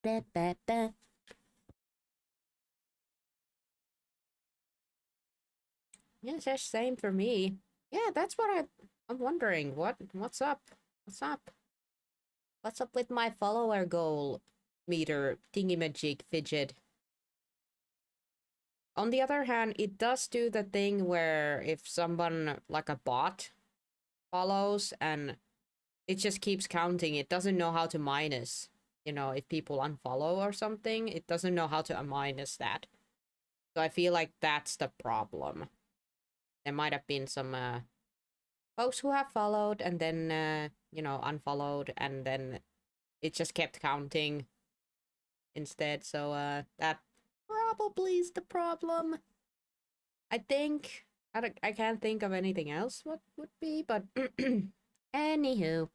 Ba, ba, ba. Yeah, it's the same for me. Yeah, that's what I'm wondering. What's up? What's up? What's up with my follower goal meter thingy-majig fidget? On the other hand, it does do the thing where if someone, like a bot, follows and it just keeps counting, it doesn't know how to minus. You know, if people unfollow or something, it doesn't know how to minus that. So I feel like that's the problem. There might have been some folks who have followed and then, you know, unfollowed, and then it just kept counting instead. So that probably is the problem. I think I can't think of anything else what would be, but anywho.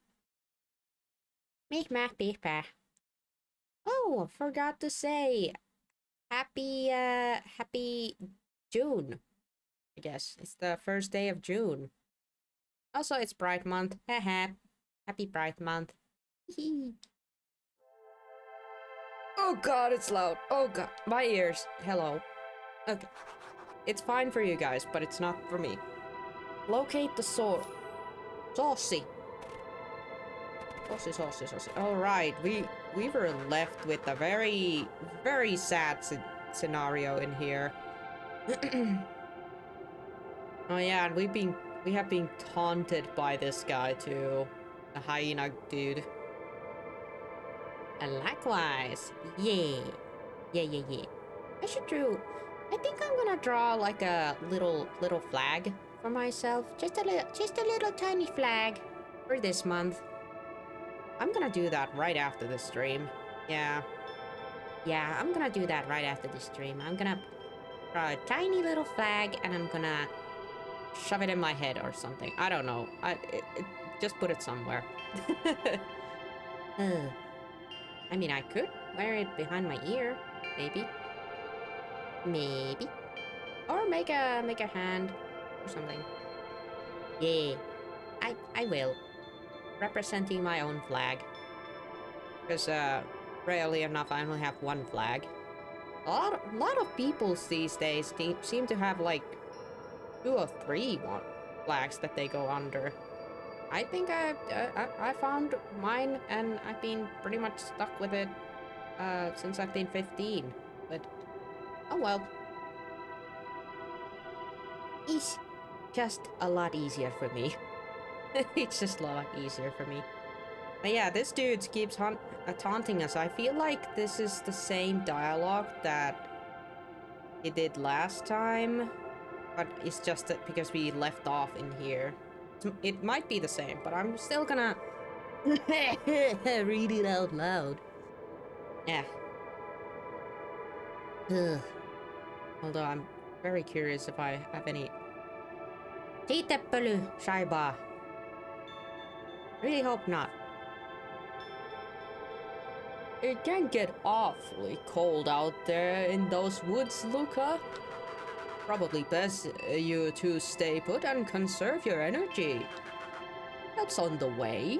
Meek mac beef pa. Oh, forgot to say happy June. I guess it's the first day of June. Also, it's Pride Month. Haha. Happy Pride Month. Oh god, it's loud. Oh god, my ears. Hello. Okay. It's fine for you guys, but it's not for me. Locate the sword. Saucy. Saucy. Alright, we were left with a very sad scenario in here. Oh yeah, and we have been taunted by this guy too. The hyena dude. And likewise. Yeah. I should draw. I think I'm gonna draw like a little flag for myself. Just a little tiny flag for this month. I'm gonna do that right after the stream. Yeah, I'm gonna do that right after the stream. I'm gonna draw a tiny little flag and I'm gonna shove it in my head or something. I don't know. Just put it somewhere. I mean, I could wear it behind my ear, maybe. Or make a hand or something. Yeah, I will. Representing my own flag. Because rarely enough I only have one flag. A lot of people these days seem to have like 2 or 3 flags that they go under. I think I found mine and I've been pretty much stuck with it since I've been 15. But oh well. It's just a lot easier for me. It's just a lot easier for me. But yeah, this dude keeps taunting us. I feel like this is the same dialogue that he did last time, but it's just that because we left off in here. It might be the same, but I'm still gonna read it out loud. Yeah. Ugh. Although I'm very curious if I have any... Tiiteppely, Shaiba. Really hope not. It can get awfully cold out there in those woods, Luca. Probably best you two stay put and conserve your energy. Help's on the way.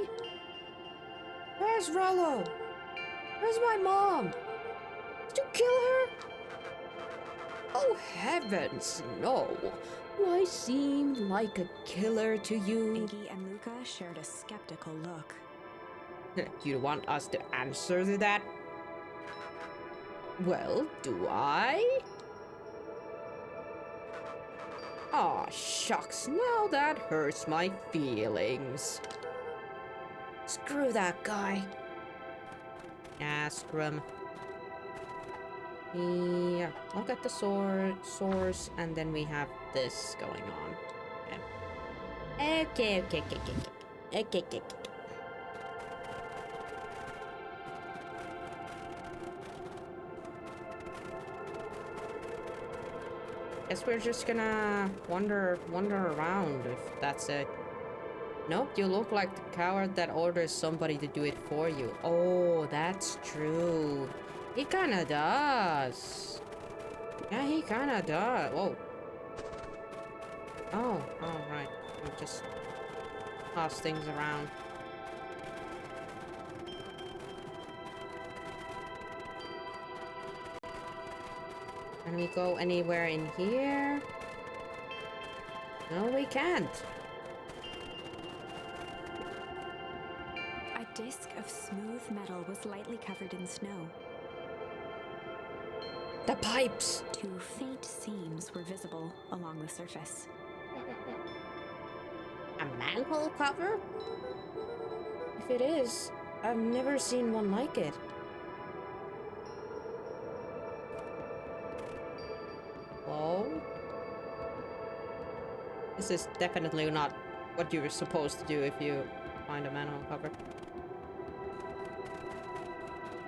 Where's Rollo? Where's my mom? Did you kill her? Oh heavens, no. Do I seem like a killer to you? Iggy and Luca shared a skeptical look. You want us to answer to that? Well, do I? Aw, shucks, now that hurts my feelings. Screw that guy. Yeah, screw him. Yeah, look at the source, and then we have this going on. Okay. Guess we're just gonna wander around if that's it. Nope, you look like the coward that orders somebody to do it for you. Oh, that's true. He kinda does. Yeah, he kinda does. Whoa. Oh, right. We'll just toss things around. Can we go anywhere in here? No, we can't. A disc of smooth metal was lightly covered in snow. The pipes! 2 faint seams were visible along the surface. A manhole cover? If it is, I've never seen one like it. Whoa. This is definitely not what you're supposed to do if you find a manhole cover.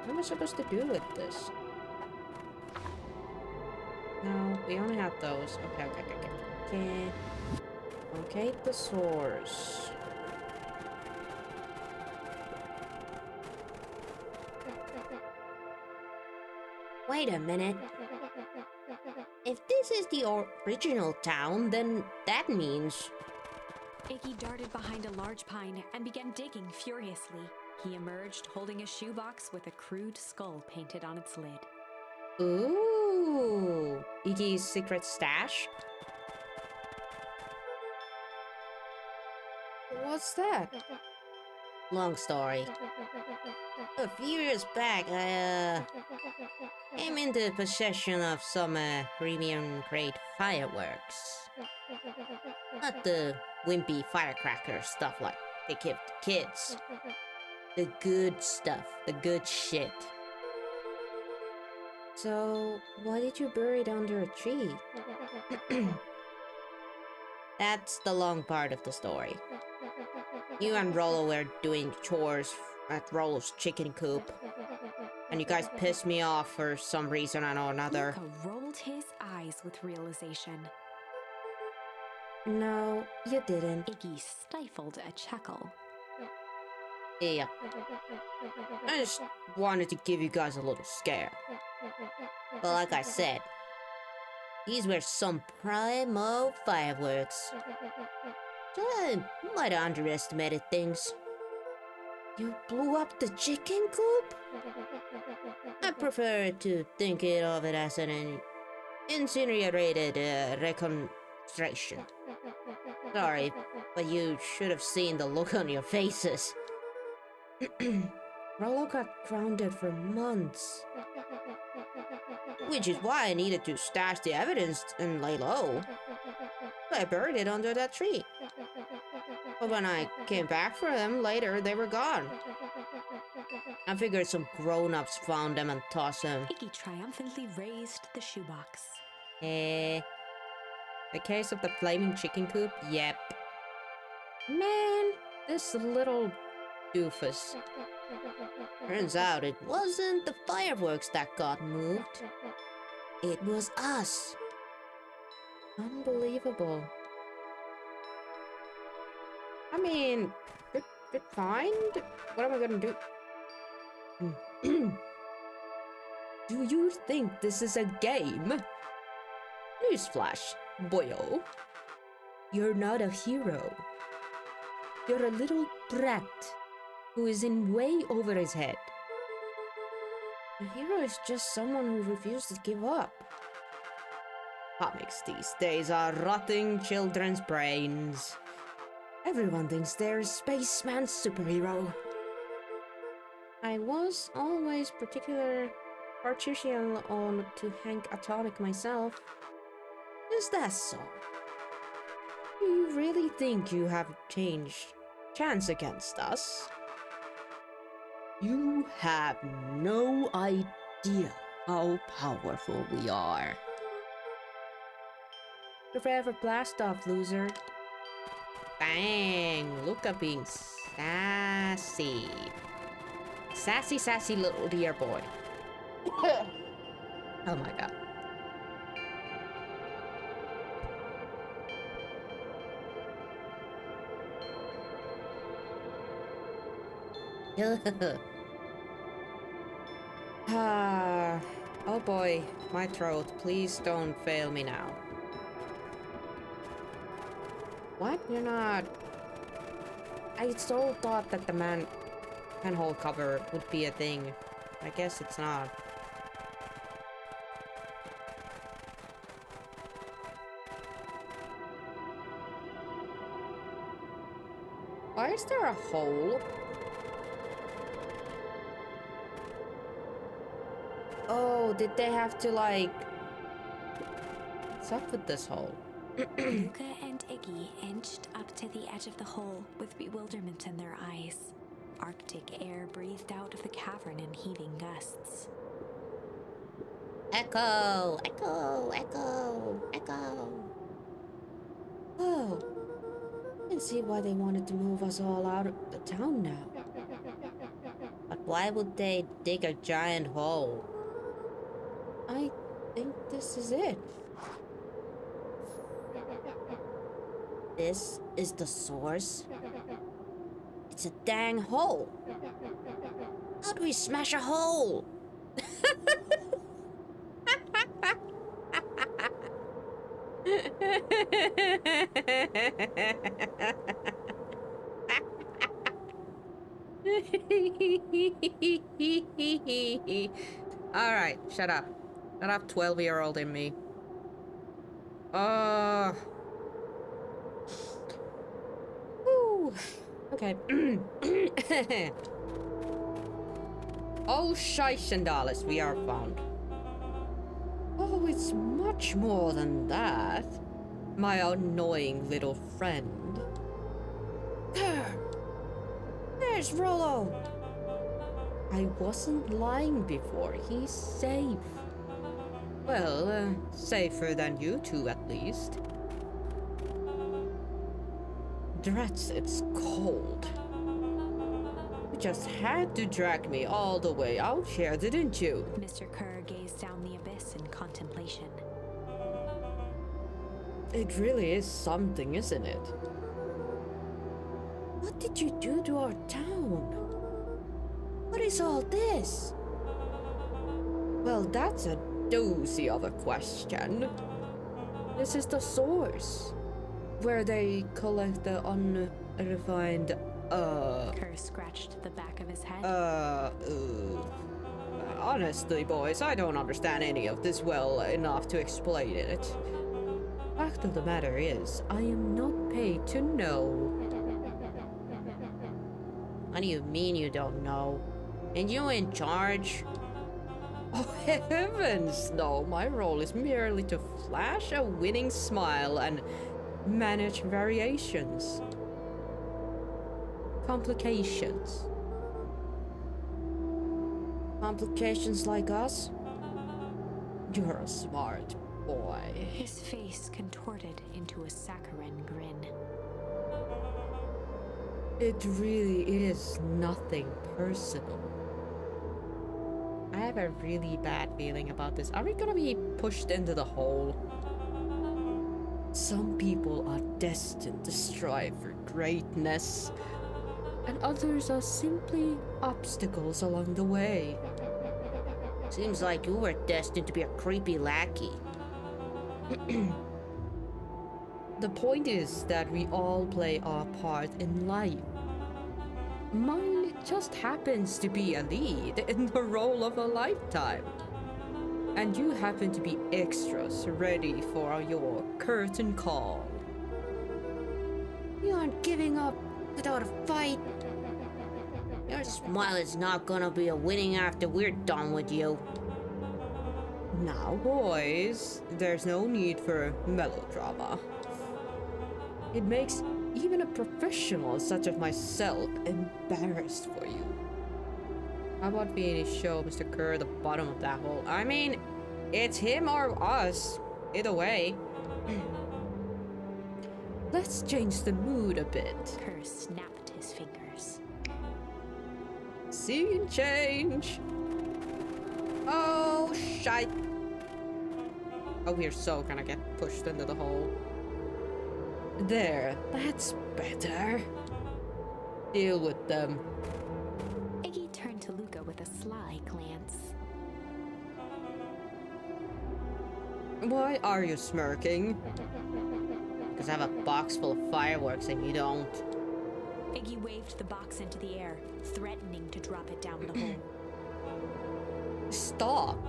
What am I supposed to do with this? No, we only have those. Okay. Locate the source. Wait a minute. If this is the original town, then that means... Iggy darted behind a large pine and began digging furiously. He emerged holding a shoebox with a crude skull painted on its lid. Ooh, Iggy's secret stash? What's that? Long story. A few years back, I came into possession of some premium grade fireworks. Not the wimpy firecracker stuff like they give to kids. The good stuff, the good shit. So, why did you bury it under a tree? That's the long part of the story. You and Rollo were doing chores at Rollo's chicken coop. And you guys pissed me off for some reason or another. Luca rolled his eyes with realization. No, you didn't. Iggy stifled a chuckle. Yeah. I just wanted to give you guys a little scare. But like I said, these were some primo fireworks. So I might have underestimated things. You blew up the chicken coop? I prefer to think of it as an incinerated reconstruction. Sorry, but you should have seen the look on your faces. Rollo got grounded for months. Which is why I needed to stash the evidence and lay low. So I buried it under that tree. But when I came back for them later, they were gone. I figured some grown-ups found them and tossed them. Iggy triumphantly raised the shoebox. The case of the flaming chicken coop? Yep. Man, this little doofus. Turns out it wasn't the fireworks that got moved. It was us. Unbelievable. I mean, good find. What am I gonna do? Do you think this is a game? Newsflash, boyo. You're not a hero. You're a little brat who is in way over his head. A hero is just someone who refuses to give up. Comics these days are rotting children's brains. Everyone thinks they're a spaceman superhero. I was always partial on to Hank Atomic myself. Is that so? Do you really think you have chance against us? You have no idea how powerful we are. Prepare for blast off, loser. Bang! Luca being sassy. Sassy little dear boy. Oh my god. Oh boy, my throat. Please don't fail me now. What? You're not... I so thought that the manhole cover would be a thing. I guess it's not. Why is there a hole? Oh, did they have to like... What's up with this hole? Luca and Iggy inched up to the edge of the hole with bewilderment in their eyes. Arctic air breathed out of the cavern in heaving gusts. Echo! Echo! Echo! Echo! Oh, I can see why they wanted to move us all out of the town now. But why would they dig a giant hole? I think this is it. This is the source? It's a dang hole. How do we smash a hole? Alright, shut up. Shut up, 12-year-old in me. Woo. Okay. Oh, Scheichendalis, we are found. Oh, it's much more than that. My annoying little friend. There's Rollo. I wasn't lying before. He's safe. Well, safer than you two at least. Drats, it's cold. You just had to drag me all the way out here, didn't you? Mr. Kerr gazed down the abyss in contemplation. It really is something, isn't it? What did you do to our town? What is all this? Well, that's a doozy of a question. This is the source, where they collect the unrefined, Kerr scratched the back of his head. Honestly, boys, I don't understand any of this well enough to explain it. Fact of the matter is, I am not paid to know. What do you mean you don't know? And you in charge? Oh heavens, no. My role is merely to flash a winning smile and manage variations. Complications. Complications like us? You're a smart boy. His face contorted into a saccharine grin. It really is nothing personal. I have a really bad feeling about this. Are we gonna be pushed into the hole? Some people are destined to strive for greatness, and others are simply obstacles along the way. Seems like you were destined to be a creepy lackey. The point is that we all play our part in life. Mine just happens to be a lead in the role of a lifetime. And you happen to be extras ready for your curtain call. You aren't giving up without a fight. Your smile is not gonna be a winning after we're done with you. Now, boys, there's no need for melodrama. It makes even a professional such as myself embarrassed for you. How about we show Mr. Kerr the bottom of that hole? I mean, it's him or us. Either way. Let's change the mood a bit. Kerr snapped his fingers. Scene change. Oh, shite. Oh, we're so gonna get pushed into the hole. There, that's better. Deal with them. Iggy turned to Luca with a sly glance. Why are you smirking? Because I have a box full of fireworks and you don't. Iggy waved the box into the air, threatening to drop it down the hole. Stop.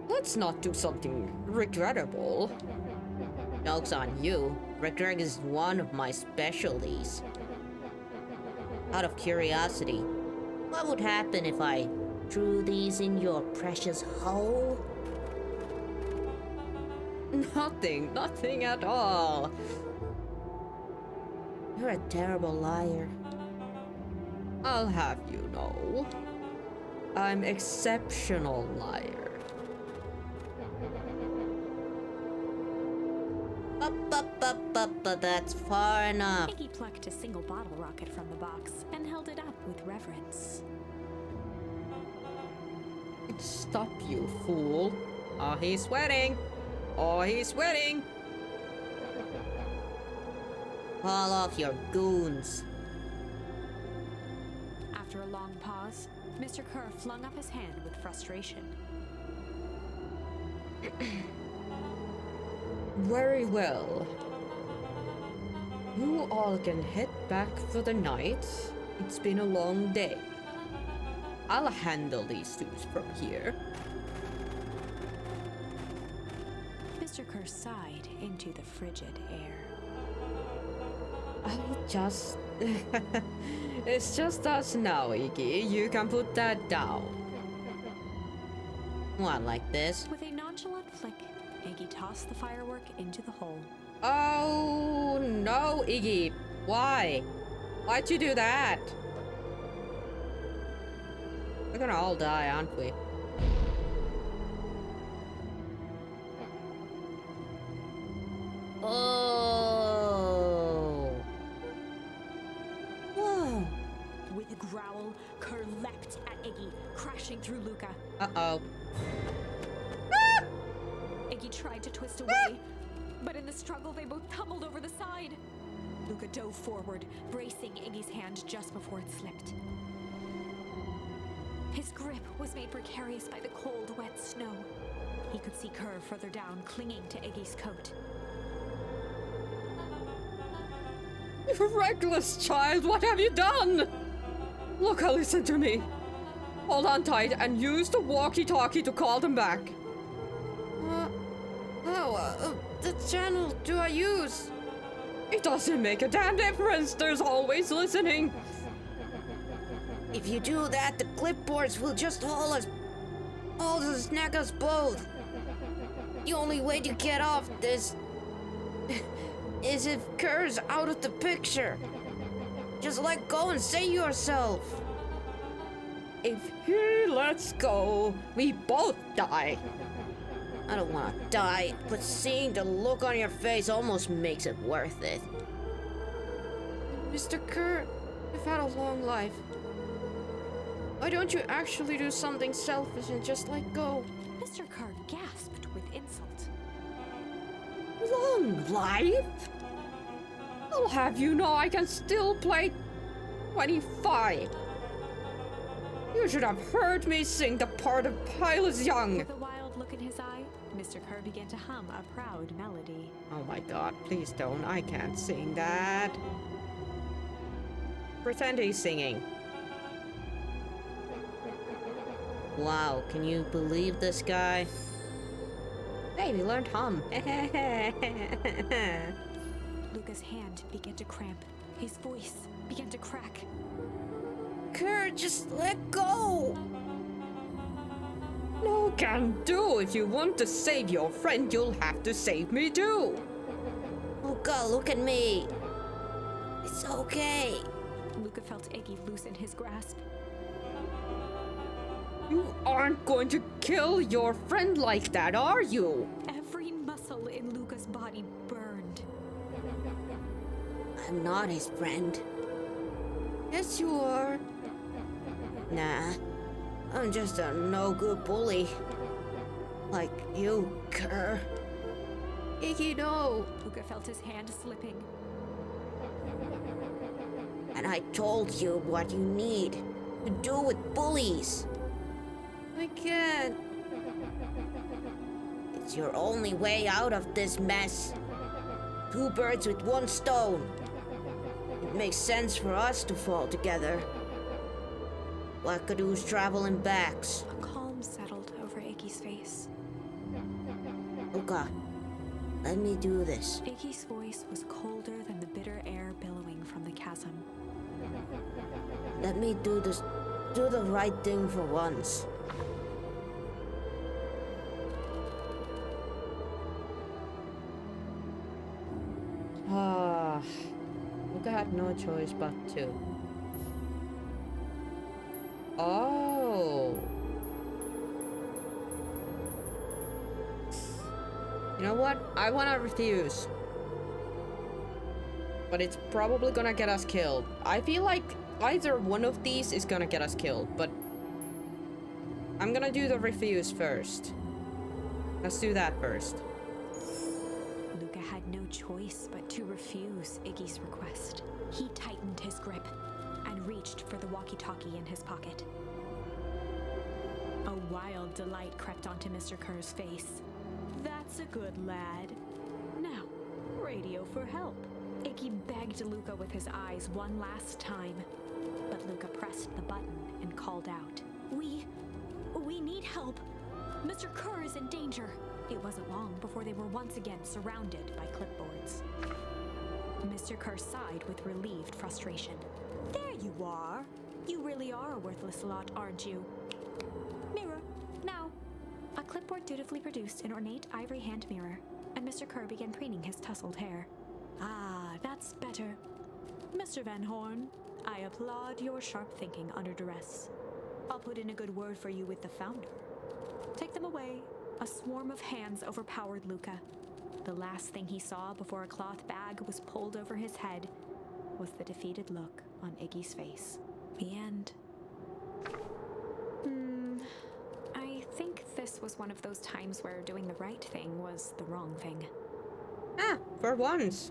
Let's not do something regrettable. Joke's on you. Regret is one of my specialties. Out of curiosity, what would happen if I threw these in your precious hole? Nothing at all. You're a terrible liar. I'll have you know, I'm exceptional liar. But that's far enough. Iggy plucked a single bottle rocket from the box and held it up with reverence. Stop, you fool. Oh, he's sweating. Oh, he's sweating. Call off your goons. After a long pause, Mr. Kerr flung up his hand with frustration. Very well. You all can head back for the night. It's been a long day. I'll handle these two from here. Mr. Kerr sighed into the frigid air. It's just us now, Iggy. You can put that down. One like this. With a nonchalant flick, Iggy tossed the firework into the hole. Oh no, Iggy. Why? Why'd you do that? We're gonna all die, aren't we? Oh. Whoa. With a growl, Kerr leapt at Iggy, crashing through Luca. Uh-oh. Iggy tried to twist away, but in the struggle they both tumbled over the side. Luca dove forward, bracing Iggy's hand just before it slipped. His grip was made precarious by the cold, wet snow. He could see Kerr further down, clinging to Iggy's coat. You reckless child, what have you done? Luca, listen to me. Hold on tight and use the walkie-talkie to call them back. The channel do I use? It doesn't make a damn difference. There's always listening. If you do that, the clipboards will just hold us, snag us both. The only way to get off this is if Kerr's out of the picture. Just let go and save yourself. If he lets go, we both die. I don't want to die, but seeing the look on your face almost makes it worth it. Mr. Kerr, you've had a long life. Why don't you actually do something selfish and just let go? Mr. Kerr gasped with insult. Long life? I'll have you know I can still play 25. You should have heard me sing the part of Pilot's Young. With a wild look in his eye, Mr. Kerr began to hum a proud melody. Oh my god, please don't. I can't sing that. Pretend he's singing. Wow, can you believe this guy? Hey, we learned hum. Luca's hand began to cramp. His voice began to crack. Kerr, just let go! No can do. If you want to save your friend, you'll have to save me too. Luca, look at me. It's okay. Luca felt Iggy loosen his grasp. You aren't going to kill your friend like that, are you? Every muscle in Luca's body burned. I'm not his friend. Yes, you are. Nah, I'm just a no-good bully. Like you, Kerr. Iggy, no. Luca felt his hand slipping. And I told you what you need to do with bullies. I can't. It's your only way out of this mess. Two birds with one stone. It makes sense for us to fall together. Wackadoos travel in backs. A calm settled over Iggy's face. Luca, let me do this. Iggy's voice was colder than the bitter air billowing from the chasm. Let me do the right thing for once. Ah, Luca had no choice but to. Oh. You know what? I wanna refuse. But it's probably gonna get us killed. I feel like either one of these is gonna get us killed, but I'm gonna do the refuse first. Let's do that first. Luca had no choice but to refuse Iggy's request. He tightened his grip and reached for the walkie-talkie in his pocket. A wild delight crept onto Mr. Kerr's face. That's a good lad. Now, radio for help. Iggy begged Luca with his eyes one last time, but Luca pressed the button and called out. We need help. Mr. Kerr is in danger. It wasn't long before they were once again surrounded by clipboards. Mr. Kerr sighed with relieved frustration. There you are. You really are a worthless lot, aren't you? Mirror, now. A clipboard dutifully produced an ornate ivory hand mirror, and Mr. Kerr began preening his tousled hair. Ah, that's better. Mr. Van Horn, I applaud your sharp thinking under duress. I'll put in a good word for you with the founder. Take them away. A swarm of hands overpowered Luca. The last thing he saw before a cloth bag was pulled over his head was the defeated look on Iggy's face. The end. I think this was one of those times where doing the right thing was the wrong thing. Ah, for once.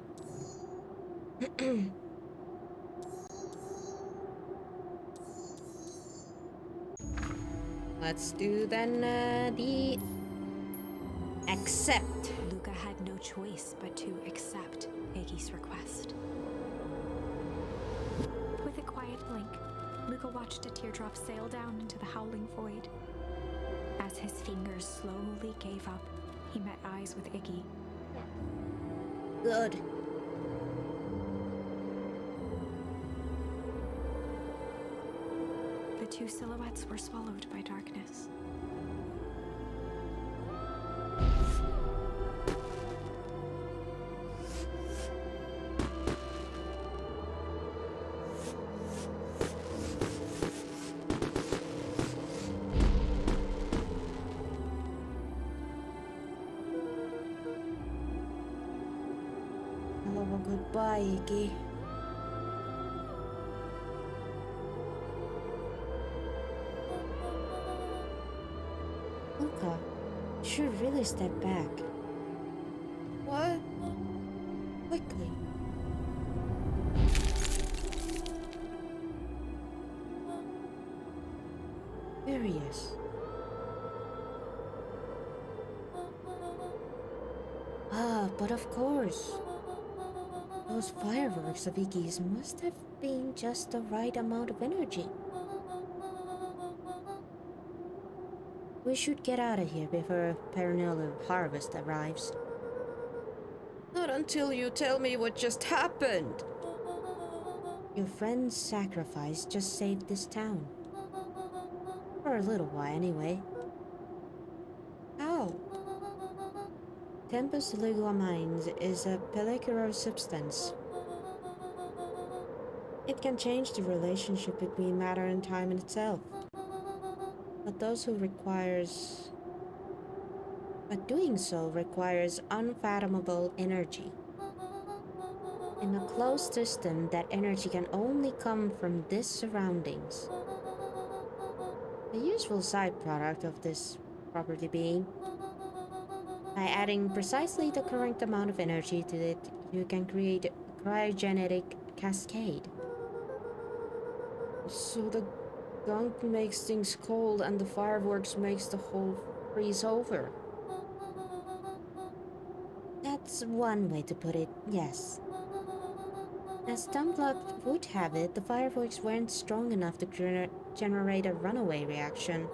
Let's do then the accept. Luca had no choice but to accept Iggy's request. With a quiet blink, Luca watched a teardrop sail down into the howling void. As his fingers slowly gave up, he met eyes with Iggy. Good. The two silhouettes were swallowed by darkness. Hello, goodbye, Iggy. Luca, you should really step back. What? Quickly. Furious. Ah, but of course. Those fireworks of Iggy's must have been just the right amount of energy. We should get out of here before perennial harvest arrives. Not until you tell me what just happened. Your friend's sacrifice just saved this town. For a little while, anyway. How? Tempus ligamines is a pellicular substance. It can change the relationship between matter and time in itself. But doing so requires unfathomable energy. In a closed system, that energy can only come from these surroundings. A useful side product of this property being, by adding precisely the correct amount of energy to it, you can create a cryogenic cascade. So the gunk makes things cold and the fireworks makes the whole freeze over. That's one way to put it, yes. As dumb luck would have it, the fireworks weren't strong enough to generate a runaway reaction.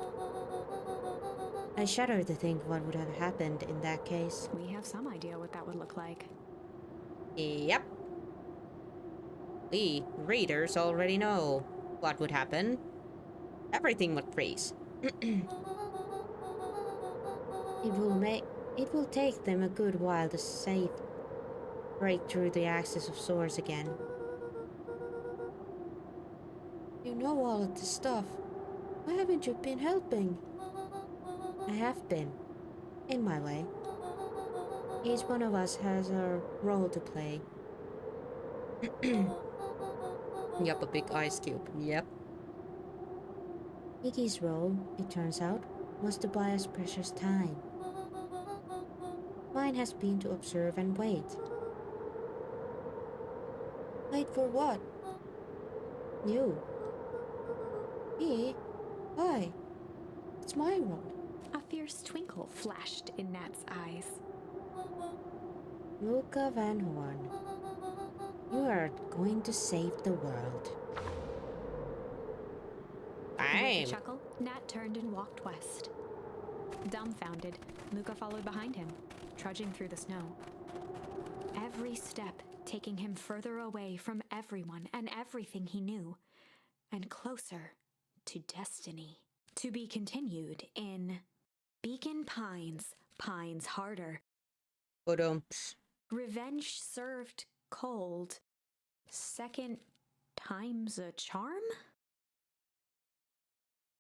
I shudder to think what would have happened in that case. We have some idea what that would look like. Yep. The readers already know what would happen. Everything would freeze. It will take them a good while to break through the axis of source again. You know all of this stuff. Why haven't you been helping? I have been, in my way. Each one of us has a role to play. Yup, a big ice cube. Yep. Iggy's role, it turns out, was to buy us precious time. Mine has been to observe and wait. Wait for what? You. Me? Why? It's my role. A fierce twinkle flashed in Nat's eyes. Luca Van Horn, you are going to save the world. With Bam! a chuckle, Nat turned and walked west. Dumbfounded, Luca followed behind him, trudging through the snow. Every step taking him further away from everyone and everything he knew, and closer to destiny. To be continued in Beacon Pines, Pines Harder. Ba-dumps. Revenge served cold. Second time's a charm?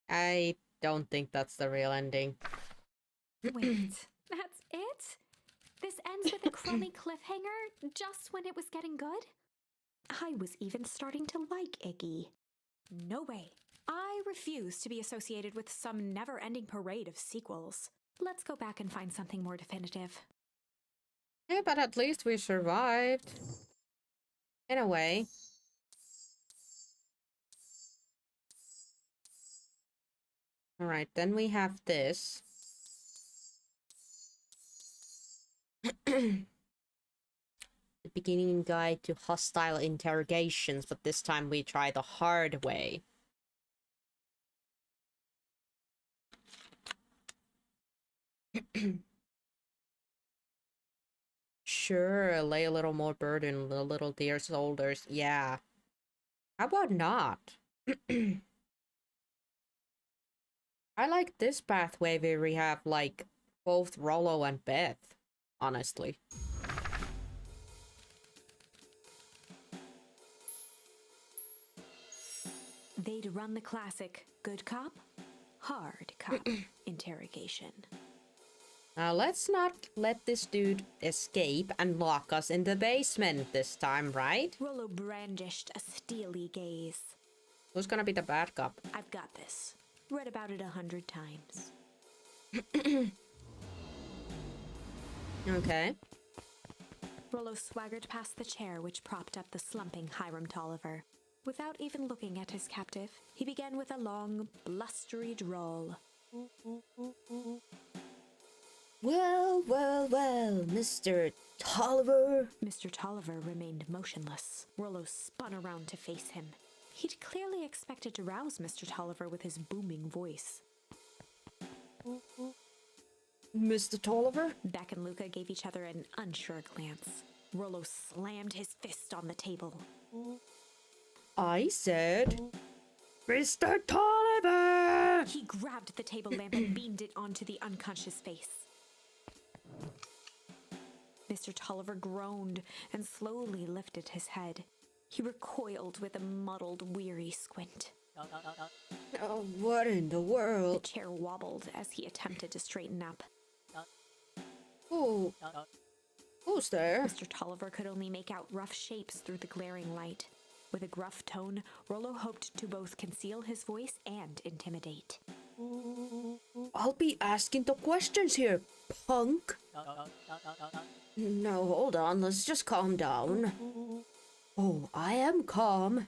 I don't think that's the real ending. Wait, that's it? This ends with a crummy cliffhanger just when it was getting good? I was even starting to like Iggy. No way. I refuse to be associated with some never-ending parade of sequels. Let's go back and find something more definitive. Yeah, but at least we survived. In a way. Alright, then we have this. The beginning guide to hostile interrogations, but this time we try the hard way. Sure, lay a little more burden on the little deer's shoulders. Yeah. How about not? I like this pathway where we have, like, both Rollo and Beth, honestly. They'd run the classic good cop, hard cop interrogation. Now let's not let this dude escape and lock us in the basement this time, right? Rollo brandished a steely gaze. Who's gonna be the bad cop? I've got this. Read about it 100 times. Okay. Rollo swaggered past the chair which propped up the slumping Hiram Tolliver. Without even looking at his captive, he began with a long, blustery drawl. Well, well, well, Mr. Tolliver. Mr. Tolliver remained motionless. Rollo spun around to face him. He'd clearly expected to rouse Mr. Tolliver with his booming voice. Mr. Tolliver? Beck and Luca gave each other an unsure glance. Rollo slammed his fist on the table. I said, Mr. Tolliver! He grabbed the table lamp and beamed it onto the unconscious face. Mr. Tolliver groaned and slowly lifted his head. He recoiled with a muddled, weary squint. Oh, what in the The world? chair wobbled as he attempted to straighten up. Who? Who's there? Mr. Tolliver could only make out rough shapes through the glaring light. With a gruff tone, Rollo hoped to both conceal his voice and intimidate. I'll be asking the questions here, punk. No, hold on, let's just calm down. Oh, I am calm.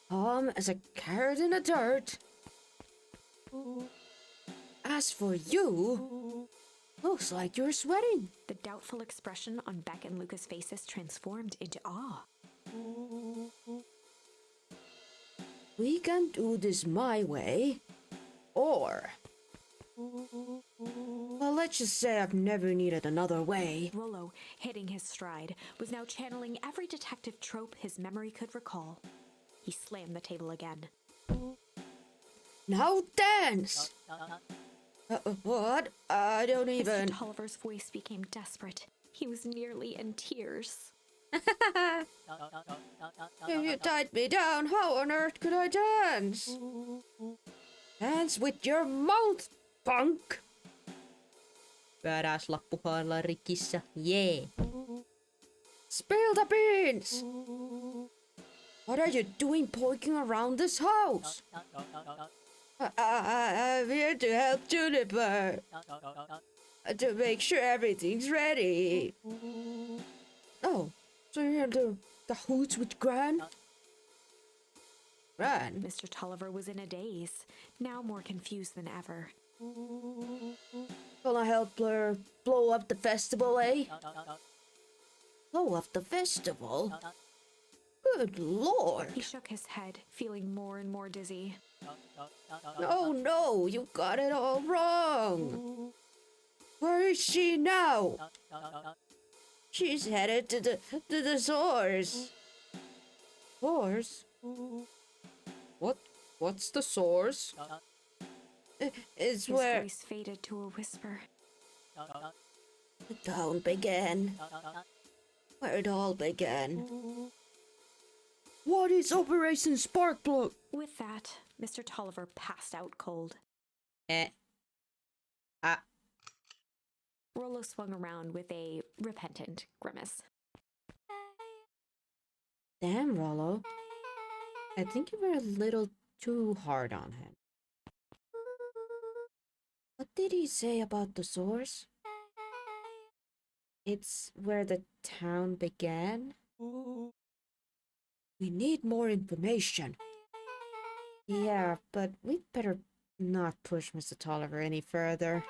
Calm as a carrot in the dirt. As for you, looks like you're sweating. The doubtful expression on Beck and Luca's faces transformed into awe. We can do this my way, or... Well, let's just say I've never needed another way. Rollo, hitting his stride, was now channeling every detective trope his memory could recall. He slammed the table again. Now dance! What? I don't even... Mr. Tolliver's voice became desperate. He was nearly in tears. You tied me down. How on earth could I dance? Dance with your mouth, punk! Badass lappuhailla rikissä. Yeah. Spill the beans! What are you doing poking around this house? I'm here to help Juniper. To make sure everything's ready. Oh, so you're here to cahoots with Gran? Gran? Mr. Tolliver was in a daze, now more confused than ever. Gonna help her blow up the festival, eh? Blow up the festival? Good lord! He shook his head, feeling more and more dizzy. Oh no, you got it all wrong! Where is she now? She's headed to the source. Source? What's the source? It's His where voice faded to a whisper. the town began. Where it all began. What is Operation Sparkplug? With that, Mr. Tolliver passed out cold. Rollo swung around with a repentant grimace. Damn, Rollo. I think you were a little too hard on him. What did he say about the source? It's where the town began? We need more information. Yeah, but we'd better not push Mr. Tolliver any further.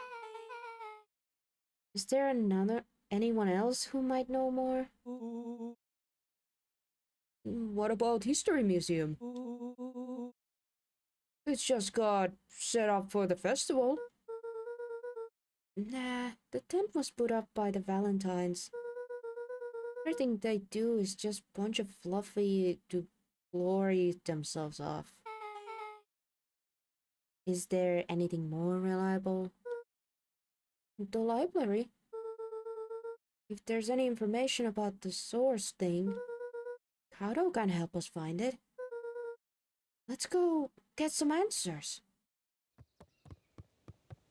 Is there anyone else who might know more? What about History Museum? It's just got set up for the festival. Nah, the tent was put up by the Valentines. Everything they do is just a bunch of fluffy to glory themselves off. Is there anything more reliable? The library. If there's any information about the source thing, Kato can help us find it. Let's go get some answers.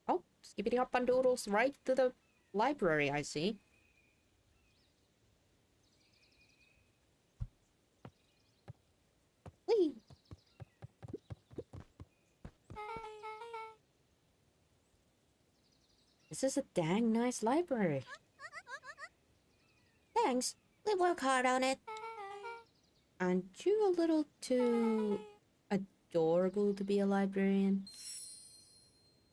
Oh, skippity hop on doodles right to the library, I see. Whee! This is a dang nice library. Thanks. We work hard on it. Aren't you a little too adorable to be a librarian?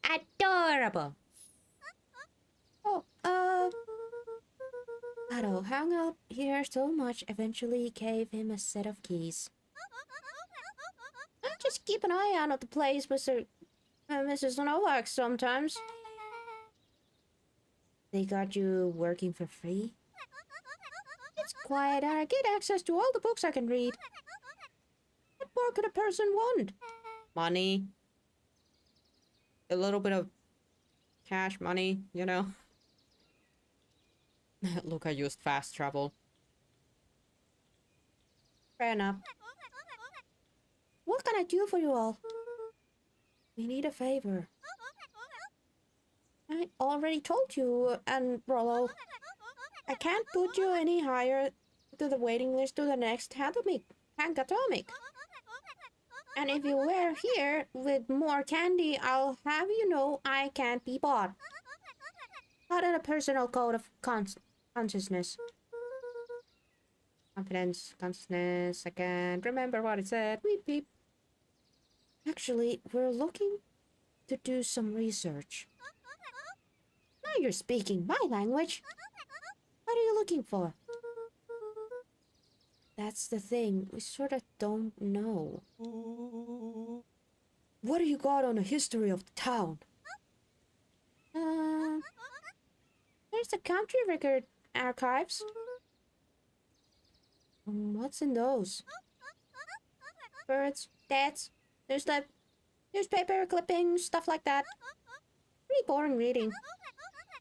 Adorable! Oh, Otto hung out here so much, eventually gave him a set of keys. Just keep an eye out of the place, Mrs. Novak sometimes. They got you working for free? It's quiet and I get access to all the books I can read. What more could a person want? Money. A little bit of cash money, you know? Look, I used fast travel. Fair enough. What can I do for you all? We need a favor. I already told you, and Rollo, I can't put you any higher to the waiting list to the next Hankatomic. And if you were here with more candy, I'll have you know I can't be bought. Not in a personal code of consciousness. Confidence, consciousness, I can't remember what it said. Beep beep. Actually, we're looking to do some research. Now you're speaking my language. What are you looking for? That's the thing. We sort of don't know. What do you got on the history of the town? There's the country record archives. What's in those? Birds, dads, newspaper clippings, stuff like that. Pretty boring reading.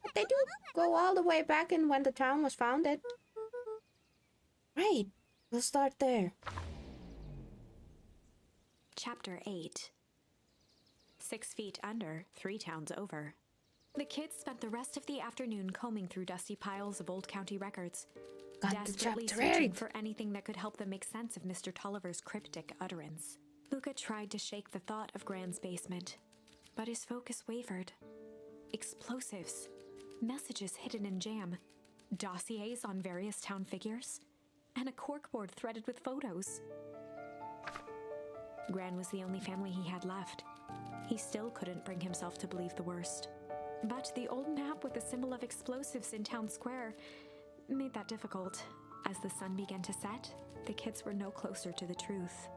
But they do go all the way back in when the town was founded. Right, we'll start there. Chapter 8. 6 feet under, 3 towns over. The kids spent the rest of the afternoon combing through dusty piles of old county records, desperately searching for anything that could help them make sense of Mr. Tolliver's cryptic utterance. Luca tried to shake the thought of Gran's basement, but his focus wavered. Explosives, messages hidden in jam, dossiers on various town figures, and a corkboard threaded with photos. Gran was the only family he had left. He still couldn't bring himself to believe the worst. But the old map with the symbol of explosives in town square made that difficult. As the sun began to set, the kids were no closer to the truth.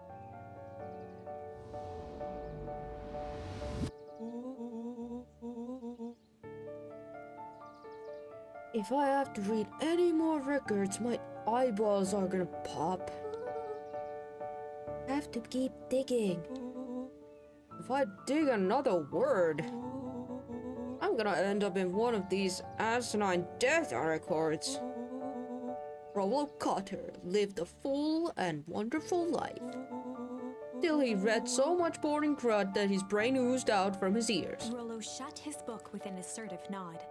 If I have to read any more records, my eyeballs are gonna pop. I have to keep digging. If I dig another word, I'm gonna end up in one of these asinine death records. Rollo Cotter lived a full and wonderful life. Till he read so much boring crud that his brain oozed out from his ears. Rollo shut his book with an assertive nod.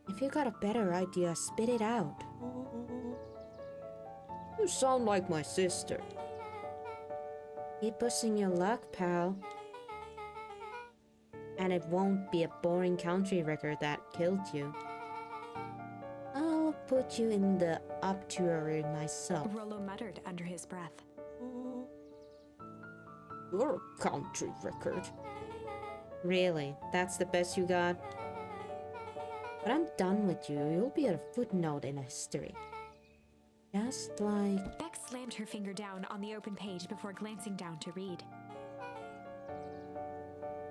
If you got a better idea, spit it out. You sound like my sister. Keep pushing your luck, pal. And it won't be a boring country record that killed you. I'll put you in the obituary myself. Rollo muttered under his breath. You're a country record. Really? That's the best you got? But I'm done with you. You'll be a footnote in history. Just like... Beck slammed her finger down on the open page before glancing down to read.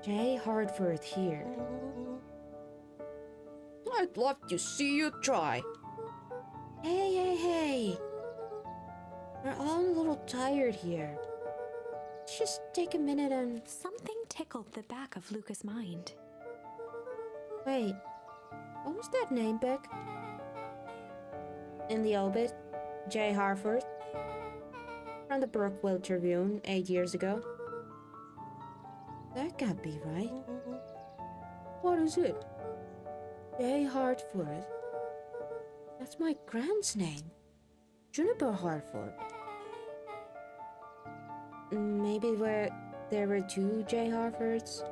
J. Hartford here. I'd love to see you try. Hey. We're all a little tired here. Let's just take a minute and... Something tickled the back of Luca's mind. Wait, what was that name, Beck? In the obit, J. Hartford. From the Brookville Tribune 8 years ago. That can't be right. What is it? J. Hartford. That's my grand's name. Juniper Hartford. Maybe there were 2 J. Hartfords.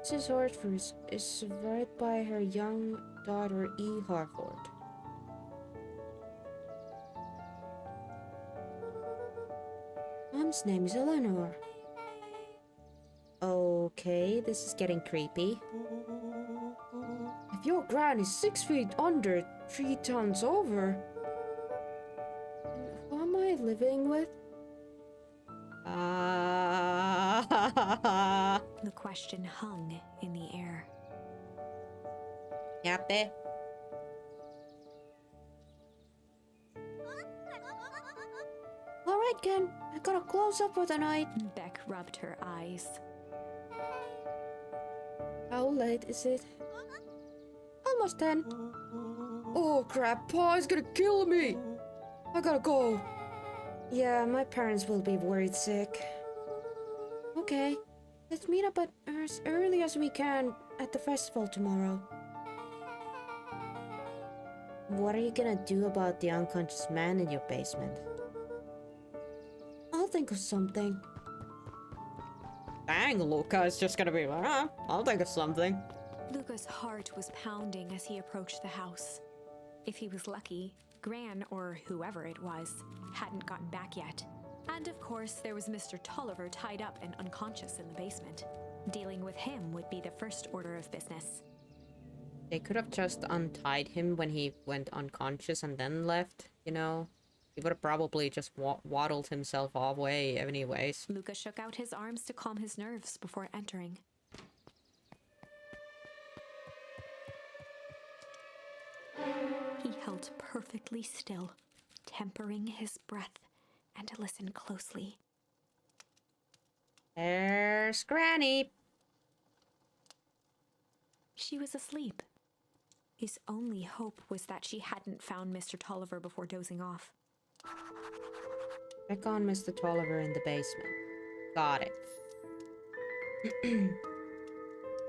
Mrs. Hartford is survived by her young daughter E. Hartford. Mom's name is Eleanor. Okay, this is getting creepy. If your gran is 6 feet under, 3 tons over, who am I living with? The question hung in the air. Yappe. All right, Ken. I gotta close up for the night. Beck rubbed her eyes. How late is it? Almost 10. Oh crap, Pa's gonna kill me. I gotta go. Yeah, my parents will be worried sick. Okay, let's meet up as early as we can at the festival tomorrow. What are you gonna do about the unconscious man in your basement? I'll think of something. Dang, Luca is just gonna be like, I'll think of something. Luca's heart was pounding as he approached the house. If he was lucky, Gran, or whoever it was, hadn't gotten back yet. And of course, there was Mr. Tolliver tied up and unconscious in the basement. Dealing with him would be the first order of business. They could have just untied him when he went unconscious and then left, you know? He would have probably just waddled himself away anyways. Luca shook out his arms to calm his nerves before entering. He held perfectly still, tempering his breath, and listened closely. There's Granny. She was asleep. His only hope was that she hadn't found Mr. Tolliver before dozing off. Check on Mr. Tolliver in the basement. Got it.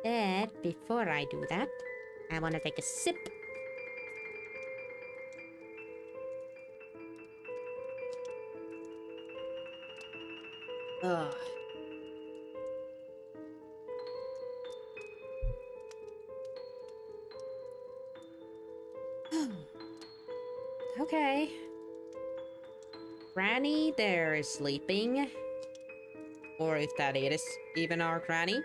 But before I do that, I want to take a sip. Ugh. Okay. Granny there is sleeping. Or if that is even our granny.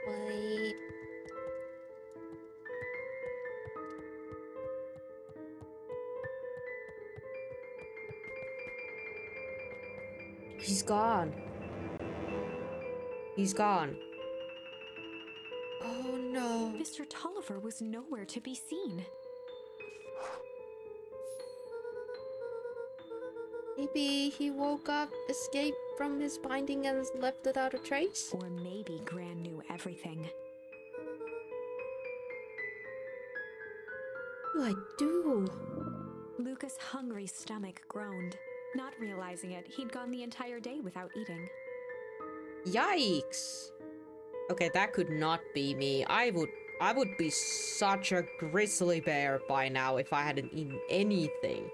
Wait. He's gone. He's gone. Oh no. Mr. Tolliver was nowhere to be seen. Maybe he woke up, escaped from his binding, and left without a trace? Or maybe Gran knew everything. What do I do? Luca's hungry stomach groaned. Not realizing it, he'd gone the entire day without eating. Yikes. Okay, that could not be me. I would be such a grizzly bear by now if I hadn't eaten anything.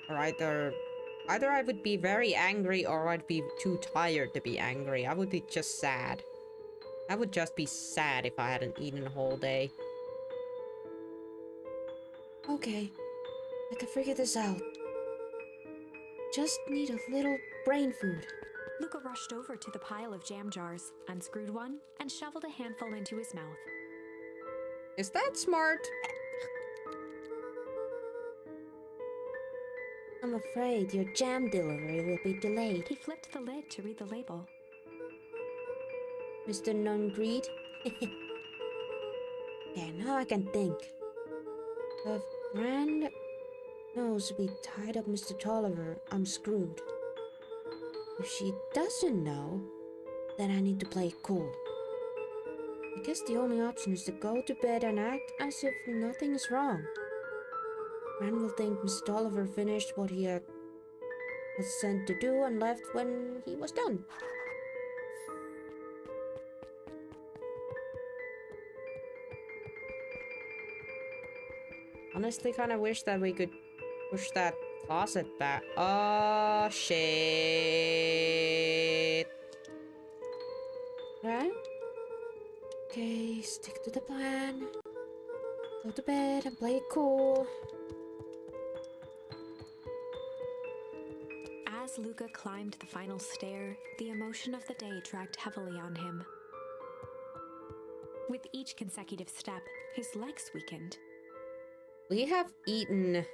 Or either I would be very angry or I'd be too tired to be angry. I would be just sad. I would just be sad if I hadn't eaten a whole day. Okay, I can figure this out. Just need a little brain food. Luca rushed over to the pile of jam jars, unscrewed one, and shoveled a handful into his mouth. Is that smart? I'm afraid your jam delivery will be delayed. He flipped the lid to read the label. Mr. Non-Greed? Yeah, now I can think. If Brand knows we tied up Mr. Tolliver, I'm screwed. If she doesn't know, then I need to play it cool. I guess the only option is to go to bed and act as if nothing is wrong. Brand will think Mr. Tolliver finished what he was sent to do and left when he was done. Honestly, kind of wish that we could push that closet back. Oh, shit. Right? Okay, stick to the plan. Go to bed and play it cool. As Luca climbed the final stair, the emotion of the day dragged heavily on him. With each consecutive step, his legs weakened. We have eaten a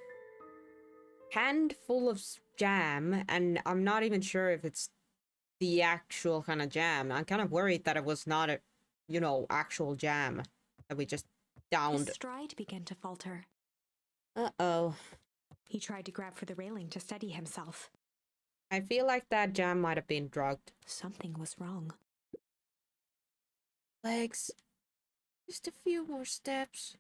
handful of jam, and I'm not even sure if it's the actual kind of jam. I'm kind of worried that it was not a, actual jam that we just downed. His stride began to falter. Uh-oh. He tried to grab for the railing to steady himself. I feel like that jam might have been drugged. Something was wrong. Legs. Just a few more steps.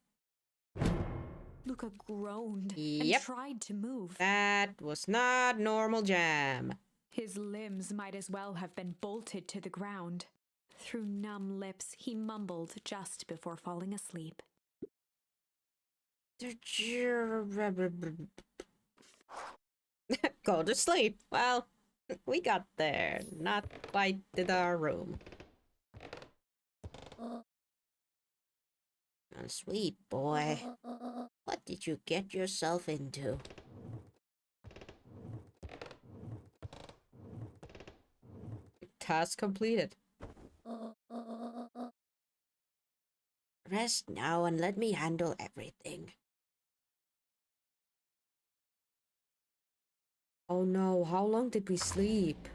Luca groaned Yep. and tried to move. That was not normal jam. His limbs might as well have been bolted to the ground. Through numb lips, he mumbled just before falling asleep. Go to sleep. Well, we got there. Not quite to our room. Oh, sweet boy. What did you get yourself into? Task completed. Rest now and let me handle everything. Oh no, how long did we sleep?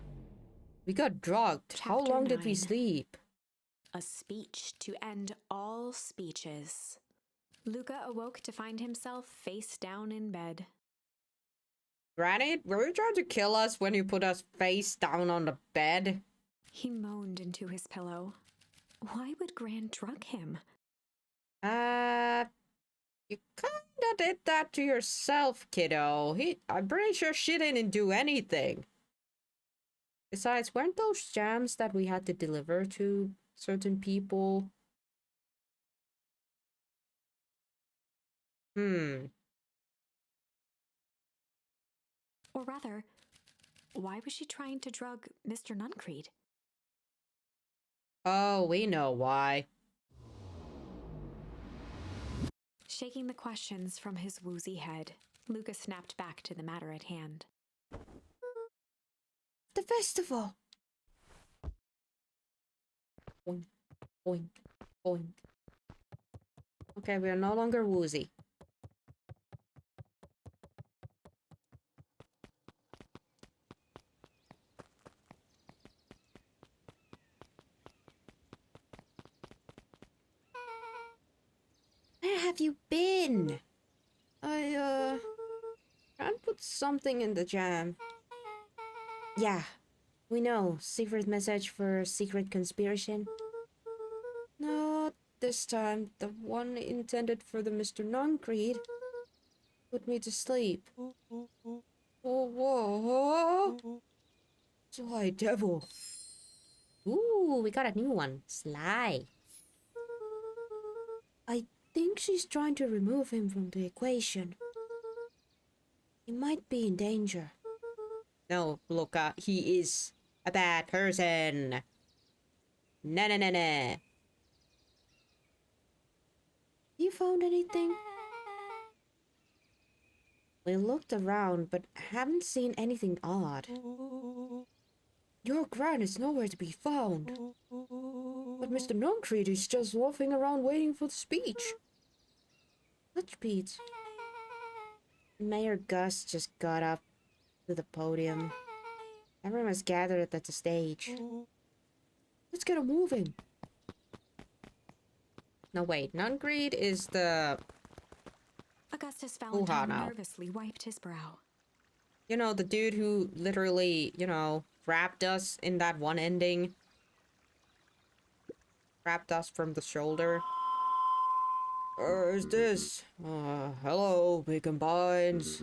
We got drugged. How Chapter long did we 9. sleep? A speech to end all speeches. Luca awoke to find himself face down in bed. Granny, were you trying to kill us when you put us face down on the bed? He moaned into his pillow. Why would Gran drug him? You kinda did that to yourself, kiddo. I'm pretty sure she didn't do anything. Besides, weren't those jams that we had to deliver to certain people? Or rather, why was she trying to drug Mr. Nuncreed? Oh, we know why. Shaking the questions from his woozy head, Luca snapped back to the matter at hand. The festival! Boink, boink, boink. Okay, we are no longer woozy. Where have you been? I can't put something in the jam. Yeah, we know. Secret message for secret conspiracy. Not this time. The one intended for the Mr. Nuncreed put me to sleep. Oh, whoa. Sly devil. Ooh, we got a new one. Sly. I think she's trying to remove him from the equation. He might be in danger. No, Luca, he is a bad person. Nah. You found anything? We looked around, but haven't seen anything odd. Your Gran is nowhere to be found. But Mr. Nuncreed is just loafing around waiting for the speech. What speech? Mayor Gus just got up to the podium. Everyone's gathered at the stage. Let's get him moving. No, wait. Nuncreed is the... Augustus Valentine now. nervously wiped his brow. You know, the dude who literally, grabbed us in that one ending. Grabbed us from the shoulder. Is this? Hello, big combines.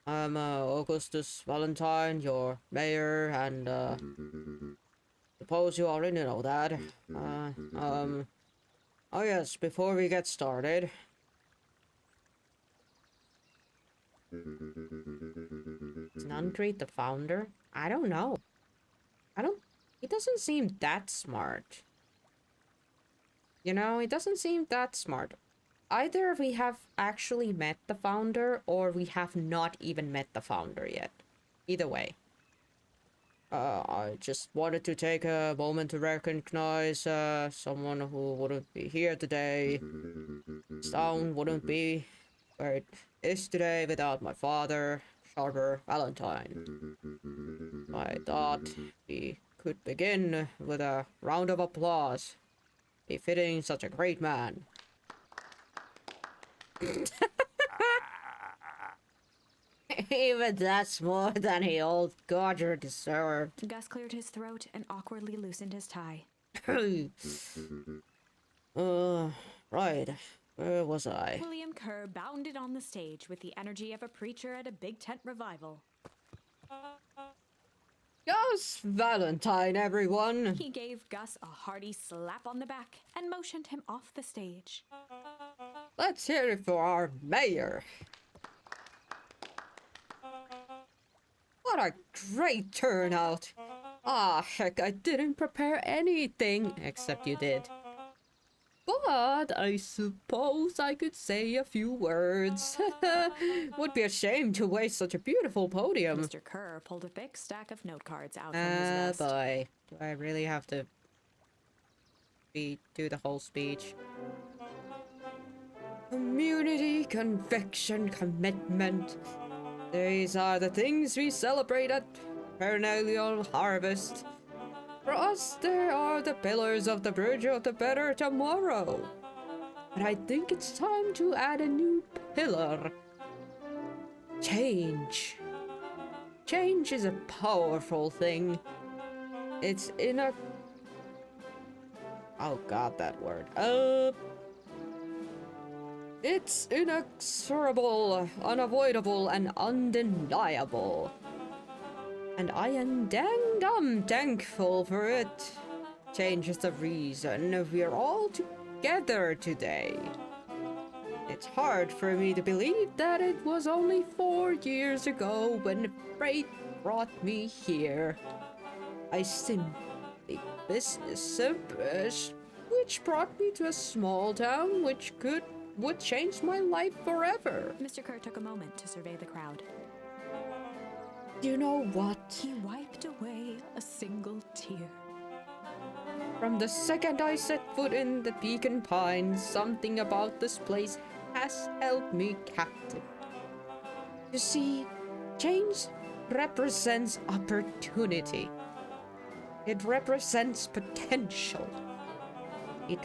I'm, Augustus Valentine, your mayor, and, suppose you already know that. Oh yes, before we get started. Is Nuncreed the founder? I don't know. He doesn't seem that smart. You know, he doesn't seem that smart. Either we have actually met the founder, or we have not even met the founder yet. Either way. I just wanted to take a moment to recognize, someone who wouldn't be here today. This town wouldn't be where it is today without my father, Sharper Valentine. I thought we could begin with a round of applause, befitting such a great man. Even that's more than the old Godger deserved. Gus cleared his throat and awkwardly loosened his tie. Right. Where was I? William Kerr bounded on the stage with the energy of a preacher at a big tent revival. Gus Valentine, everyone! He gave Gus a hearty slap on the back and motioned him off the stage. Let's hear it for our mayor! What a great turnout! Ah, heck, I didn't prepare anything, except you did. But I suppose I could say a few words. Would be a shame to waste such a beautiful podium. Mr. Kerr pulled a thick stack of note cards out from his vest. Boy. Do I really have to do the whole speech? Community, conviction, commitment. These are the things we celebrate at perennial harvest. For us, they are the pillars of the bridge of the better tomorrow. But I think it's time to add a new pillar. Change. Change is a powerful thing. It's oh god, that word. It's inexorable, unavoidable, and undeniable. And I am dang thankful for it. Change is the reason we're all together today. It's hard for me to believe that it was only 4 years ago when fate brought me here. I simply business, which brought me to a small town which would change my life forever. Mr. Kerr took a moment to survey the crowd. You know what? He wiped away a single tear. From the second I set foot in the Beacon Pines, something about this place has held me captive. You see, change represents opportunity. It represents potential. It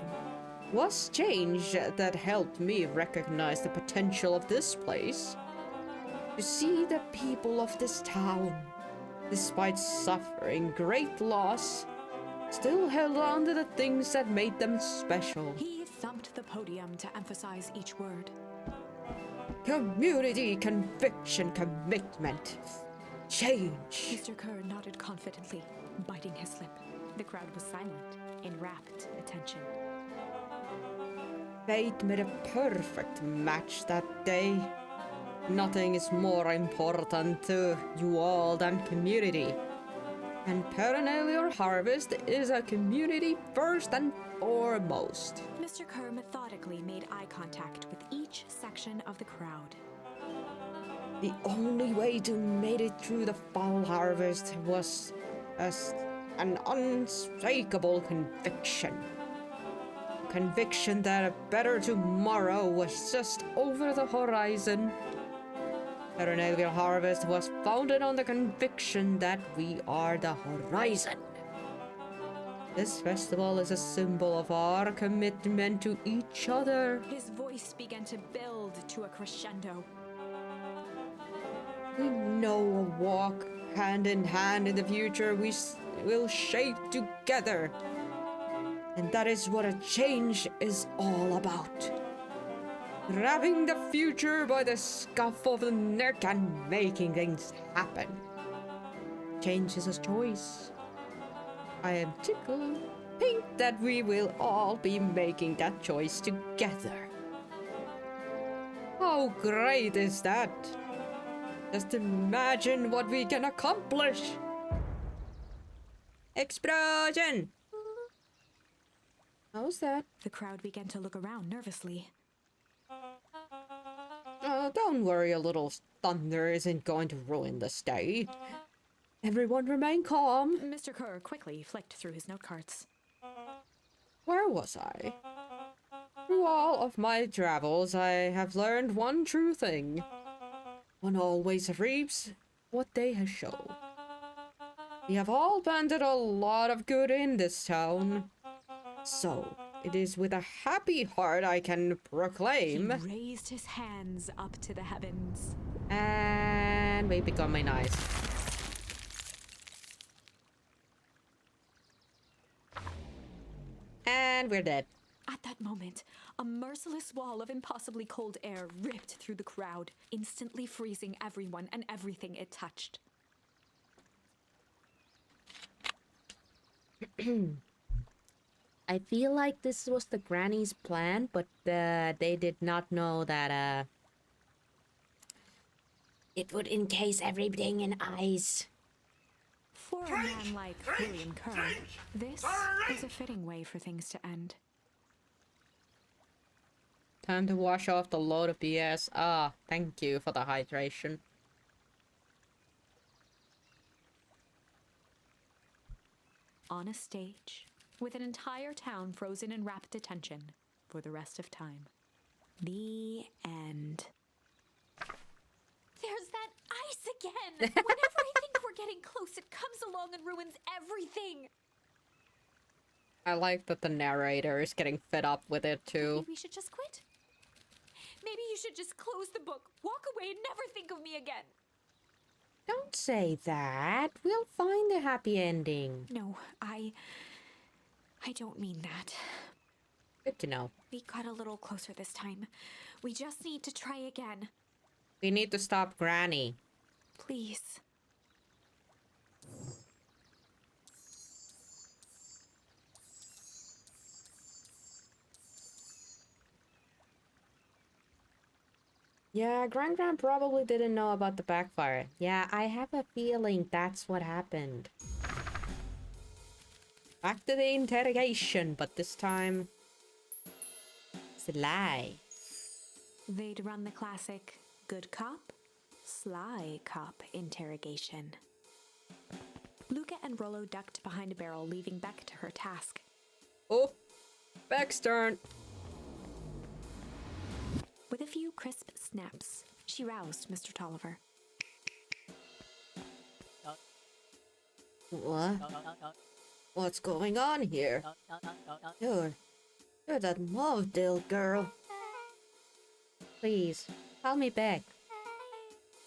was change that helped me recognize the potential of this place. To see the people of this town, despite suffering great loss, still held on to the things that made them special. He thumped the podium to emphasize each word. Community, conviction, commitment, change. Mr. Kerr nodded confidently, biting his lip. The crowd was silent, in rapt attention. Fate made a perfect match that day. Nothing is more important to you all than community. And perennial harvest is a community first and foremost. Mr. Kerr methodically made eye contact with each section of the crowd. The only way to make it through the fall harvest was as an unshakable conviction. Conviction that a better tomorrow was just over the horizon. Perennial harvest was founded on the conviction that we are the horizon. This festival is a symbol of our commitment to each other. His voice began to build to a crescendo. We know a walk hand in hand in the future we will shape together. And that is what a change is all about. Grabbing the future by the scuff of the neck and making things happen. Change is a choice. I am tickled pink that we will all be making that choice together. How great is that? Just imagine what we can accomplish. Explosion! How's that? The crowd began to look around nervously. Don't worry, a little thunder isn't going to ruin this day. Everyone remain calm. Mr. Kerr quickly flicked through his note cards. Where was I? Through all of my travels, I have learned one true thing. One always reaps what they have shown. We have all planted a lot of good in this town. So, it is with a happy heart I can proclaim. He raised his hands up to the heavens. And we become nice. And we're dead. At that moment, a merciless wall of impossibly cold air ripped through the crowd, instantly freezing everyone and everything it touched. I feel like this was the granny's plan, but they did not know that it would encase everything in ice. For a man like William Kerr, this was a fitting way for things to end. Time to wash off the load of BS. Thank you for the hydration. On a stage, with an entire town frozen in rapt attention for the rest of time. The end. There's that ice again! Whenever I think we're getting close, it comes along and ruins everything! I like that the narrator is getting fed up with it too. Maybe we should just quit? Maybe you should just close the book, walk away, and never think of me again. Don't say that. We'll find a happy ending. No, I don't mean that. Good to know. We got a little closer this time. We just need to try again. We need to stop Granny. Please. Yeah, Gran probably didn't know about the backfire. Yeah, I have a feeling that's what happened. Back to the interrogation, but this time it's a lie. They'd run the classic good cop, sly cop interrogation. Luca and Rollo ducked behind a barrel, leaving Beck to her task. Oh, Beck's turn. With a few crisp snaps, she roused Mr. Tolliver. What? What's going on here? You're that Movdale girl. Please, call me Beck.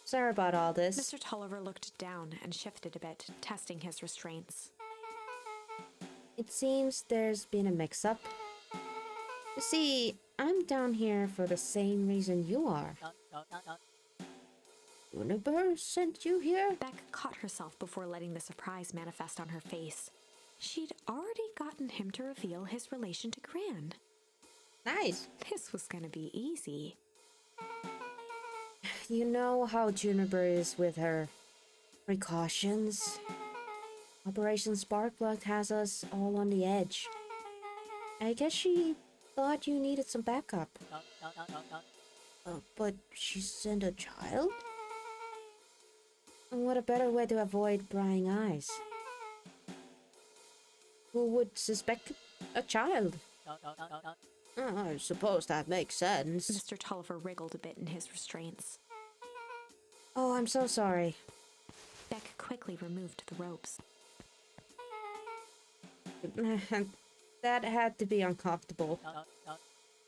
Sorry about all this. Mr. Tolliver looked down and shifted a bit, testing his restraints. It seems there's been a mix-up. You see, I'm down here for the same reason you are. Universe sent you here? Beck caught herself before letting the surprise manifest on her face. She'd already gotten him to reveal his relation to Gran. Nice. This was gonna be easy. You know how Juniper is with her precautions. Operation Sparkplug has us all on the edge. I guess she thought you needed some backup. But she sent a child? And what a better way to avoid prying eyes? Who would suspect a child? I suppose that makes sense. Mr. Tolliver wriggled a bit in his restraints. Oh, I'm so sorry. Beck quickly removed the ropes. That had to be uncomfortable.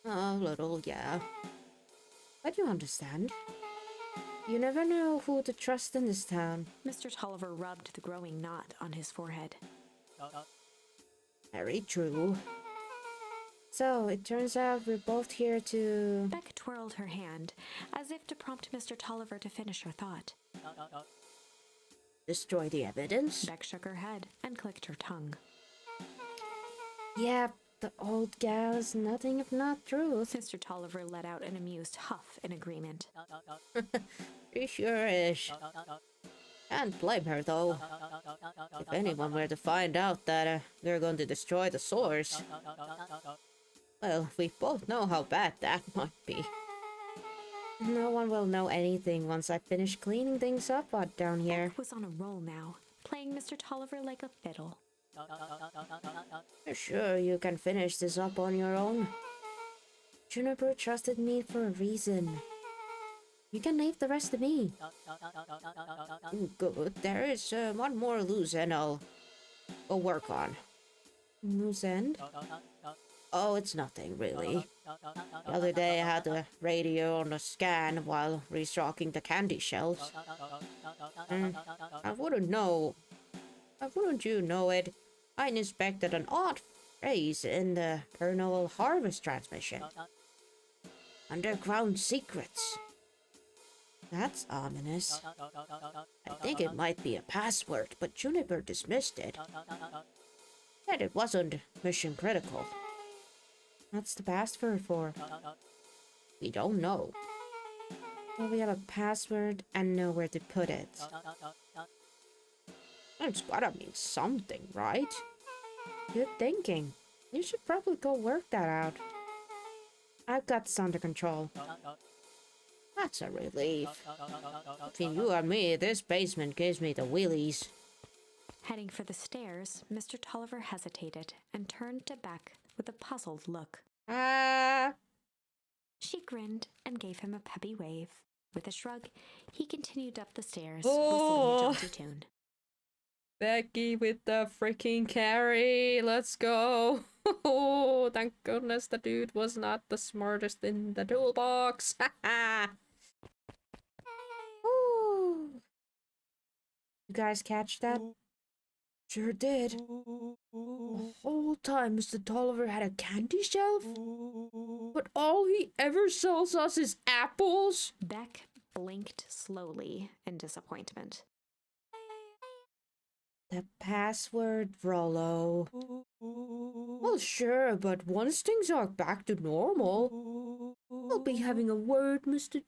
A little, yeah. But you understand. You never know who to trust in this town. Mr. Tolliver rubbed the growing knot on his forehead. Very true. So, it turns out we're both here to... Beck twirled her hand, as if to prompt Mr. Tolliver to finish her thought. destroy the evidence? Beck shook her head and clicked her tongue. Yeah, the old gal is nothing if not truth. Mr. Tolliver let out an amused huff in agreement. She sure is. Can't blame her, though. If anyone were to find out that we're going to destroy the source, well, we both know how bad that might be. No one will know anything once I finish cleaning things up out down here. Beck was on a roll now, playing Mr. Tolliver like a fiddle. You're sure you can finish this up on your own? Juniper trusted me for a reason. You can leave the rest to me. Good. There is one more loose end I'll work on. Loose end? Oh, it's nothing, really. The other day I had the radio on the scan while restocking the candy shelves. I wouldn't you know it, I inspected an odd phrase in the kernel harvest transmission. Underground secrets. That's ominous. I think it might be a password, but Juniper dismissed it. Said it wasn't mission critical. What's the password for? We don't know. Well, we have a password and know where to put it. It's gotta mean something, right? Good thinking. You should probably go work that out. I've got this under control. That's a relief. Between you and me, this basement gives me the willies. Heading for the stairs, Mr. Tolliver hesitated and turned to Beck with a puzzled look. She grinned and gave him a peppy wave. With a shrug, he continued up the stairs, whistling a jaunty tune. Becky with the freaking carry. Let's go. Oh, thank goodness the dude was not the smartest in the toolbox. Woo. You guys catch that? Sure did. The whole time Mr. Tolliver had a candy shelf? But all he ever sells us is apples? Beck blinked slowly in disappointment. The password, Rollo. Well, sure, but once things are back to normal, I'll be having a word, with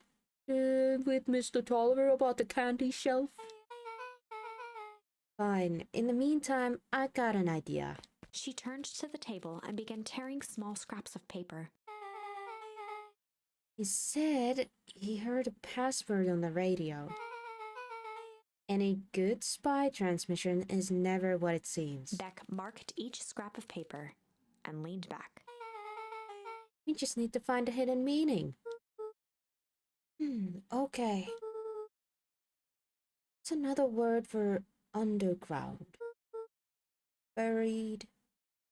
Mr. Tolliver about the candy shelf. Fine. In the meantime, I got an idea. She turned to the table and began tearing small scraps of paper. He said he heard a password on the radio. Any good spy transmission is never what it seems. Beck marked each scrap of paper and leaned back. We just need to find a hidden meaning. Okay. It's another word for underground. Buried,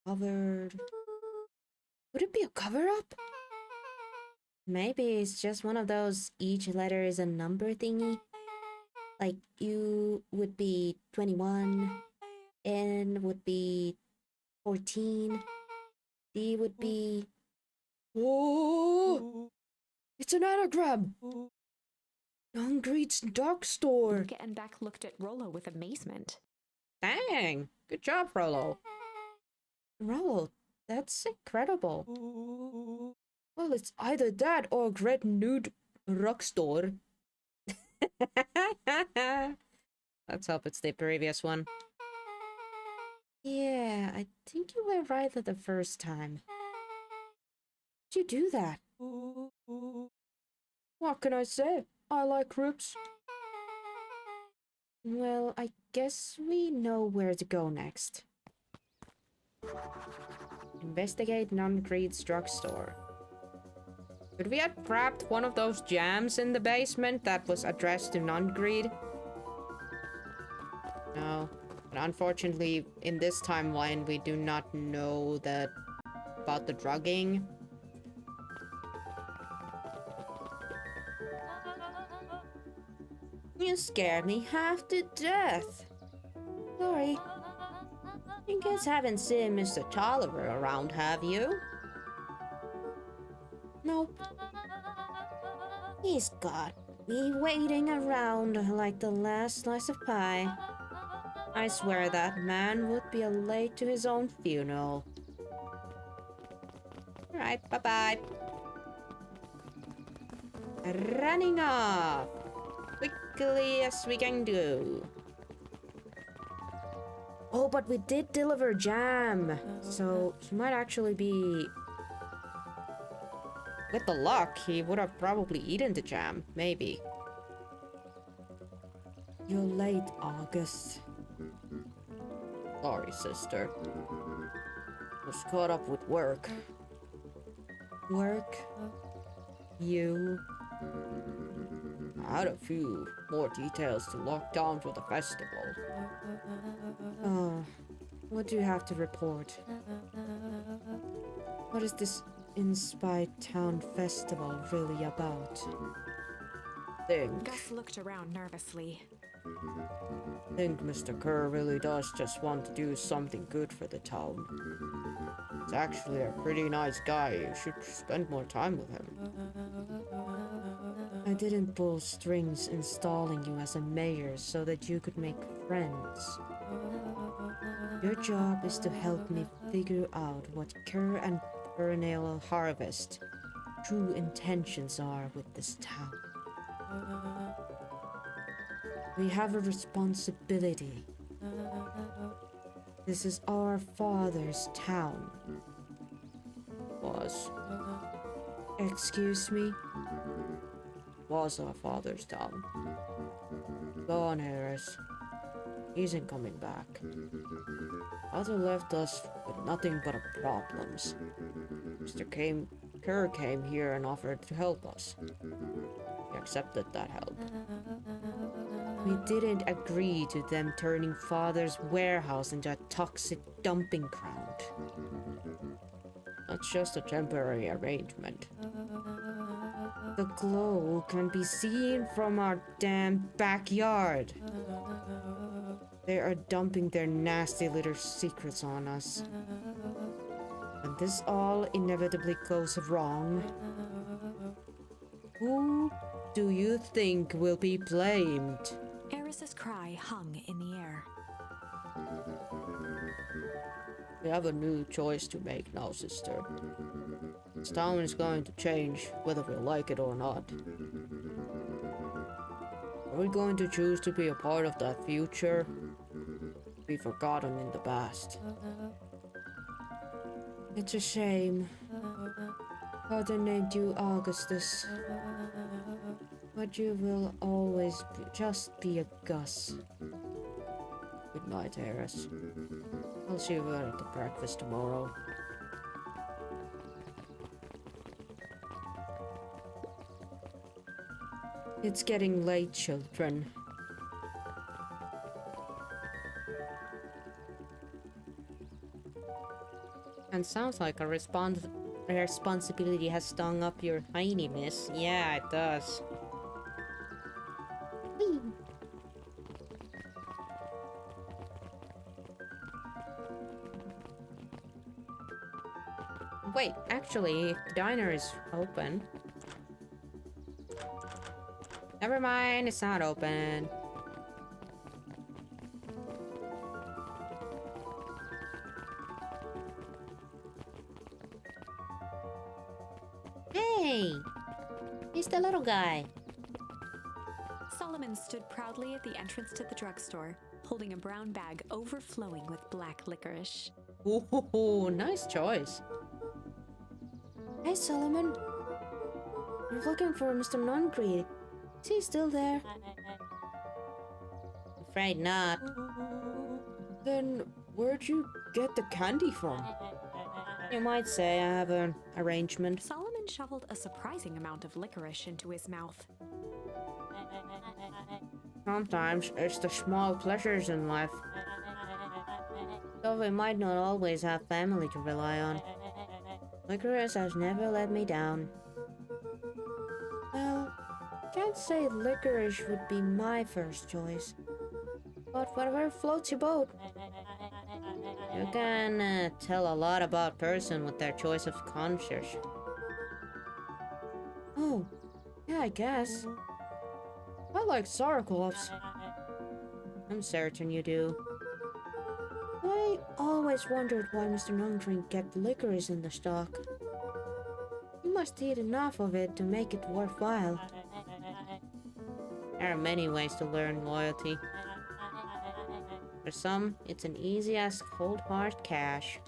covered. Would it be a cover-up? Maybe it's just one of those each letter is a number thingy. Like U would be 21, N would be 14, D would be... Oh! It's an anagram! Young Greed's dog store! Luca and Beck looked at Rollo with amazement. Dang! Good job, Rollo. Rollo, that's incredible. Well, it's either that or a great nude rock store. Let's hope it's the previous one. Yeah, I think you were right the first time. Did you do that? What can I say? I like ribs. Well, I guess we know where to go next. Investigate Non-Greed's drugstore. Could we have grabbed one of those jams in the basement that was addressed to Non-Greed? No. But unfortunately, in this timeline, we do not know that about the drugging. You scared me half to death. Sorry. You guys haven't seen Mr. Tolliver around, have you? Nope. He's got me waiting around like the last slice of pie. I swear that man would be late to his own funeral. Alright, bye-bye. Running off! Quickly as we can do. Oh, but we did deliver jam, so he might actually be... With the luck, he would have probably eaten the jam, maybe. You're late, August. Sorry, sister. Was caught up with work. Work? You? I had a few more details to lock down for the festival. Oh, what do you have to report? What is this Inspire Town Festival really about? Gus looked around nervously. Think Mr. Kerr really does just want to do something good for the town. He's actually a pretty nice guy. You should spend more time with him. I didn't pull strings installing you as a mayor so that you could make friends. Your job is to help me figure out what Kerr and Perennial Harvest true intentions are with this town. We have a responsibility. This is our father's town. Was. Excuse me? Was our father's town. Go on, Harris. He isn't coming back. Father left us with nothing but problems. Kerr came here and offered to help us. We accepted that help. We didn't agree to them turning Father's warehouse into a toxic dumping ground. That's just a temporary arrangement. The glow can be seen from our damn backyard. They are dumping their nasty little secrets on us. When this all inevitably goes wrong, who do you think will be blamed? Eris's cry hung in the air. We have a new choice to make now, sister. This town is going to change, whether we like it or not. Are we going to choose to be a part of that future? Be forgotten in the past. It's a shame. Father named you Augustus. But you will always just be a Gus. Good night, Eris. I'll see you at the breakfast tomorrow. It's getting late, children. And sounds like a responsibility has stung up your hiney, miss. Yeah, it does. Whee! Wait, actually, the diner is open. Never mind, it's not open. Hey! He's the little guy. Solomon stood proudly at the entrance to the drugstore, holding a brown bag overflowing with black licorice. Ooh, nice choice. Hey, Solomon. You're looking for Mr. Nongreed. Is he still there? Afraid not. Then where'd you get the candy from? You might say I have an arrangement. Solomon shoveled a surprising amount of licorice into his mouth. Sometimes it's the small pleasures in life. Though we might not always have family to rely on. Licorice has never let me down. Well, can't say licorice would be my first choice. But whatever floats your boat. You can tell a lot about a person with their choice of conscience. Oh, yeah, I guess. I like sour gloves. I'm certain you do. I always wondered why Mr. Nongdrink kept licorice in the stock. He must eat enough of it to make it worthwhile. There are many ways to learn loyalty. For some, it's an easy as cold hard cash.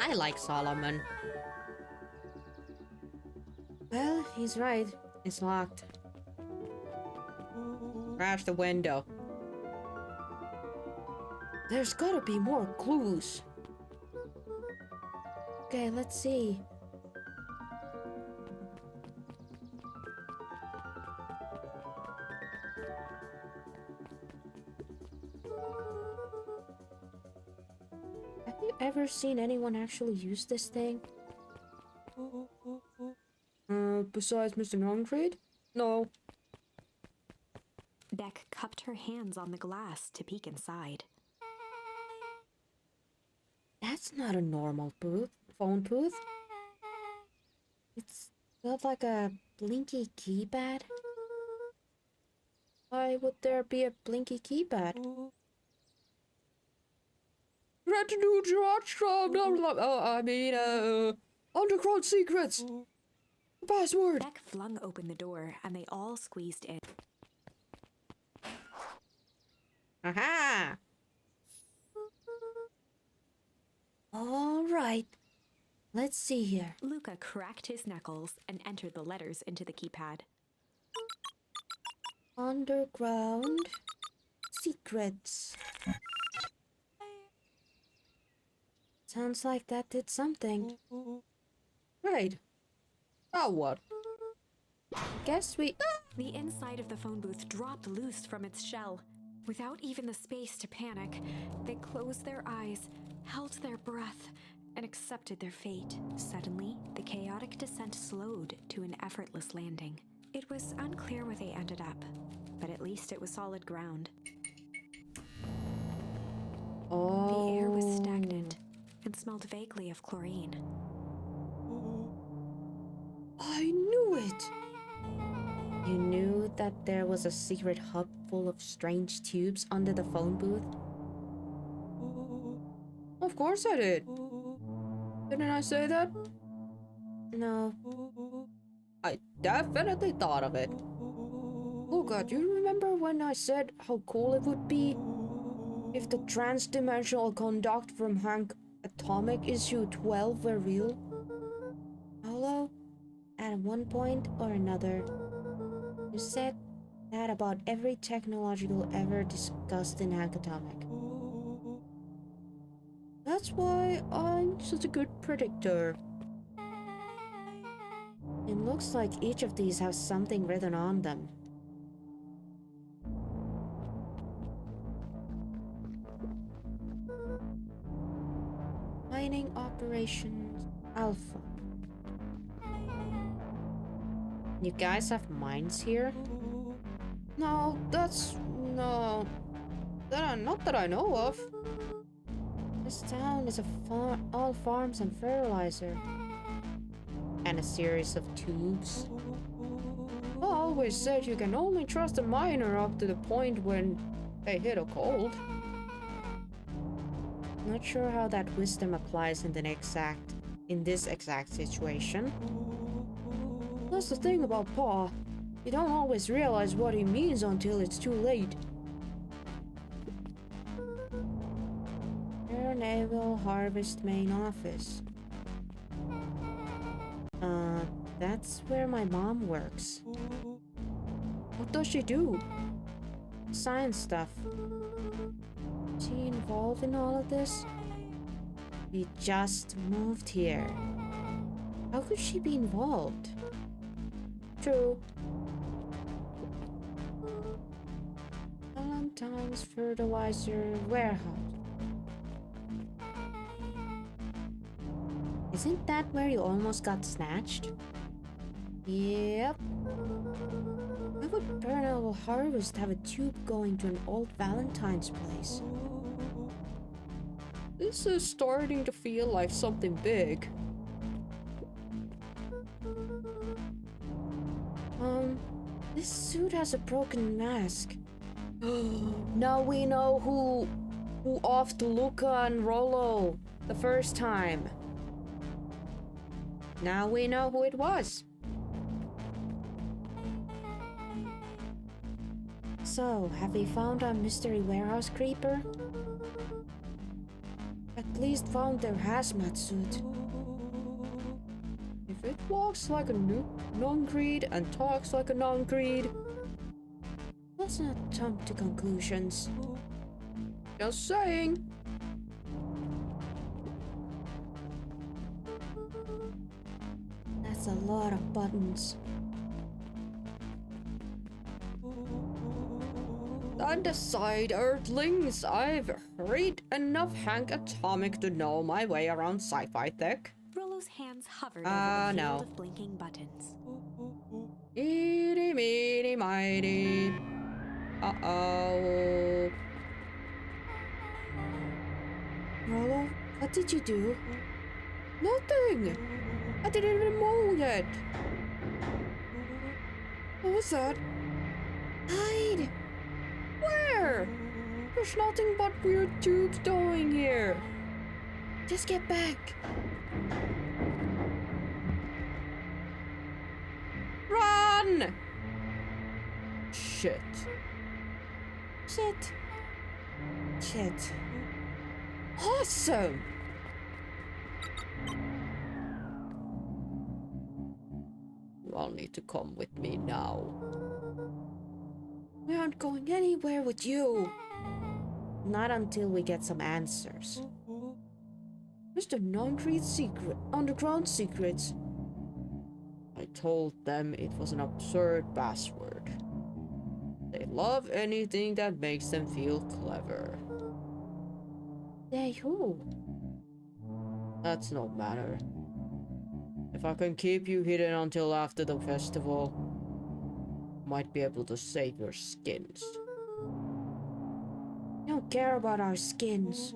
I like Solomon. Well, he's right. It's locked. Crash the window. There's gotta be more clues. Okay, let's see. Have you ever seen anyone actually use this thing? Besides Mr. Nongreed? No. Beck cupped her hands on the glass to peek inside. That's not a normal phone booth. It's got like a blinky keypad. Why would there be a blinky keypad? Retinue underground secrets. Password. Beck flung open the door and they all squeezed in. Aha! All right. Let's see here. Luca cracked his knuckles and entered the letters into the keypad. Underground secrets. Sounds like that did something. Right. Now what? guess we... The inside of the phone booth dropped loose from its shell. Without even the space to panic, they closed their eyes, held their breath, and accepted their fate. Suddenly, the chaotic descent slowed to an effortless landing. It was unclear where they ended up, but at least it was solid ground. Oh. The air was stagnant and smelled vaguely of chlorine. I knew it! You knew that there was a secret hub full of strange tubes under the phone booth? Of course I did. Didn't I say that? No. I definitely thought of it. Luca, do you remember when I said how cool it would be if the trans-dimensional conduct from Hank Atomic Issue 12 were real? Hello? At one point or another, you said that about every technological ever discussed in Hank Atomic. That's why I'm such a good predictor. It looks like each of these has something written on them. Mining Operations Alpha. You guys have mines here? No, not that I know of. This town is all farms and fertilizer. And a series of tubes. I always said you can only trust a miner up to the point when they hit a cold. Not sure how that wisdom applies in this exact situation. That's the thing about Pa. You don't always realize what he means until it's too late. Air Naval Harvest Main Office. That's where my mom works. What does she do? Science stuff. Is she involved in all of this? We just moved here. How could she be involved? True. Valentine's Fertilizer Warehouse. Isn't that where you almost got snatched? Yep. Why would Pernal Harvest have a tube going to an old Valentine's place? This is starting to feel like something big. This suit has a broken mask. Now we know who offed Luca and Rollo the first time. Now we know who it was. So, have we found our mystery warehouse creeper? At least found their hazmat suit. If it walks like a non-greed and talks like a non-greed, let's not jump to conclusions. Just saying. That's a lot of buttons. Stand aside, Earthlings. I've read enough Hank Atomic to know my way around sci-fi tech. Rollo's hands hovered over the field of blinking buttons. Eeny, meeny, mighty. Uh-oh. Rollo, what did you do? Nothing! I didn't even move yet. What was that? Hide! Where? There's nothing but weird tubes going here. Just get back. Run! Shit. Awesome! You all need to come with me now. We aren't going anywhere with you. Not until we get some answers. Mr. Non-Greed secret, underground secrets. I told them it was an absurd password. They love anything that makes them feel clever. They who? That's no matter. If I can keep you hidden until after the festival, I might be able to save your skins. I don't care about our skins.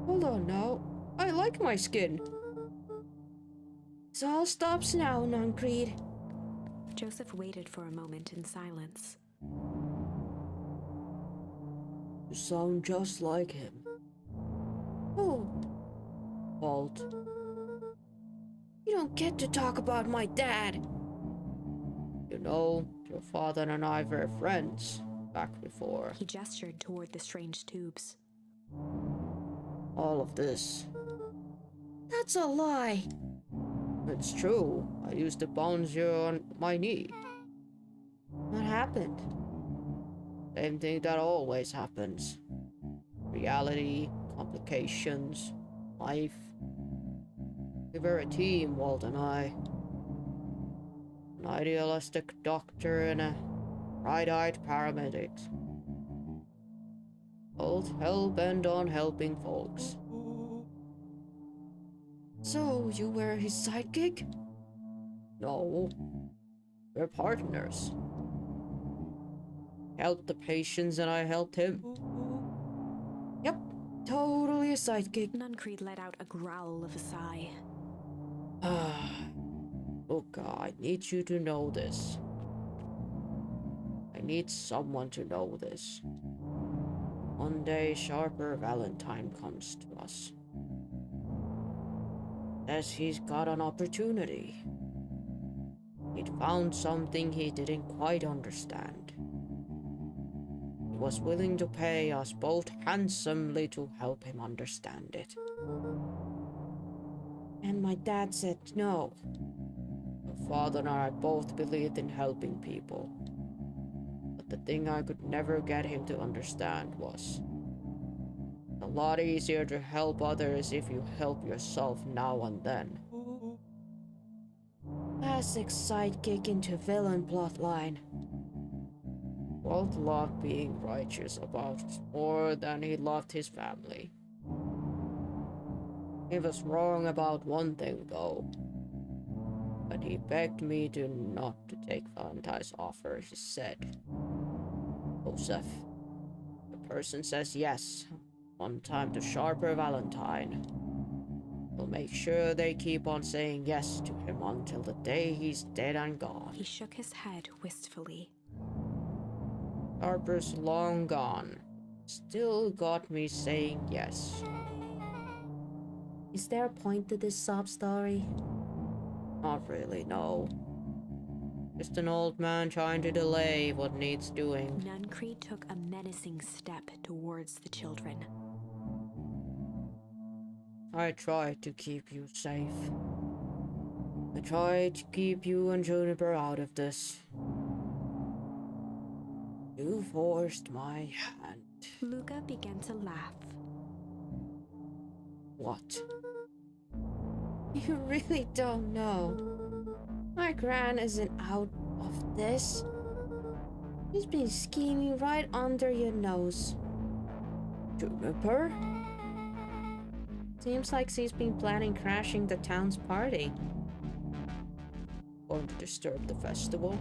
Hold on now. I like my skin. This all stops now, Nuncreed. Joseph waited for a moment in silence. You sound just like him. Oh. Walt. You don't get to talk about my dad. You know, your father and I were friends back before. He gestured toward the strange tubes. All of this. That's a lie. It's true. I used to bounce you on my knee. What happened? Same thing that always happens. Reality, complications, life. We were a team, Walt and I. An idealistic doctor and a bright-eyed paramedic. Both hell-bent on helping folks. So, you were his sidekick? No. We're partners. Helped the patients and I helped him. Yep, totally a sidekick. Nuncreed let out a growl of a sigh. Look, I need you to know this. I need someone to know this. One day, Sharper Valentine comes to us. Says he's got an opportunity. He'd found something he didn't quite understand. He was willing to pay us both handsomely to help him understand it. And my dad said no. My father and I both believed in helping people. But the thing I could never get him to understand was a lot easier to help others if you help yourself now and then. Classic sidekick into villain plotline. Walt loved being righteous about more than he loved his family. He was wrong about one thing though. But he begged me to not to take Valentine's offer. He said, Joseph, the person says yes one time to Sharper Valentine. We'll make sure they keep on saying yes to him until the day he's dead and gone. He shook his head wistfully. Sharper's long gone. Still got me saying yes. Is there a point to this sob story? Not really, no. Just an old man trying to delay what needs doing. Nuncreed took a menacing step towards the children. I tried to keep you safe. I tried to keep you and Juniper out of this. You forced my hand. Luca began to laugh. What? You really don't know. My gran isn't out of this. She's been scheming right under your nose. Juniper? Seems like she's been planning crashing the town's party. Going to disturb the festival?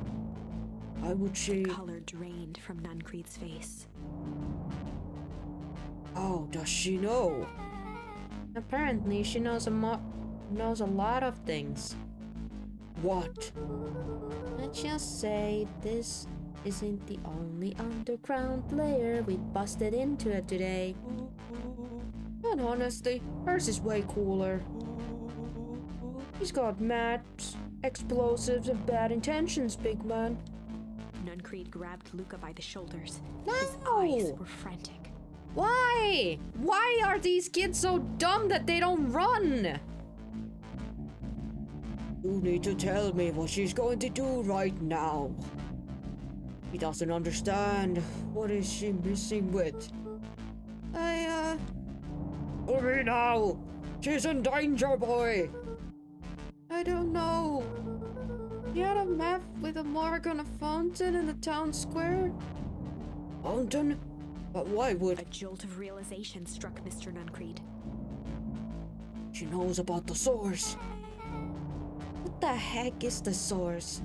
Why would she? The color drained from Nuncreed's face. How does she know? Apparently, she knows a lot of things. What? Let's just say this isn't the only underground layer we busted into it today. And honestly, hers is way cooler. He's got maps, explosives, and bad intentions, big man. Nuncreed grabbed Luca by the shoulders. No! His eyes were frantic. Why? Why are these kids so dumb that they don't run? You need to tell me what she's going to do right now. He doesn't understand. What is she missing with? Hurry now! She's in danger, boy! I I don't know. He had a map with a mark on a fountain in the town square. Fountain? But why would... A jolt of realization struck Mr. Nuncreed. She knows about the source. What the heck is the source?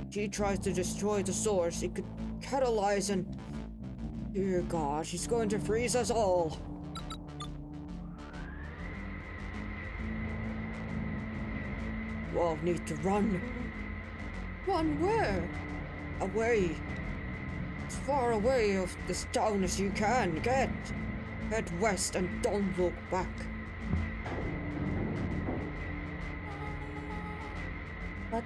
She tries to destroy the source. It could catalyze and... Dear God, she's going to freeze us all. You all need to run. Run where? Away. As far away of this town as you can get. Head west and don't look back. But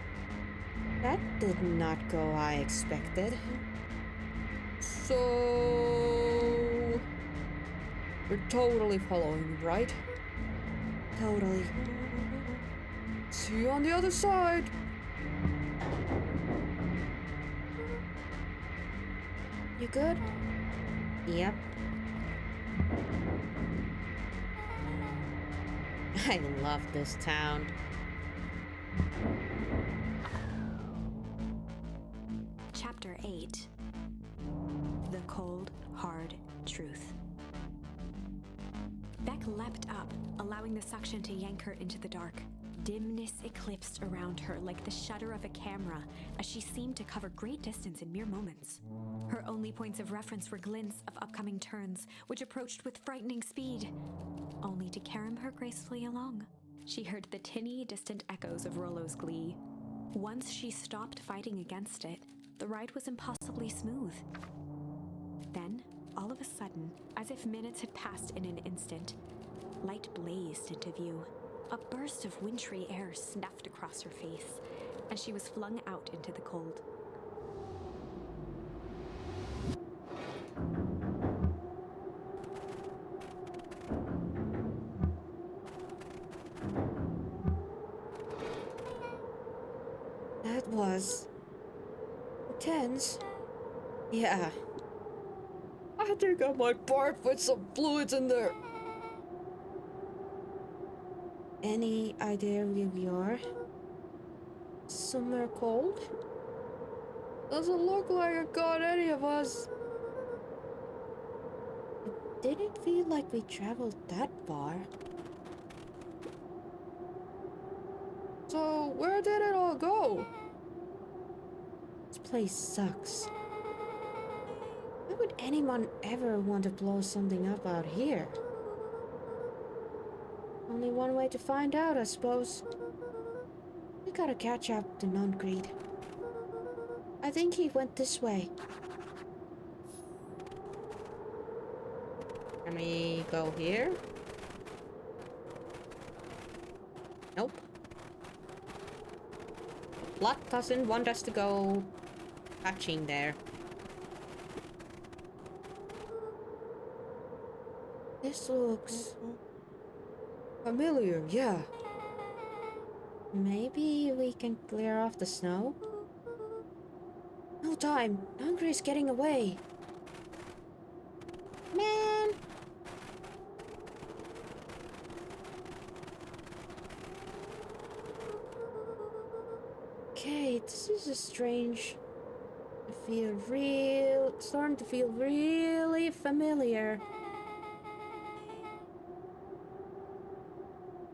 that did not go I expected. So... You're totally following me, right? Totally. See you on the other side! You good? Yep. I love this town. Chapter 8. The Cold, Hard Truth. Beck leapt up, allowing the suction to yank her into the dark. Dimness eclipsed around her like the shutter of a camera, as she seemed to cover great distance in mere moments. Her only points of reference were glints of upcoming turns, which approached with frightening speed, only to carom her gracefully along. She heard the tinny, distant echoes of Rollo's glee. Once she stopped fighting against it, the ride was impossibly smooth. Then, all of a sudden, as if minutes had passed in an instant, light blazed into view. A burst of wintry air snuffed across her face, and she was flung out into the cold. That was... intense. Yeah. I think I might barf with some fluids in there. Any idea where we are? Somewhere cold? Doesn't look like it got any of us. It didn't feel like we traveled that far. So, where did it all go? This place sucks. Why would anyone ever want to blow something up out here? Only one way to find out, I suppose. We gotta catch up to Nuncreed. I think he went this way. Can we go here? Nope. Blood doesn't want us to go touching there. This looks familiar, yeah. Maybe we can clear off the snow? No time. Nuncreed's getting away. Man! Okay, this is a strange... starting to feel really familiar.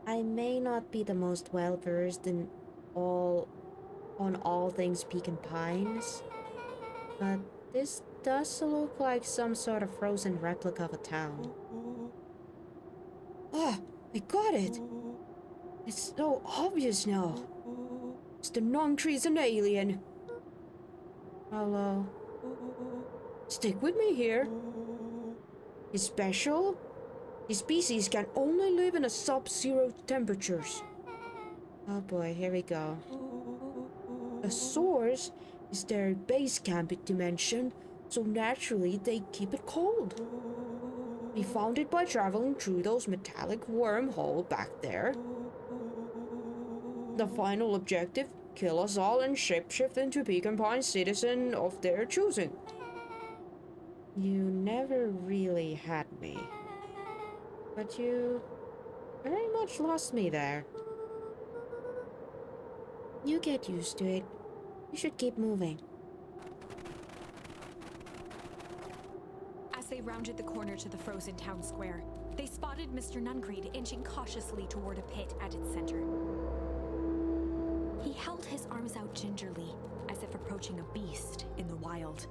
I may not be the most well-versed on all things Pecan Pines, but this does look like some sort of frozen replica of a town. Ah, I got it! It's so obvious now. Mr. Nuncreed's an alien. Hello. Stick with me here. He's special. His species can only live in a sub-zero temperatures. Oh boy, here we go. The source is their base camp dimension, so naturally they keep it cold. We found it by traveling through those metallic wormhole back there. The final objective, kill us all and shapeshift into Pecan Pine citizen of their choosing. You never really had me. But you very much lost me there. You get used to it. You should keep moving. As they rounded the corner to the frozen town square, they spotted Mr. Nuncreed inching cautiously toward a pit at its center. He held his arms out gingerly, as if approaching a beast in the wild.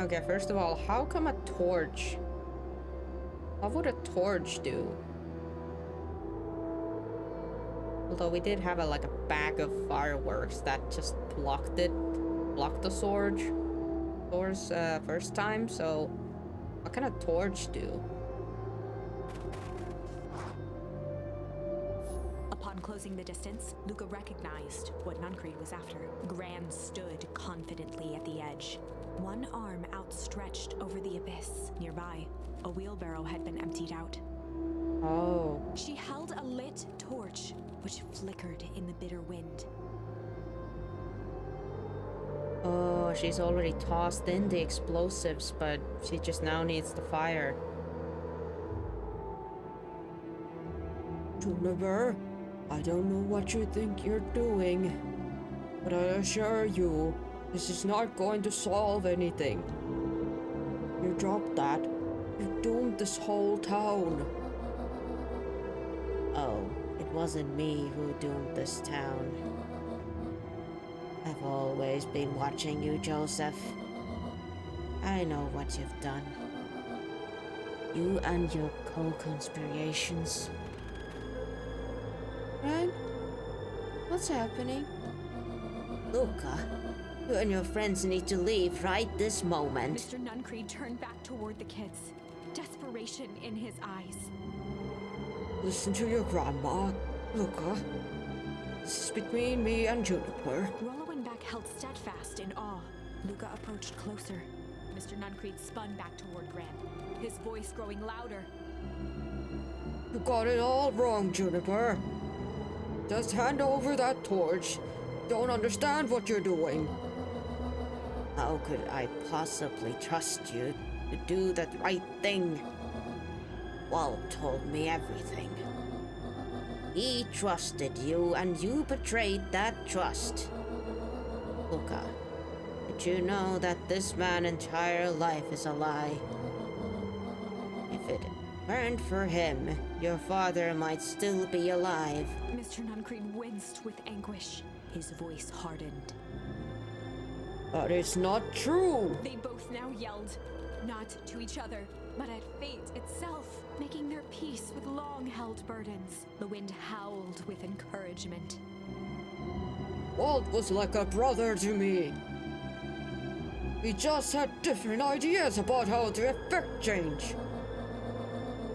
Okay, first of all, how come a torch? What would a torch do? Although we did have like a bag of fireworks that just blocked the sword's first time, so what can a torch do? Upon closing the distance, Luca recognized what Nuncreed was after. Gran stood confidently at the edge, one arm outstretched over the abyss. Nearby, a wheelbarrow had been emptied out. Oh. She held a lit torch, which flickered in the bitter wind. Oh, she's already tossed in the explosives, but she just now needs the fire. Juniper, I don't know what you think you're doing, but I assure you, this is not going to solve anything. You drop that, you've doomed this whole town. Oh, it wasn't me who doomed this town. I've always been watching you, Joseph. I know what you've done. You and your co-conspirations. Right? What's happening? Luca, you and your friends need to leave right this moment. Mr. Nuncreed turned back toward the kids, desperation in his eyes. Listen to your grandma, Luca. This is between me and Juniper. Rollo and Beck held steadfast in awe. Luca approached closer. Mr. Nuncreed spun back toward Gran, his voice growing louder. You got it all wrong, Juniper. Just hand over that torch. Don't understand what you're doing. How could I possibly trust you to do the right thing? Walt told me everything. He trusted you, and you betrayed that trust. Luca, did you know that this man's entire life is a lie? If it weren't for him, your father might still be alive. Mr. Nuncreed winced with anguish. His voice hardened. That is not true. They both now yelled, not to each other, but at fate itself, making their peace with long-held burdens. The wind howled with encouragement. Walt was like a brother to me. We just had different ideas about how to effect change.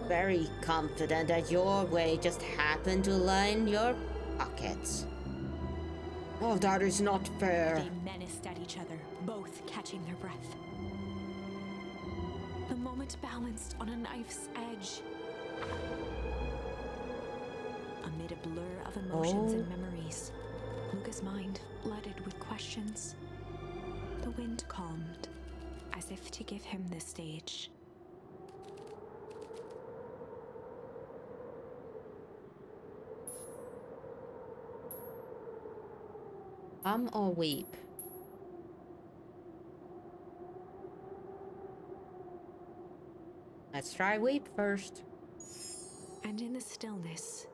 Very confident that your way just happened to line your pockets. Oh, that is not fair. They menaced at each other, both catching their breath. The moment balanced on a knife's edge. Amid a blur of emotions and memories, Luca's mind flooded with questions. The wind calmed, as if to give him the stage. Hum or weep? Let's try weep first. And in the stillness,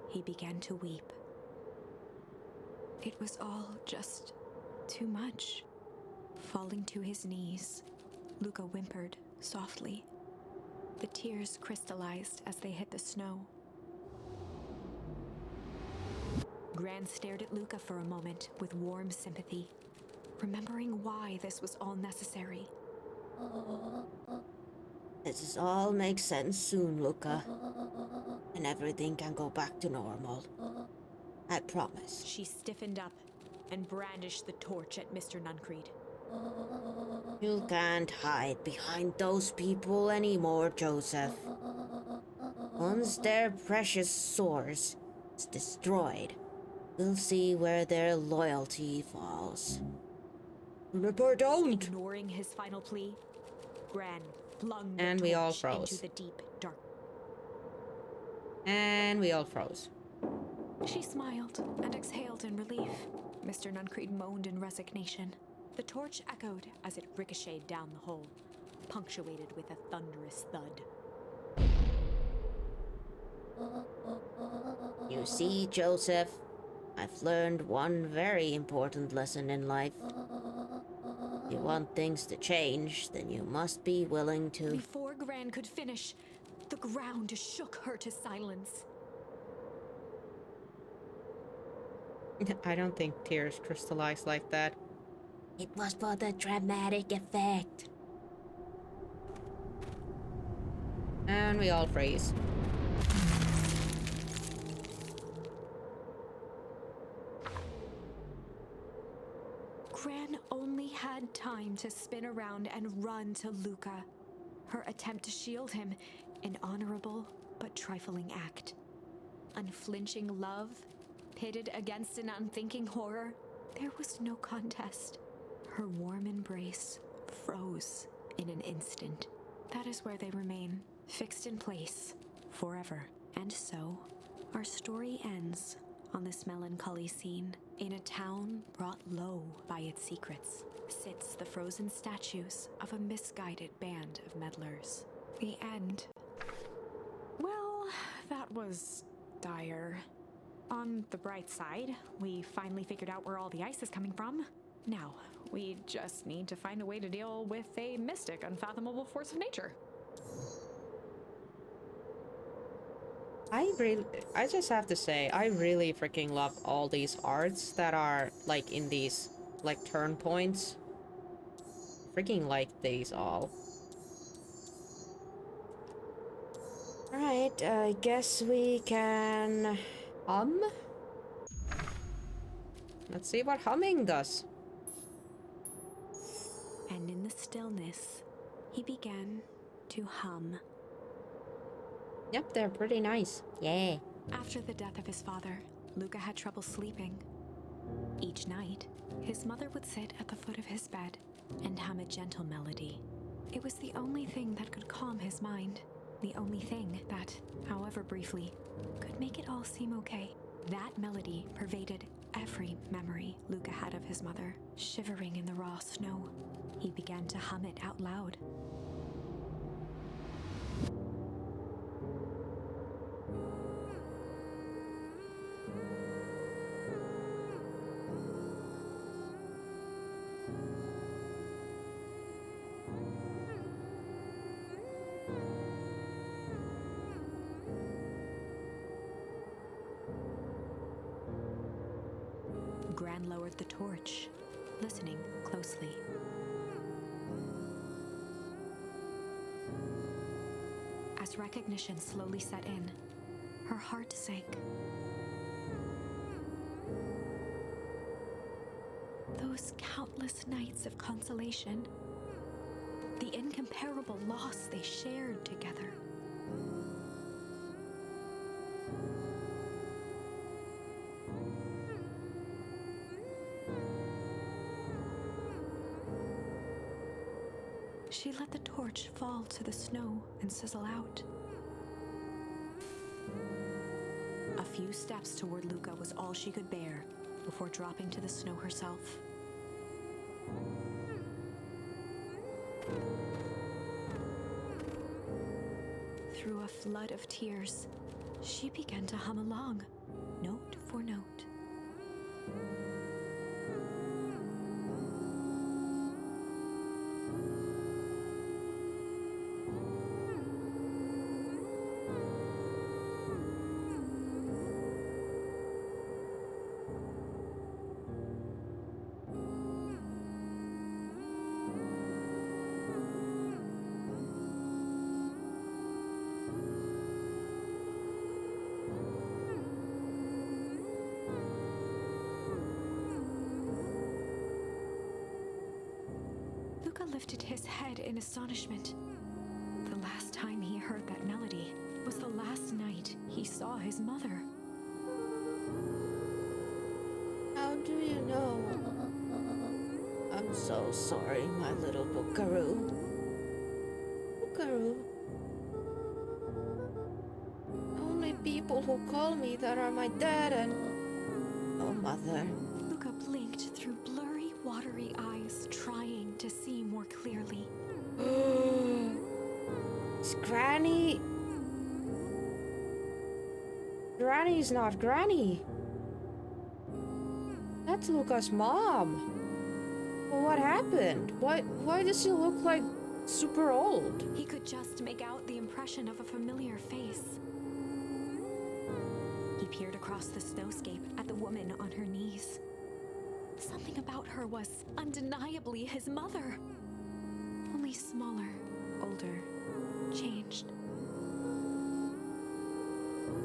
he began to weep. It was all just too much. Falling to his knees, Luca whimpered softly. The tears crystallized as they hit the snow. Gran stared at Luca for a moment with warm sympathy, remembering why this was all necessary. This all makes sense soon, Luca. And everything can go back to normal. I promise. She stiffened up and brandished the torch at Mr. Nuncreed. You can't hide behind those people anymore, Joseph. Once their precious source is destroyed, we'll see where their loyalty falls. Juniper, don't! Ignoring his final plea, Gran flung And the we all torch froze. into the deep dark. And we all froze. She smiled and exhaled in relief. Mr. Nuncreed moaned in resignation. The torch echoed as it ricocheted down the hole, punctuated with a thunderous thud. You see, Joseph, I've learned one very important lesson in life. If you want things to change, then you must be willing to... Before Gran could finish, the ground shook her to silence. I don't think tears crystallize like that. It was for the dramatic effect. And we all freeze. Gran only had time to spin around and run to Luca. Her attempt to shield him, an honorable but trifling act. Unflinching love, pitted against an unthinking horror, there was no contest. Her warm embrace froze in an instant. That is where they remain, fixed in place, forever. And so, our story ends on this melancholy scene. In a town brought low by its secrets, sits the frozen statues of a misguided band of meddlers. The end. Well, that was dire. On the bright side, we finally figured out where all the ice is coming from. Now, we just need to find a way to deal with a mystic, unfathomable force of nature. I just have to say, I really freaking love all these arts that are like in these like turn points. Freaking like these all. Alright, I guess we can hum? Let's see what humming does. And in the stillness, he began to hum. Yep, they're pretty nice. Yeah. After the death of his father, Luca had trouble sleeping. Each night, his mother would sit at the foot of his bed and hum a gentle melody. It was the only thing that could calm his mind, the only thing that, however briefly, could make it all seem okay. That melody pervaded every memory Luca had of his mother, shivering in the raw snow. He began to hum it out loud. Gran lowered the torch, listening closely. As recognition slowly set in, her heart sank. Those countless nights of consolation, the incomparable loss they shared together. She let the torch fall to the snow and sizzle out. A few steps toward Luca was all she could bear before dropping to the snow herself. Through a flood of tears, she began to hum along, note for note. Luca lifted his head in astonishment. The last time he heard that melody was the last night he saw his mother. How do you know? I'm so sorry, my little buckaroo. Buckaroo. Only people who call me that are my dad and... Oh, mother. Luca blinked through blurry, watery eyes, trying to see more clearly. It's Granny. Granny's not Granny. That's Luca's mom. Well, what happened? Why does she look like super old? He could just make out the impression of a familiar face. He peered across the snowscape at the woman on her knees. Something about her was undeniably his mother. Only smaller, older, changed.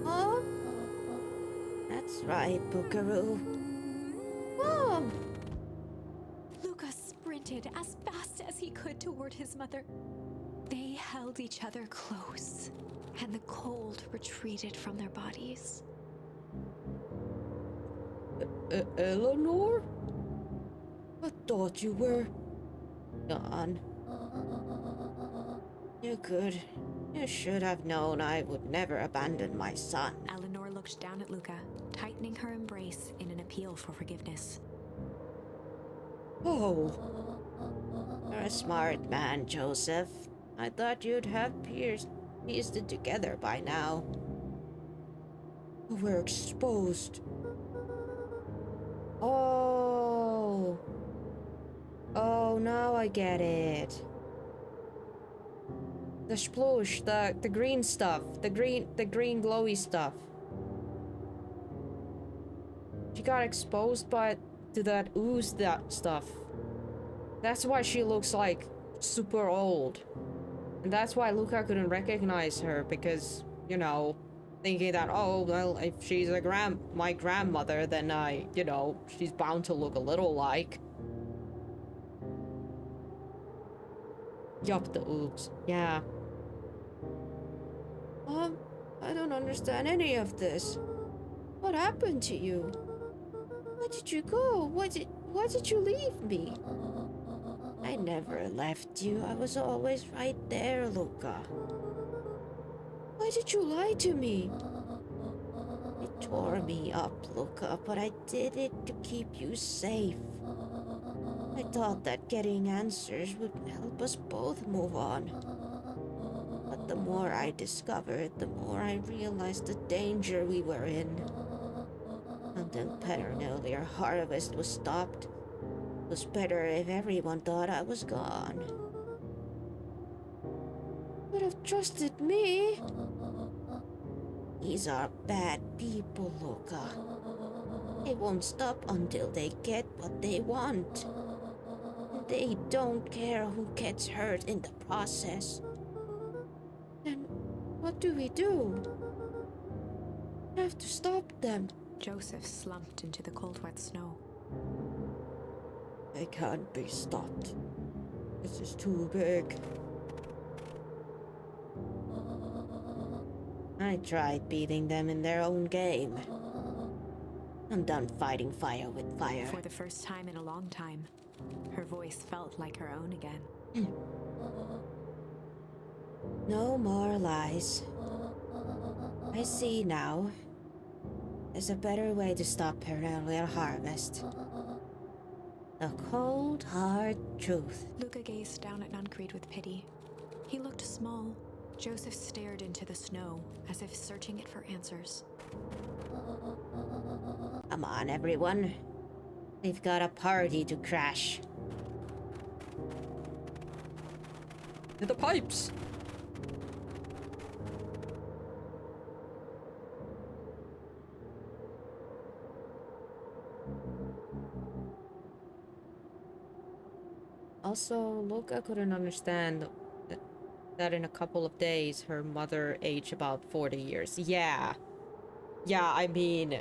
Huh? That's right, Buckaroo. Mom! Luca sprinted as fast as he could toward his mother. They held each other close, and the cold retreated from their bodies. Eleanor? I thought you were... gone. You could... You should have known I would never abandon my son. Eleanor looked down at Luca, tightening her embrace in an appeal for forgiveness. Oh. You're a smart man, Joseph. I thought you'd have pieced it together by now. We're exposed. Oh. Oh, now I get it. The sploosh, the green stuff, the green glowy stuff. She got exposed to that ooze stuff. That's why she looks like super old. And that's why Luca couldn't recognize her, because, you know, thinking that, oh, well, if she's my grandmother, then she's bound to look a little like. Yup, the ooze. Yeah. I don't understand any of this. What happened to you? Where did you go? Why did you leave me? I never left you. I was always right there, Luca. Why did you lie to me? It tore me up, Luca, but I did it to keep you safe. I thought that getting answers would help us both move on. But the more I discovered, the more I realized the danger we were in. Until Peternolia harvest was stopped, it was better if everyone thought I was gone. Would have trusted me. These are bad people, Luca. They won't stop until they get what they want. And they don't care who gets hurt in the process. Then what do we do? We have to stop them. Joseph slumped into the cold, wet snow. They can't be stopped. This is too big. I tried beating them in their own game. I'm done fighting fire with fire. For the first time in a long time, her voice felt like her own again. No more lies. I see now. There's a better way to stop perennial harvest. The cold, hard truth. Luca gazed down at Nuncreed with pity. He looked small. Joseph stared into the snow, as if searching it for answers. Come on, everyone. We've got a party to crash. The pipes! Also, Luca couldn't understand that in a couple of days her mother aged about 40 years. Yeah. Yeah, I mean...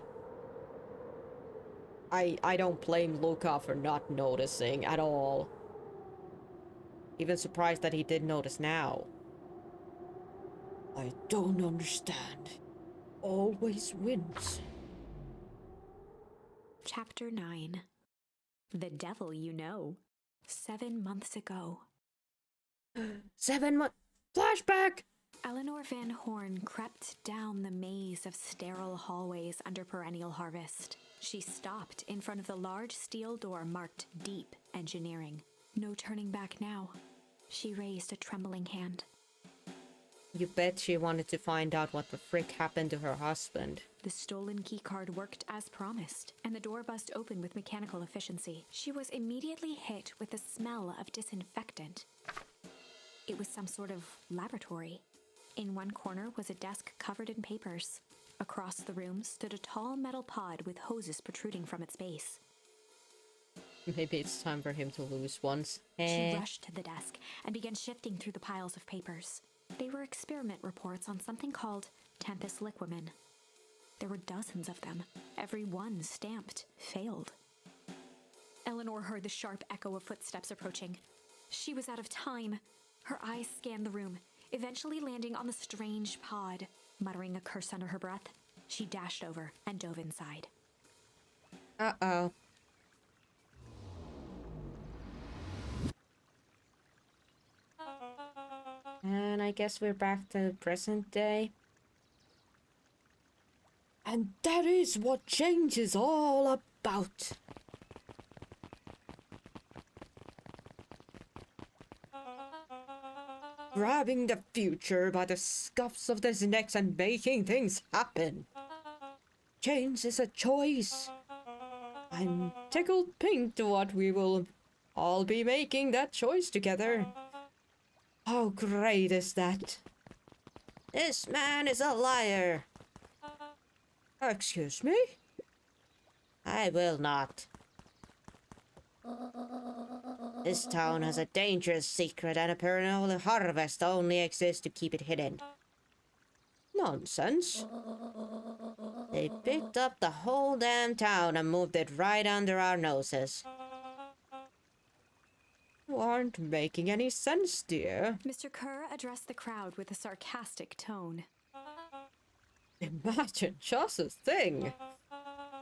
I don't blame Luca for not noticing at all. Even surprised that he did notice now. I don't understand. Always wins. Chapter 9. The Devil You Know. 7 months ago. 7 months. Flashback! Eleanor Van Horn crept down the maze of sterile hallways under perennial harvest. She stopped in front of the large steel door marked Deep Engineering. No turning back now. She raised a trembling hand. You bet she wanted to find out what the frick happened to her husband. The stolen keycard worked as promised, and the door bust open with mechanical efficiency. She was immediately hit with the smell of disinfectant. It was some sort of laboratory. In one corner was a desk covered in papers. Across the room stood a tall metal pod with hoses protruding from its base. Maybe it's time for him to lose once. She rushed to the desk and began shifting through the piles of papers. They were experiment reports on something called Tenthus liquamen. There were dozens of them, every one stamped failed. Eleanor heard the sharp echo of footsteps approaching. She was out of time. Her eyes scanned the room, eventually landing on the strange pod. Muttering a curse under her breath, she dashed over and dove inside. Uh-oh. And I guess we're back to present day. And that is what change is all about. Grabbing the future by the scuffs of his necks and making things happen. Change is a choice. I'm tickled pink to what we will all be making that choice together. How great is that? This man is a liar. Excuse me? I will not. This town has a dangerous secret and a perennial harvest only exists to keep it hidden. Nonsense. They picked up the whole damn town and moved it right under our noses. You aren't making any sense, dear. Mr. Kerr addressed the crowd with a sarcastic tone. Imagine just a thing.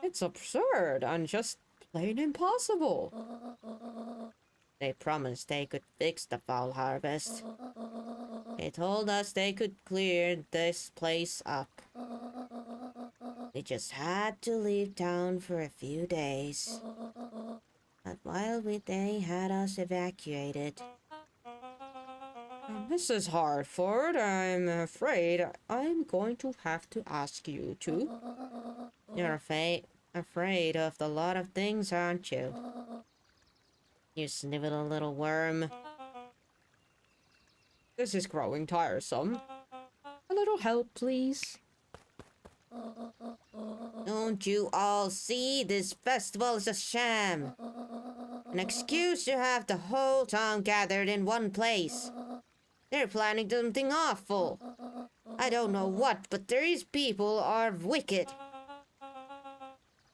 It's absurd and just plain impossible. They promised they could fix the fall harvest. They told us they could clear this place up. We just had to leave town for a few days. But while they had us evacuated. Mrs. Hartford, I'm afraid I'm going to have to ask you to. You're afraid of a lot of things, aren't you? You snivel little worm. This is growing tiresome. A little help, please. Don't you all see? This festival is a sham. An excuse to have the whole town gathered in one place. They're planning something awful. I don't know what, but these people are wicked.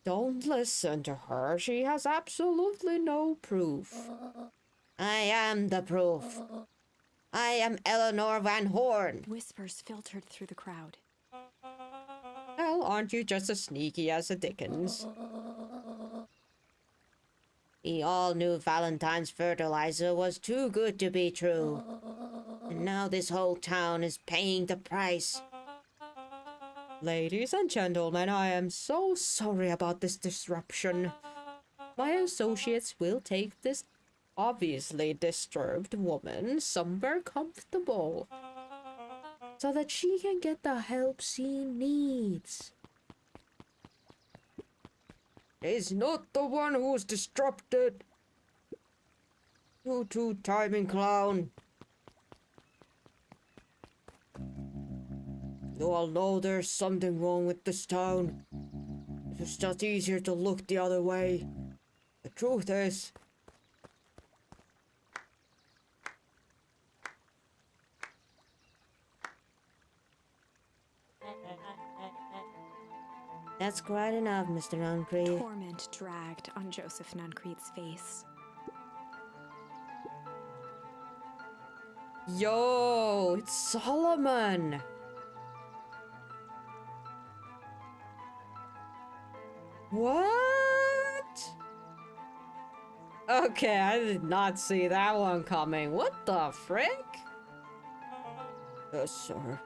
Don't listen to her. She has absolutely no proof. I am the proof. I am Eleanor Van Horn. Whispers filtered through the crowd. Well, aren't you just as sneaky as the Dickens? We all knew Valentine's fertilizer was too good to be true. And now this whole town is paying the price. Ladies and gentlemen, I am so sorry about this disruption. My associates will take this obviously disturbed woman somewhere comfortable so that she can get the help she needs. Is not the one who's disrupted. You two-timing clown. You all know there's something wrong with this town. It's just easier to look the other way. The truth is, That's quite enough, Mr. Nuncreed. Torment dragged on Joseph Nuncreed's face. yo, it's Solomon. What? Okay, I did not see that one coming. What the frick? Yes, sir.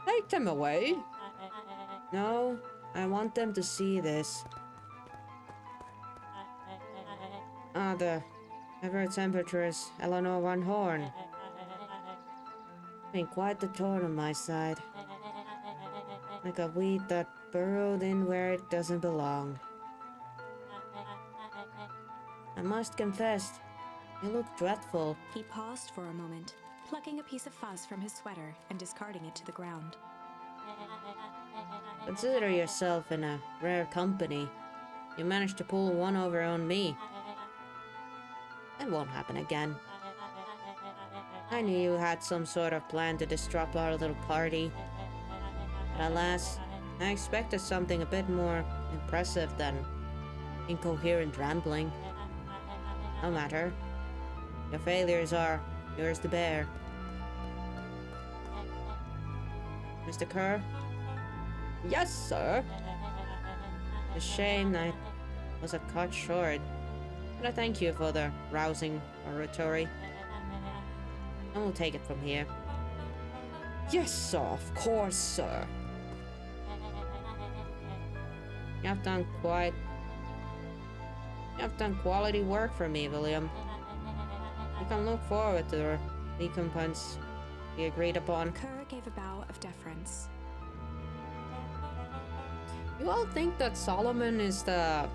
Take them away. No, I want them to see this. Ah, the ever tempestuous Eleanor Van Horn. Been quite the thorn on my side. Like a weed that burrowed in where it doesn't belong. I must confess, you look dreadful. He paused for a moment, plucking a piece of fuzz from his sweater and discarding it to the ground. Consider yourself in a rare company. You managed to pull one over on me. It won't happen again. I knew you had some sort of plan to disrupt our little party. But alas, I expected something a bit more impressive than incoherent rambling. No matter. Your failures are yours to bear. Mr. Kerr? Yes, sir. It's a shame I was cut short. But I thank you for the rousing oratory. And we'll take it from here. Yes, sir. Of course, sir. You have done quality work for me, William. You can look forward to the recompense we agreed upon. Kerr gave a bow of deference. You all think that Solomon is the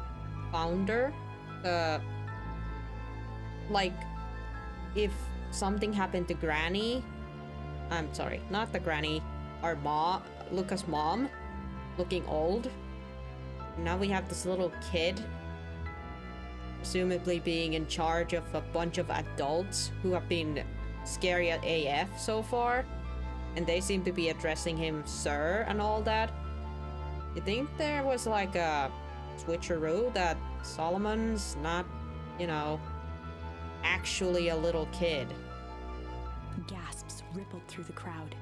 founder? Like, if something happened to Granny... I'm sorry, not the Granny. Our mom, Luca's mom, looking old. Now we have this little kid, presumably being in charge of a bunch of adults who have been scary at AF so far. And they seem to be addressing him sir and all that. You think there was like a switcheroo that Solomon's not, you know, actually a little kid? Gasps rippled through the crowd.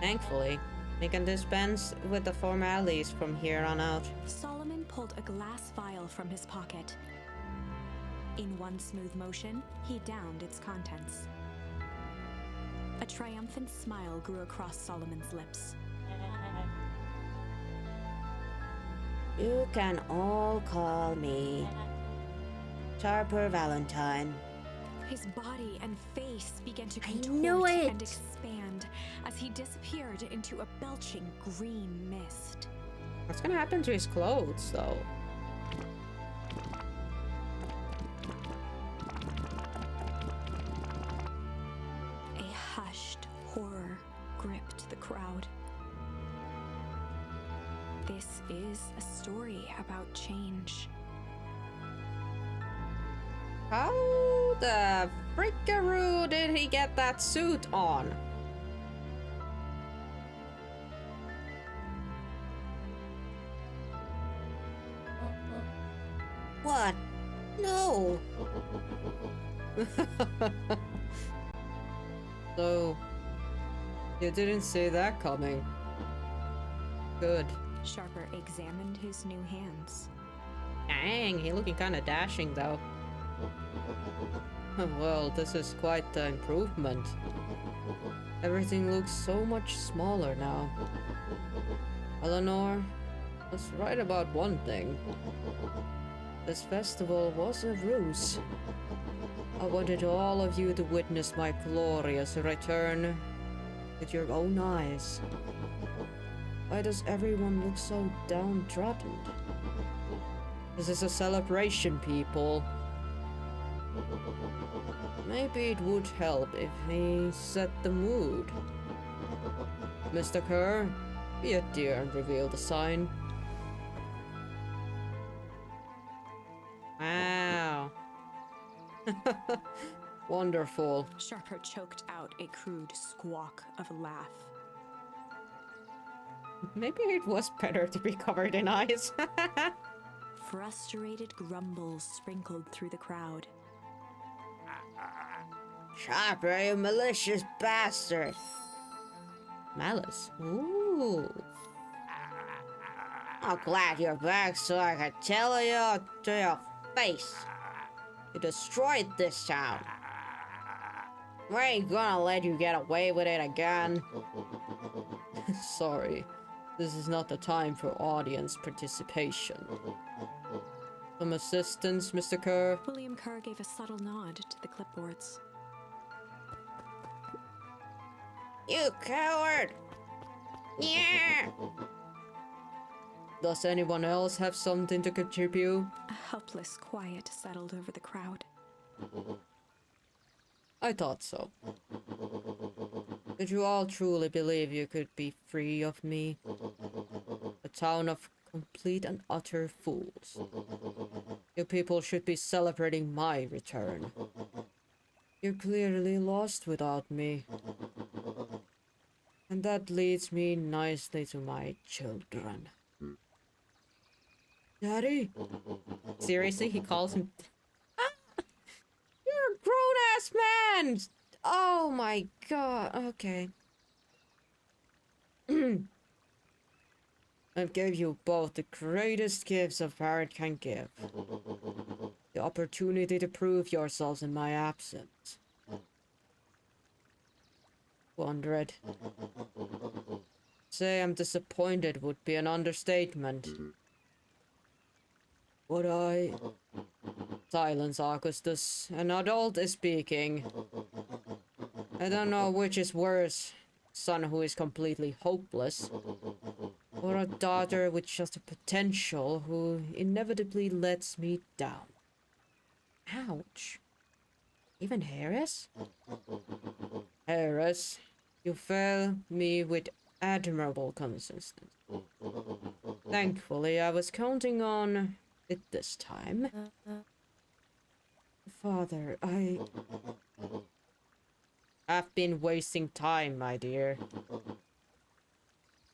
Thankfully, we can dispense with the formalities from here on out. Solomon pulled a glass vial from his pocket. In one smooth motion, he downed its contents. A triumphant smile grew across Solomon's lips. You can all call me Sharper Valentine. His body and face began to I contort knew it! and expand as he disappeared into a belching green mist. What's gonna happen to his clothes, though? A hushed horror gripped the crowd. This is a story about change. How the frickaroo did he get that suit on? What? No! So, you didn't see that coming. Good. Sharper examined his new hands. Dang, he looking kinda dashing though. Well, this is quite the improvement. Everything looks so much smaller now. Eleanor was right about one thing. This festival was a ruse. I wanted all of you to witness my glorious return with your own eyes. Why does everyone look so downtrodden? This is a celebration, people. Maybe it would help if he set the mood. Mr. Kerr, be a dear and reveal the sign. Wow. Wonderful. Sharper choked out a crude squawk of a laugh. Maybe it was better to be covered in ice. Frustrated grumbles sprinkled through the crowd. Sharper, you malicious bastard. Malice? Ooh. I'm glad you're back so I can tell you to your face. You destroyed this town. We ain't gonna let you get away with it again. Sorry, this is not the time for audience participation. Some assistance, Mr. Kerr? William Kerr gave a subtle nod to the clipboards. You coward! Yeah! Does anyone else have something to contribute? A helpless quiet settled over the crowd. I thought so. Did you all truly believe you could be free of me? A town of complete and utter fools. You people should be celebrating my return. You're clearly lost without me. And that leads me nicely to my children. Daddy? Seriously, he calls him. You're a grown-ass man! Oh my god, okay. I gave you both the greatest gifts a parent can give. The opportunity to prove yourselves in my absence. Wondered. Say I'm disappointed would be an understatement. Would I? Silence, Augustus. An adult is speaking. I don't know which is worse. Son who is completely hopeless. Or a daughter with just a potential who inevitably lets me down. Ouch. Even Harris? Harris, you fail me with admirable consistency. Thankfully, I was counting on it this time. Father, I've been wasting time, my dear.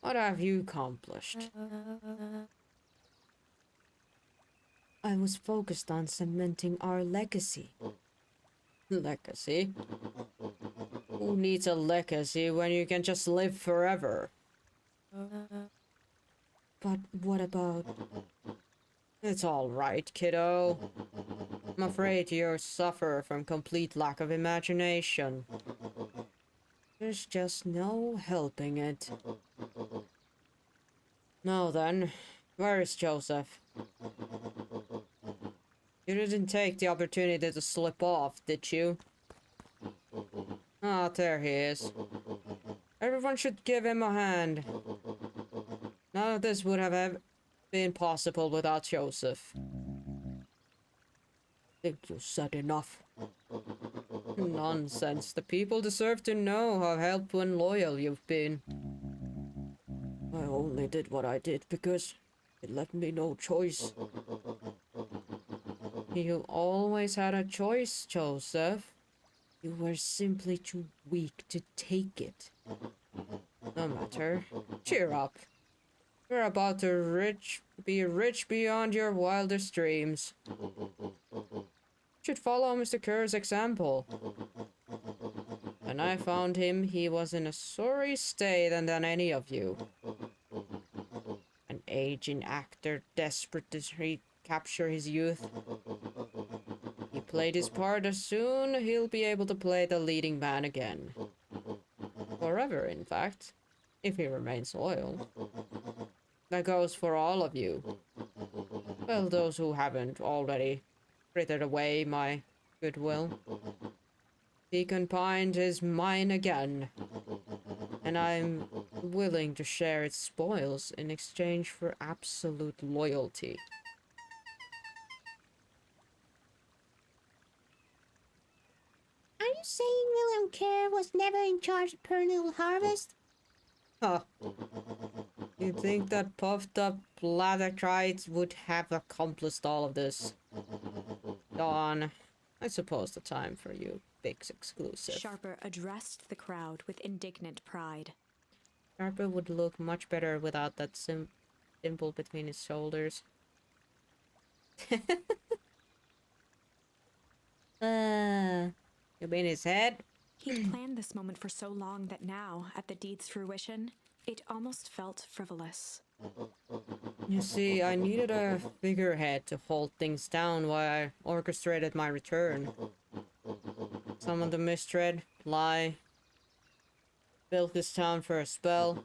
What have you accomplished? I was focused on cementing our legacy. Legacy? Who needs a legacy when you can just live forever? But what about... It's all right, kiddo. I'm afraid you suffer from complete lack of imagination. There's just no helping it. Now then, where is Joseph? You didn't take the opportunity to slip off, did you? Ah, there he is. Everyone should give him a hand. None of this would have been possible without Joseph. Think you said enough. Nonsense. The people deserve to know how helpful and loyal you've been. I only did what I did because it left me no choice. You always had a choice, Joseph. You were simply too weak to take it. No matter. Cheer up. You're about to be rich beyond your wildest dreams. You should follow Mr. Kerr's example. When I found him, he was in a sorry state than any of you. An aging actor desperate to recapture his youth. He played his part, as soon he'll be able to play the leading man again. Forever, in fact, if he remains loyal. That goes for all of you. Well, those who haven't already frittered away my goodwill. Beacon Pine is mine again, and I'm willing to share its spoils in exchange for absolute loyalty. Are you saying William Kerr was never in charge of Perennial Harvest? Huh. You'd think that puffed up blathertrites would have accomplished all of this. Dawn, I suppose the time for you, Big's exclusive. Sharper addressed the crowd with indignant pride. Sharper would look much better without that dimple between his shoulders. You mean his head? He'd planned this moment for so long that now, at the deed's fruition, it almost felt frivolous. You see, I needed a figurehead to hold things down while I orchestrated my return. Someone to mistread lie. Built this town for a spell.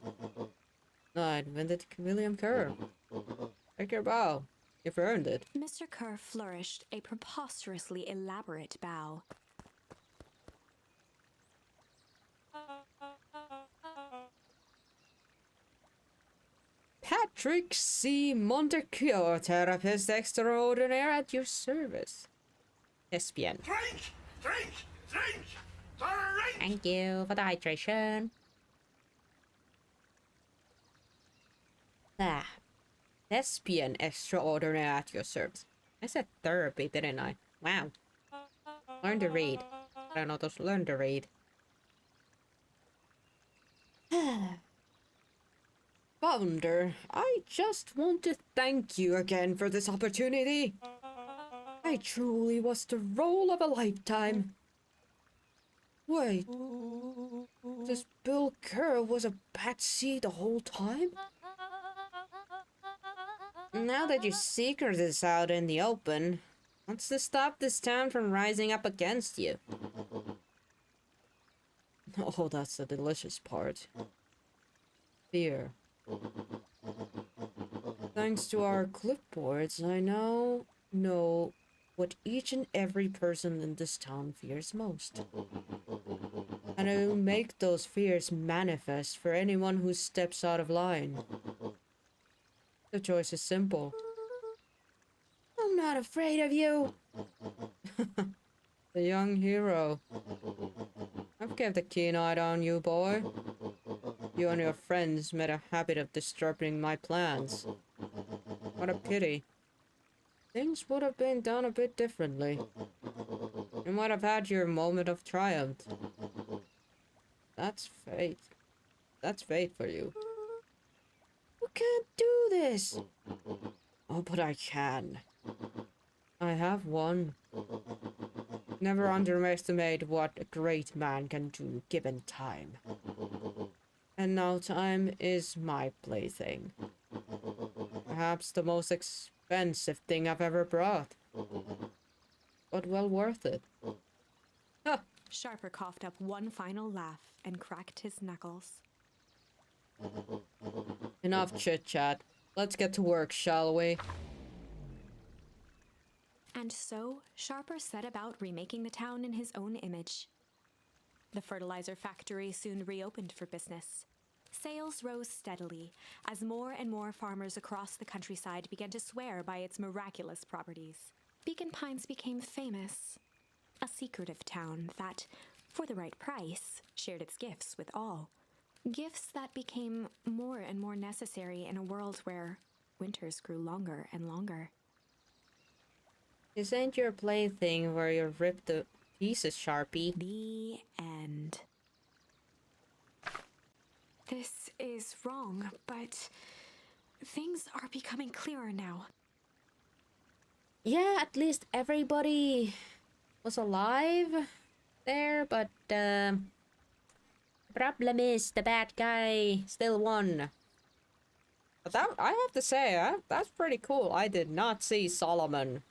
No, I invented William Kerr. Take your bow. You've earned it. Mr. Kerr flourished a preposterously elaborate bow. Patrick C. Montecchio, therapist extraordinaire at your service. Thespian. Drink! Drink! Drink! Thank you for the hydration. Ah. Thespian extraordinaire at your service. I said therapy, didn't I? Wow. Learn to read. Renotus, learn to read. Founder, I just want to thank you again for this opportunity. I truly was the role of a lifetime. Wait, this Bill Kerr was a patsy the whole time? Now that your secret is out in the open, what's to stop this town from rising up against you? Oh, that's the delicious part. Fear. Thanks to our clipboards, I now know what each and every person in this town fears most. And I will make those fears manifest for anyone who steps out of line. The choice is simple. I'm not afraid of you. The young hero. I've kept a keen eye on you, boy. You and your friends made a habit of disturbing my plans. What a pity. Things would have been done a bit differently. You might have had your moment of triumph. That's fate. That's fate for you. You can't do this. Oh, but I can. I have won. Never underestimate what a great man can do given time. And now time is my plaything. Perhaps the most expensive thing I've ever brought. But well worth it. Ha! Sharper coughed up one final laugh and cracked his knuckles. Enough chit-chat. Let's get to work, shall we? And so, Sharper set about remaking the town in his own image. The fertilizer factory soon reopened for business. Sales rose steadily as more and more farmers across the countryside began to swear by its miraculous properties. Beacon Pines became famous, a secretive town that, for the right price, shared its gifts with all. Gifts that became more and more necessary in a world where winters grew longer and longer. This ain't your plaything where you rip the pieces, Sharpie. The end. This is wrong, but things are becoming clearer now. Yeah, at least everybody was alive there, but the problem is the bad guy still won. But that, I have to say, that's pretty cool. I did not see Solomon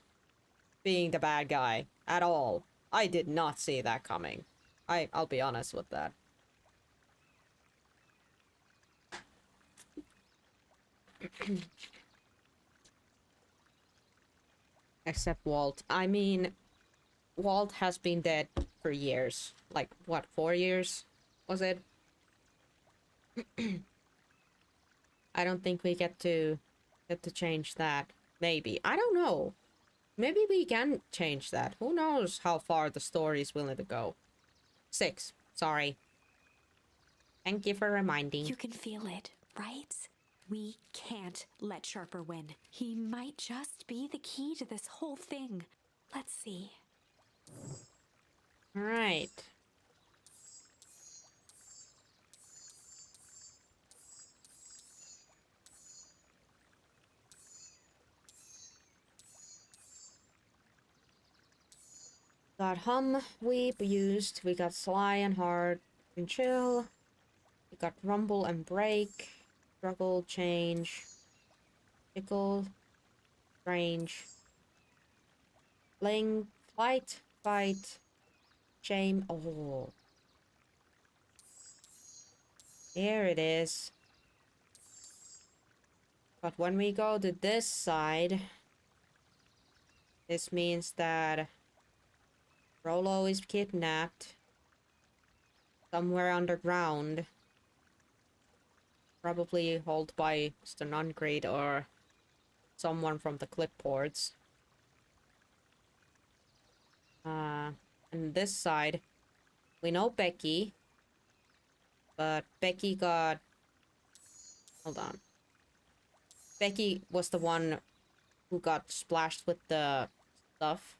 being the bad guy at all. I did not see that coming. I'll be honest with that. Except Walt. I mean, Walt has been dead for years. Like, what, 4 years? Was it? I don't think we get to change that. Maybe. I don't know. Maybe we can change that. Who knows how far the story is willing to go. 6. Sorry. Thank you for reminding. You can feel it, right? We can't let Sharper win. He might just be the key to this whole thing. Let's see. All right. Got hum, weep, used. We got sly and hard and chill. We got rumble and break. Struggle, change. Tickle. Strange. Fling, flight, fight. Shame. Oh. There it is. But when we go to this side, this means that Rolo is kidnapped somewhere underground. Probably held by Mr. Nuncreed or someone from the clipboards. And this side, we know Becky, but Becky got... Hold on. Becky was the one who got splashed with the stuff.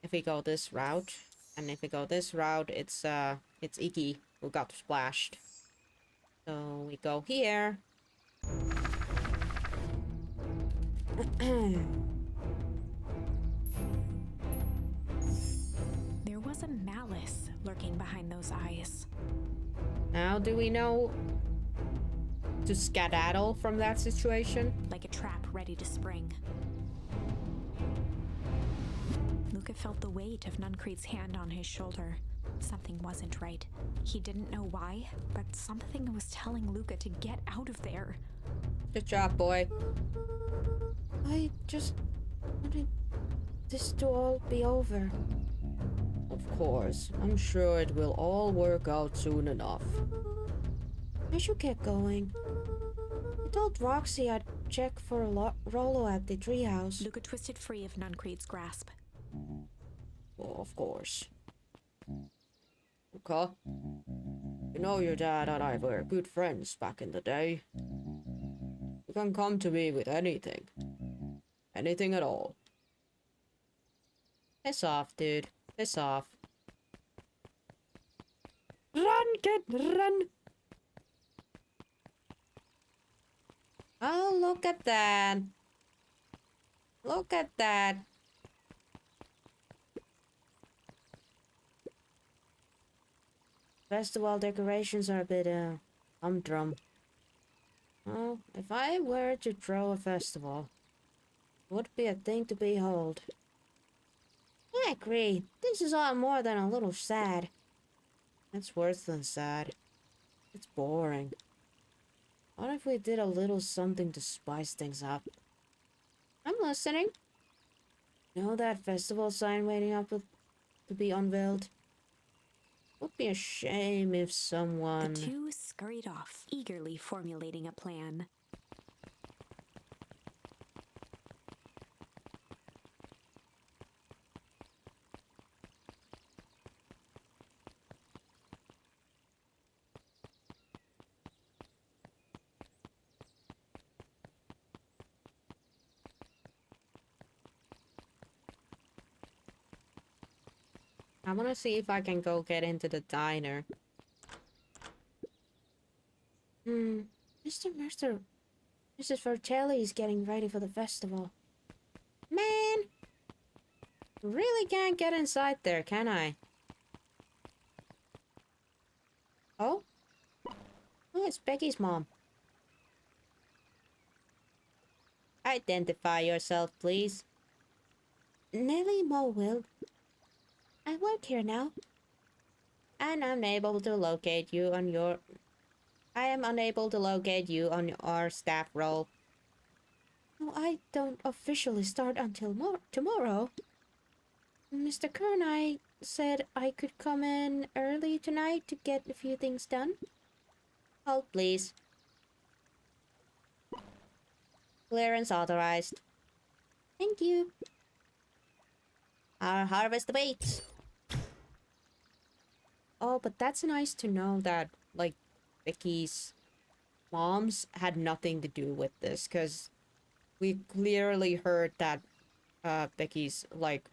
If we go this route, and if we go this route, it's Iggy who got splashed. So we go here. There was a malice lurking behind those eyes. Now do we know to skedaddle from that situation? Like a trap ready to spring. Luca felt the weight of Nuncreed's hand on his shoulder. Something wasn't right. He didn't know why, but something was telling Luca to get out of there. Good job, boy. I just wanted this to all be over. Of course, I'm sure it will all work out soon enough. I should get going. I told Roxy I'd check for Rolo at the treehouse. Luca twisted free of Nuncreed's grasp. Well, of course. Okay. You know your dad and I were good friends back in the day. You can come to me with anything. Anything at all. Piss off, dude. Piss off. Run, kid, run! Oh, look at that. Look at that. Festival decorations are a bit, humdrum. Well, if I were to throw a festival, it would be a thing to behold. I agree. This is all more than a little sad. It's worse than sad. It's boring. What if we did a little something to spice things up? I'm listening. Know that festival sign waiting up to be unveiled? Would be a shame if someone... The two scurried off, eagerly formulating a plan. I want to see if I can go get into the diner. Mr. Mrs. Vertelli is getting ready for the festival. Man! Really can't get inside there, can I? Oh? Oh, it's Becky's mom. Identify yourself, please. Nellie Mulwill. I work here now. And I'm unable to locate you on your... I am unable to locate you on our staff roll. No, I don't officially start until tomorrow. Mr. Kern, I said I could come in early tonight to get a few things done. Hold, please. Clearance authorized. Thank you. Our harvest awaits. Oh, but that's nice to know that, like, Vicky's moms had nothing to do with this, because we clearly heard that Becky's, like,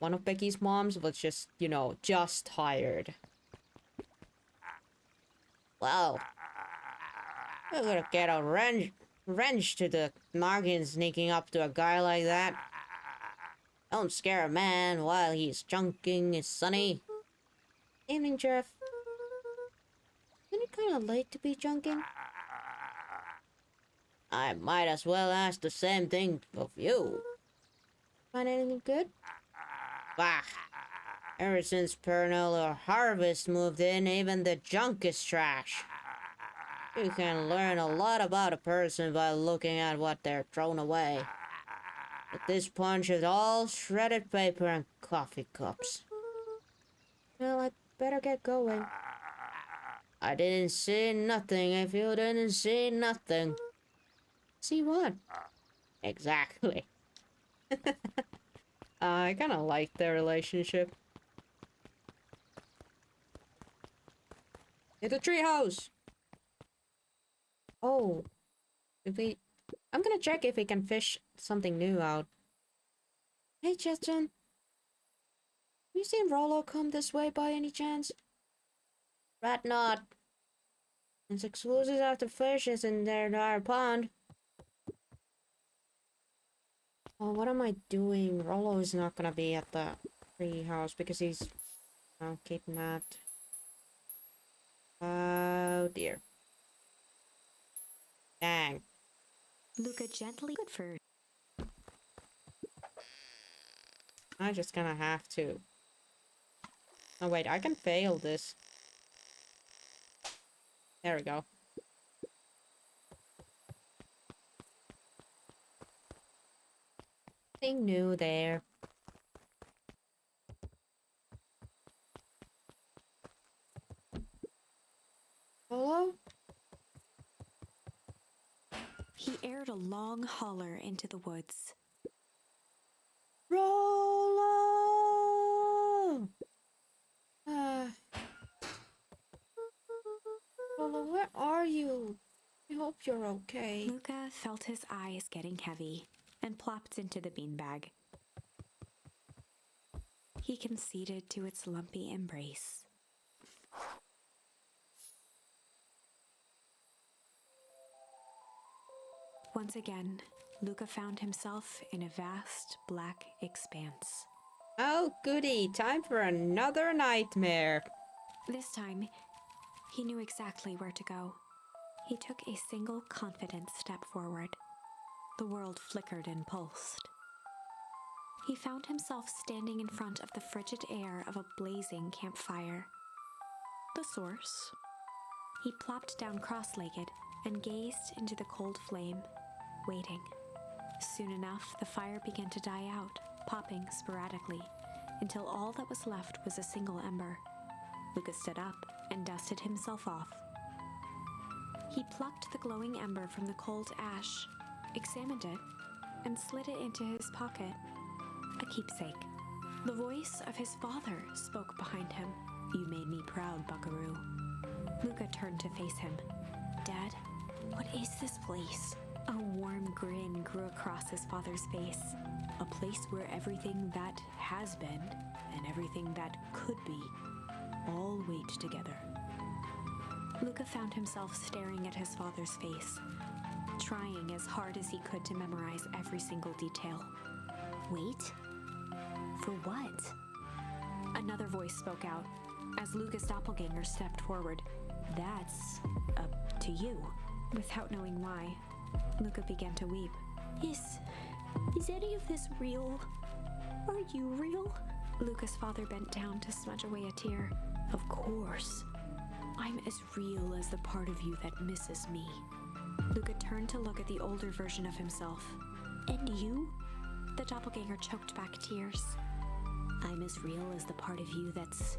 one of Becky's moms was just, you know, just tired. Well, we're gonna get a wrench to the noggin sneaking up to a guy like that. Don't scare a man while he's chunking his sonny. Evening, Jeff. Isn't it kind of late to be junking? I might as well ask the same thing of you. Find anything good? Bah! Ever since Pernell or Harvest moved in, even the junk is trash. You can learn a lot about a person by looking at what they're thrown away. But this bunch is all shredded paper and coffee cups. Well, I'd better get going. I didn't see nothing if you didn't see nothing. See what? Exactly. I kind of like their relationship. It's a treehouse. Oh, if we, I'm gonna check if we can fish something new out. Hey, Justin, have you seen Rollo come this way by any chance? Rat not. It's exclusive after fishes in their entire pond. Oh, what am I doing? Rollo is not gonna be at the tree house because he's kidnapped. Oh dear. Dang. Luca gently good for I'm just gonna have to. Oh wait, I can fail this. There we go. Nothing new there. Hello? He aired a long holler into the woods. Rollo! Rollo, where are you? I hope you're okay. Luca felt his eyes getting heavy and plopped into the beanbag. He conceded to its lumpy embrace. Once again, Luca found himself in a vast black expanse. Oh goody, time for another nightmare. This time, he knew exactly where to go. He took a single confident step forward. The world flickered and pulsed. He found himself standing in front of the frigid air of a blazing campfire. The source. He plopped down cross-legged and gazed into the cold flame, waiting. Soon enough, the fire began to die out, popping sporadically, until all that was left was a single ember. Luca stood up and dusted himself off. He plucked the glowing ember from the cold ash, examined it, and slid it into his pocket. A keepsake. The voice of his father spoke behind him. "You made me proud, Buckaroo." Luca turned to face him. "Dad, what is this place?" A warm grin grew across his father's face. "A place where everything that has been and everything that could be all wait together." Luca found himself staring at his father's face, trying as hard as he could to memorize every single detail. Wait? For what? Another voice spoke out as Luca's doppelganger stepped forward. "That's up to you." Without knowing why, Luca began to weep. Is any of this real? Are you real?" Luca's father bent down to smudge away a tear. "Of course. I'm as real as the part of you that misses me." Luca turned to look at the older version of himself. "And you?" The doppelganger choked back tears. "I'm as real as the part of you that's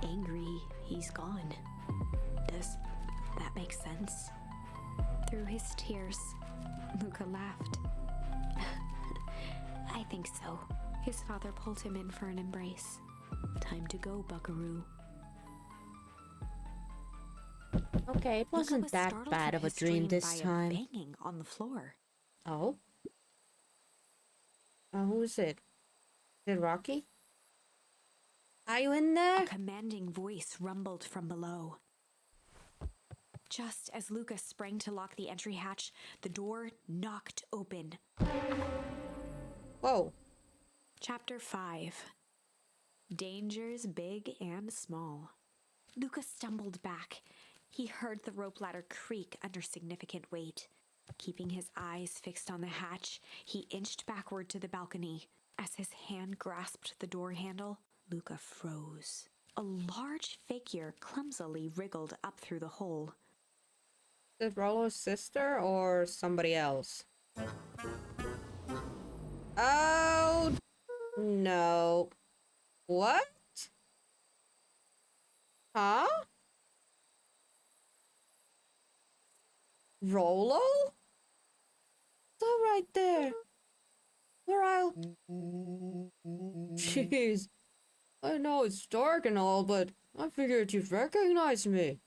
angry he's gone." Does that make sense? Through his tears, Luca laughed. "I think so." His father pulled him in for an embrace. "Time to go, Buckaroo." Okay, it wasn't that bad of a dream this time. Banging on the floor. Oh? Who is it? Is it Rocky? Are you in there? A commanding voice rumbled from below. Just as Lucas sprang to lock the entry hatch, the door knocked open. Whoa. Chapter 5. Dangers big and small. Lucas stumbled back. He heard the rope ladder creak under significant weight. Keeping his eyes fixed on the hatch, he inched backward to the balcony. As his hand grasped the door handle, Luca froze. A large figure clumsily wriggled up through the hole. Is it Rollo's sister or somebody else? Oh, no. What? Huh? Rollo? That right there. Where I'll... Jeez. I know it's dark and all, but I figured you'd recognize me.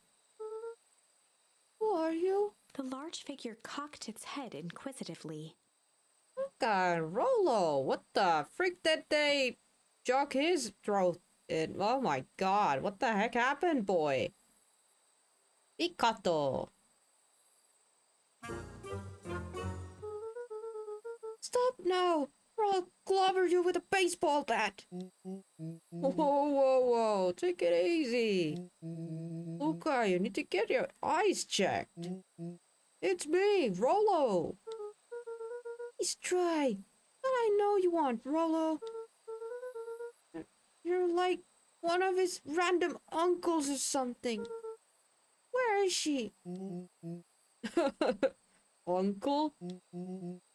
Who are you? The large figure cocked its head inquisitively. God, Rollo, what the freak did they jog his throat in? Oh my god, what the heck happened, boy? Pikato. Stop now, or I'll clobber you with a baseball bat. Whoa, whoa, whoa, take it easy. Luca, you need to get your eyes checked. It's me, Rollo. Please try. But I know you want, Rollo. You're like one of his random uncles or something. Where is she? Uncle?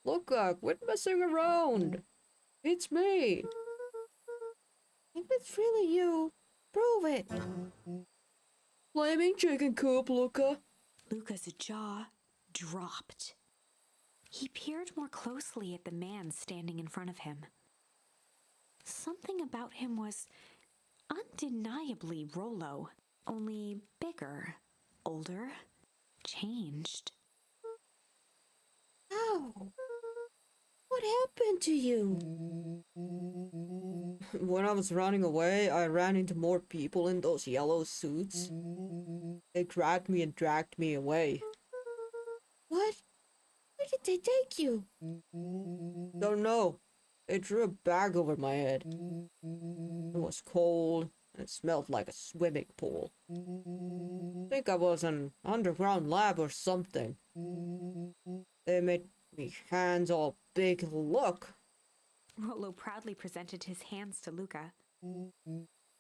Luca, quit messing around. It's me. If it's really you, prove it. Flaming chicken coop, Luca. Luca's jaw dropped. He peered more closely at the man standing in front of him. Something about him was undeniably Rollo, only bigger, older, changed. Ow. What happened to you? When I was running away, I ran into more people in those yellow suits. They grabbed me and dragged me away. What? Where did they take you? Don't know. They threw a bag over my head. It was cold and it smelled like a swimming pool. Think I was an underground lab or something. They made me hands all big. Look. Rollo proudly presented his hands to Luca.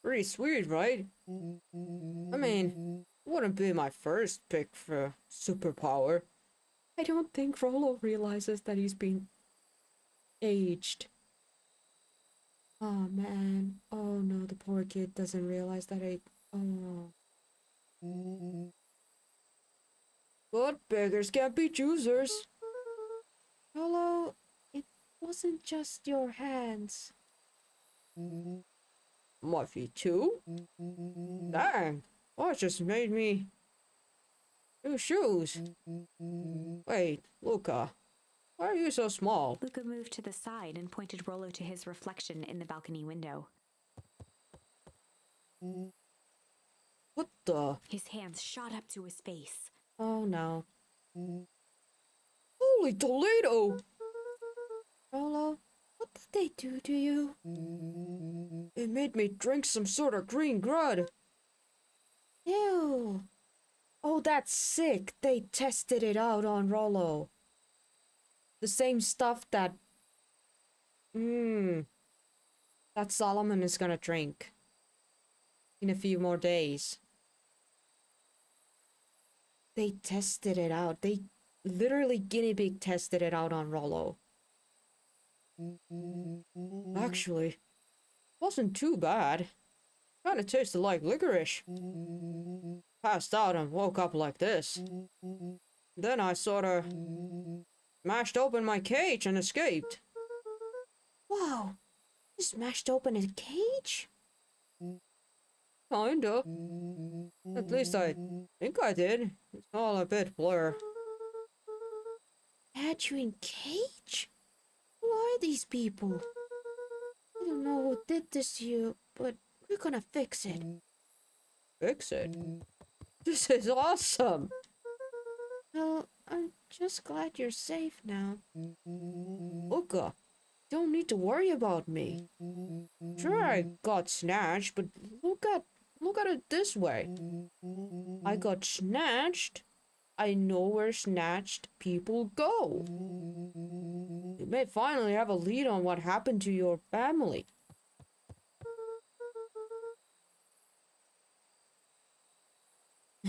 Pretty sweet, right? I mean, wouldn't be my first pick for superpower. I don't think Rollo realizes that he's been aged. Oh man. Oh no, the poor kid doesn't realize that Oh. But beggars can't be choosers. Rollo, it wasn't just your hands. My feet too? Dang, what just made me new shoes? Wait, Luca, why are you so small? Luca moved to the side and pointed Rollo to his reflection in the balcony window. What the? His hands shot up to his face. Oh no. Holy Toledo! Rollo, what did they do to you? It made me drink some sort of green grud. Ew. Oh, that's sick. They tested it out on Rollo. The same stuff that... that Solomon is gonna drink. In a few more days. They tested it out. They literally guinea pig tested it out on Rollo. Actually, wasn't too bad. Kinda tasted like licorice. Passed out and woke up like this. Then I sorta smashed open my cage and escaped. Wow, you smashed open a cage? Kinda. At least I think I did. It's all a bit blur. Had you in cage? Who are these people? I don't know who did this to you, but we're gonna fix it. Fix it? This is awesome! Well, I'm just glad you're safe now. Luca, don't need to worry about me. Sure, I got snatched, but look at it this way. I got snatched. I know where snatched people go. You may finally have a lead on what happened to your family.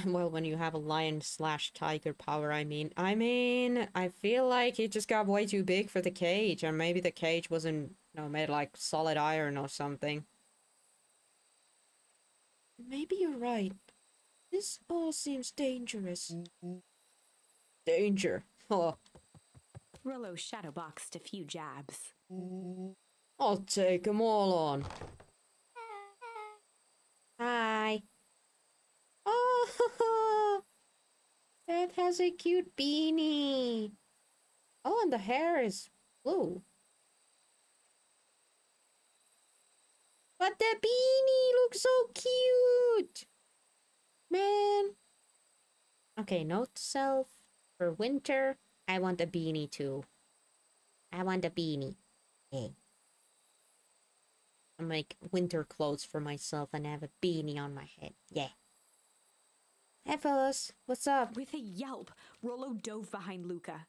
Well, when you have a lion slash tiger power, I mean. I feel like it just got way too big for the cage, or maybe the cage wasn't, made like solid iron or something. Maybe you're right. This all seems dangerous. Danger. Oh, Rollo shadowboxed a few jabs. I'll take 'em all on. Hi. Oh, Beth has a cute beanie. Oh, and the hair is blue. But the beanie looks so cute. Man. Okay, note to self. For winter, I want a beanie too. I want a beanie. Yeah. I make winter clothes for myself and have a beanie on my head. Yeah. Hey, fellas. What's up? With a yelp, Rollo dove behind Luca.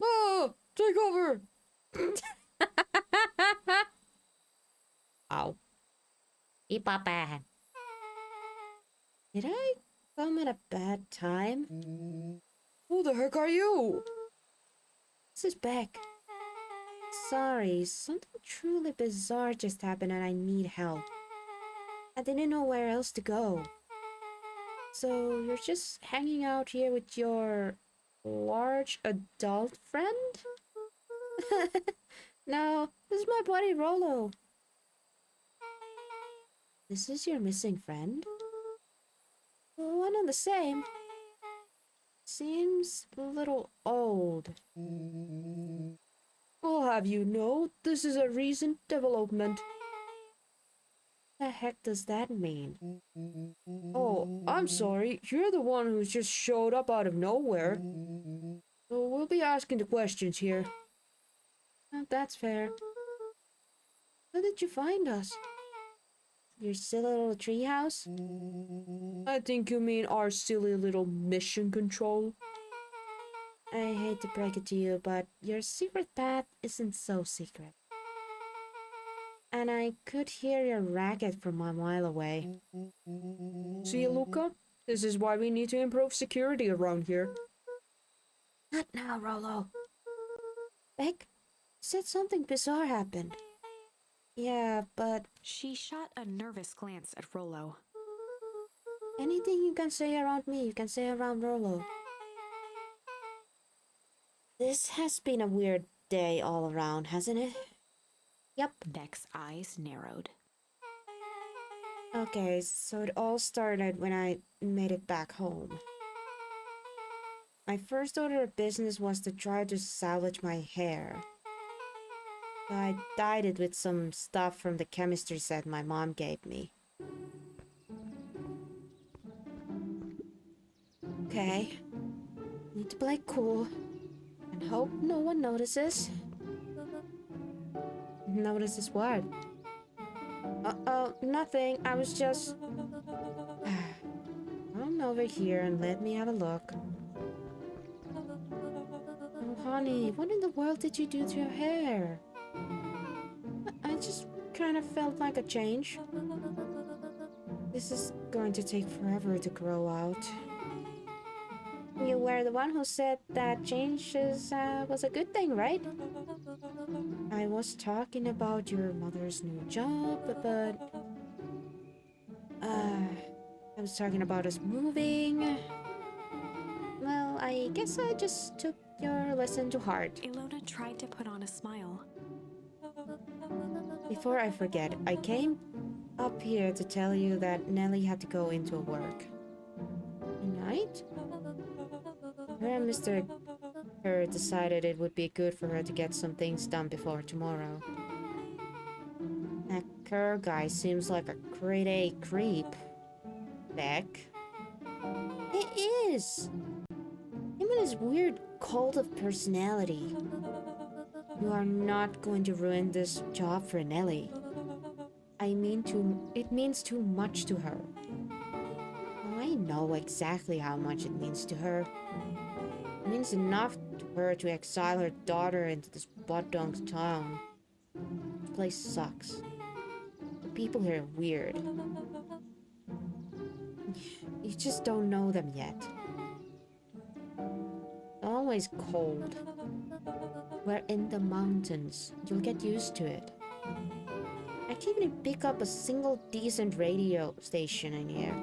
Ah! Take over! Ow. Ipapan. Did I come at a bad time? Who the heck are you? This is Beck. Sorry, something truly bizarre just happened and I need help. I didn't know where else to go. So you're just hanging out here with your large adult friend? No, this is my buddy Rollo. This is your missing friend? One and the same. Seems a little old. I'll have you know, this is a recent development. The heck does that mean? Oh, I'm sorry. You're the one who's just showed up out of nowhere. So we'll be asking the questions here. That's fair. How did you find us? Your silly little treehouse? I think you mean our silly little mission control. I hate to break it to you, but your secret path isn't so secret. And I could hear your racket from a mile away. See, Luca? This is why we need to improve security around here. Not now, Rollo. Beck said something bizarre happened. Yeah, but She shot a nervous glance at Rollo. anything you can say around me, you can say around Rollo. This has been a weird day all around, hasn't it? Yep. Beck's eyes narrowed. Okay, so it all started when I made it back home. My first order of business was to try to salvage my hair. So I dyed it with some stuff from the chemistry set my mom gave me. Okay. Need to play cool. And hope no one notices. Notices what? Oh, nothing. I was just... Come over here and let me have a look. Oh, honey, what in the world did you do to your hair? I just kind of felt like a change. This is going to take forever to grow out. You were the one who said that change was a good thing, right? I was talking about your mother's new job, but... I was talking about us moving. Well, I guess I just took your lesson to heart. Ilona tried to put on a smile. Before I forget, I came up here to tell you that Nellie had to go into work. Tonight? Her and Mr. Kerr decided it would be good for her to get some things done before tomorrow. That Kerr guy seems like a grade A creep. Beck. He is! Him and his weird cult of personality. You are not going to ruin this job for Nellie. It means too much to her. Oh, I know exactly how much it means to her. It means enough to her to exile her daughter into this butt-dunk town. This place sucks. The people here are weird. You just don't know them yet. Always cold. We're in the mountains. You'll get used to it. I can't even pick up a single decent radio station in here.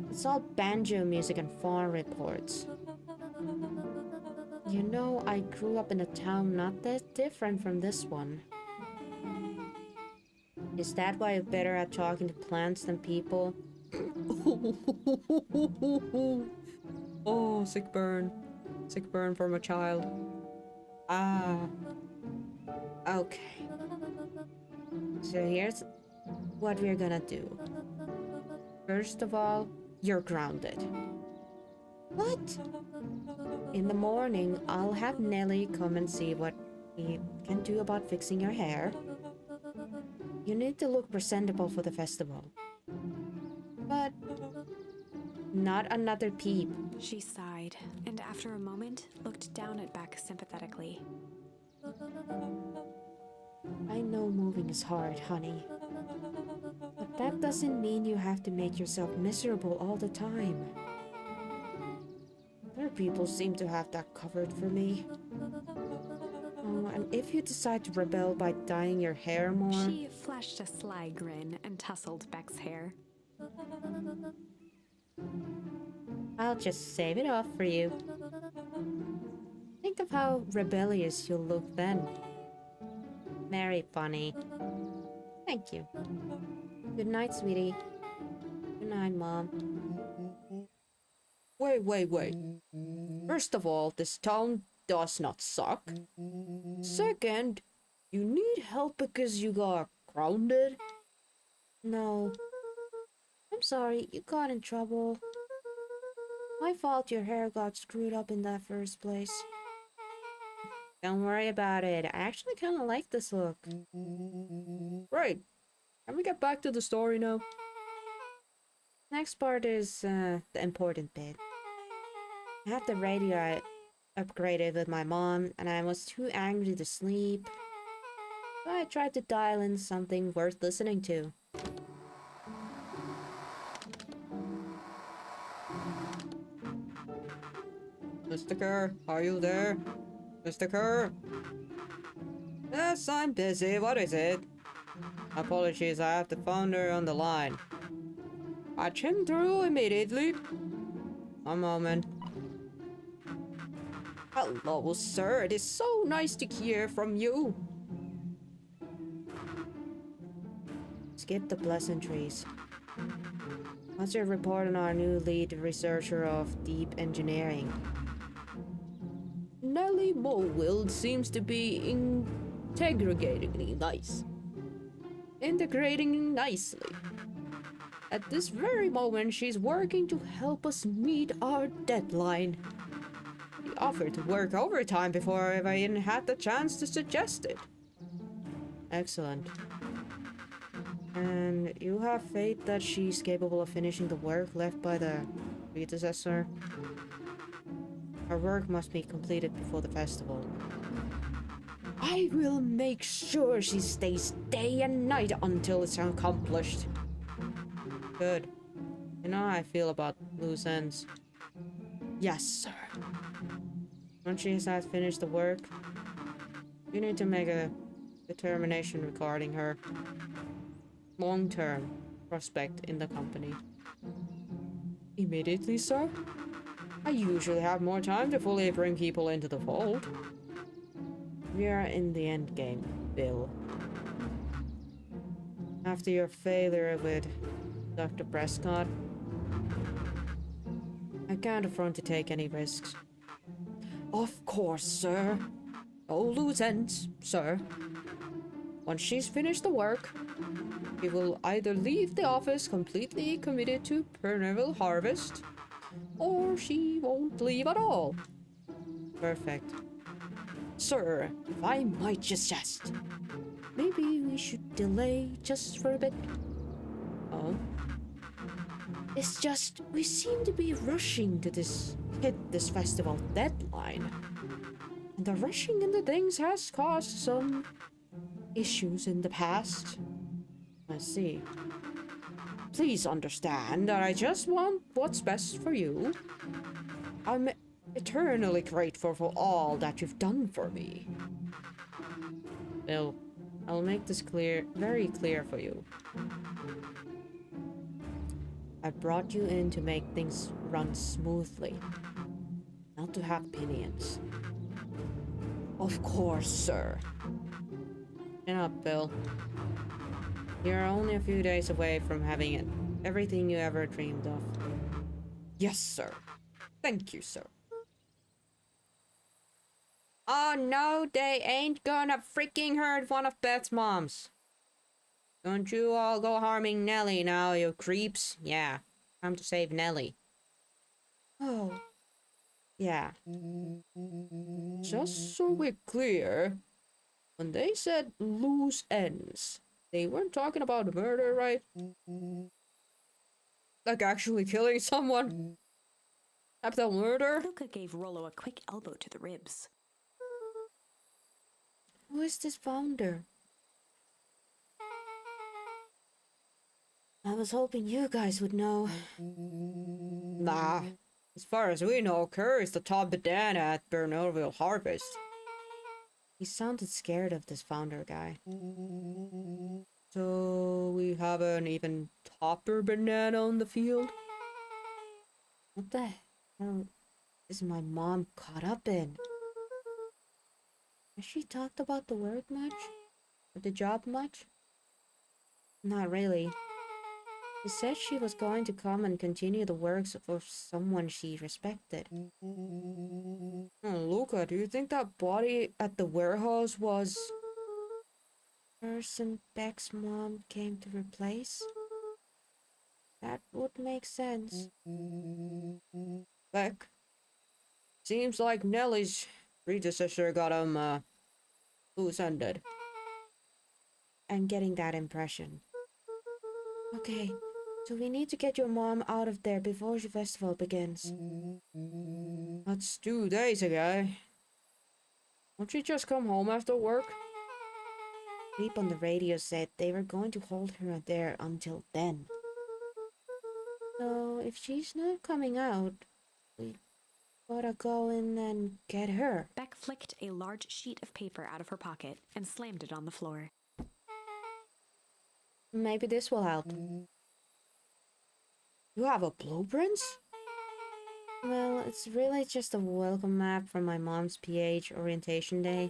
It's all banjo music and farm reports. You know, I grew up in a town not that different from this one. Is that why you're better at talking to plants than people? Oh, sick burn. Sick burn from a child. Ah. Okay. So here's what we're gonna do. First of all, you're grounded. What? In the morning, I'll have Nelly come and see what we can do about fixing your hair. You need to look presentable for the festival. But not another peep. She sighed, and after a moment, looked down at Beck sympathetically. I know moving is hard, honey. But that doesn't mean you have to make yourself miserable all the time. Other people seem to have that covered for me. Oh, and if you decide to rebel by dyeing your hair more... She flashed a sly grin and tousled Beck's hair. I'll just save it off for you. Think of how rebellious you'll look then. Very funny. Thank you. Good night, sweetie. Good night, Mom. Wait. First of all, this town does not suck. Second, you need help because you got grounded? No. I'm sorry, you got in trouble. My fault your hair got screwed up in that first place. Don't worry about it. I actually kind of like this look. Right. Can we get back to the story now? Next part is the important bit. I had the radio upgraded with my mom, and I was too angry to sleep. So I tried to dial in something worth listening to. Mr. Kerr, are you there? Mr. Kerr? Yes, I'm busy. What is it? Apologies, I have the founder on the line. Patch him through immediately. A moment. Hello, sir. It is so nice to hear from you. Skip the pleasantries. What's your report on our new lead researcher of deep engineering? Nellie Mulwild seems to be integrating nicely. At this very moment, she's working to help us meet our deadline. She offered to work overtime before I even had the chance to suggest it. Excellent. And you have faith that she's capable of finishing the work left by the predecessor? Her work must be completed before the festival. I will make sure she stays day and night until it's accomplished. Good. You know how I feel about loose ends. Yes, sir. Once she has finished the work, you need to make a determination regarding her long-term prospect in the company. Immediately, sir? I usually have more time to fully bring people into the fold. We are in the end game, Bill. After your failure with Dr. Prescott, I can't afford to take any risks. Of course, sir. No loose ends, sir. Once she's finished the work, she will either leave the office completely committed to perennial harvest, or she won't leave at all. Perfect. Sir, if I might suggest, maybe we should delay just for a bit. Oh? It's just, we seem to be rushing to hit this festival deadline. And the rushing into things has caused some issues in the past. I see. please understand that I just want what's best for you. I'm eternally grateful for all that you've done for me. Bill, I'll make this clear, very clear for you. I brought you in to make things run smoothly, not to have opinions. Of course, sir. Chin up, Bill. You're only a few days away from having it, everything you ever dreamed of. Yes, sir. Thank you, sir. Oh no, they ain't gonna freaking hurt one of Beth's moms. Don't you all go harming Nellie now, you creeps. Yeah, time to save Nellie. Oh, Yeah. just so we're clear, when they said loose ends, they weren't talking about murder, right? Like actually killing someone? Capital murder? Luca gave Rollo a quick elbow to the ribs. Who is this founder? I was hoping you guys would know. Nah. As far as we know, Kerr is the top banana at Bernerville Harvest. He sounded scared of this founder guy. So we have an even topper banana on the field? What the hell is my mom caught up in? Has she talked about the work much? Or the job much? Not really. She said she was going to come and continue the works for someone she respected. Oh, Luca, do you think that body at the warehouse was... Person Beck's mom came to replace? That would make sense. Beck? Seems like Nellie's predecessor got him, loose-ended. I'm getting that impression. Okay, so we need to get your mom out of there before the festival begins. That's 2 days ago. Won't she just come home after work? Beep on the radio said they were going to hold her there until then. So if she's not coming out, we gotta go in and get her. Beck flicked a large sheet of paper out of her pocket and slammed it on the floor. Maybe this will help. You have a blueprint? Well, it's really just a welcome map from my mom's PH orientation day.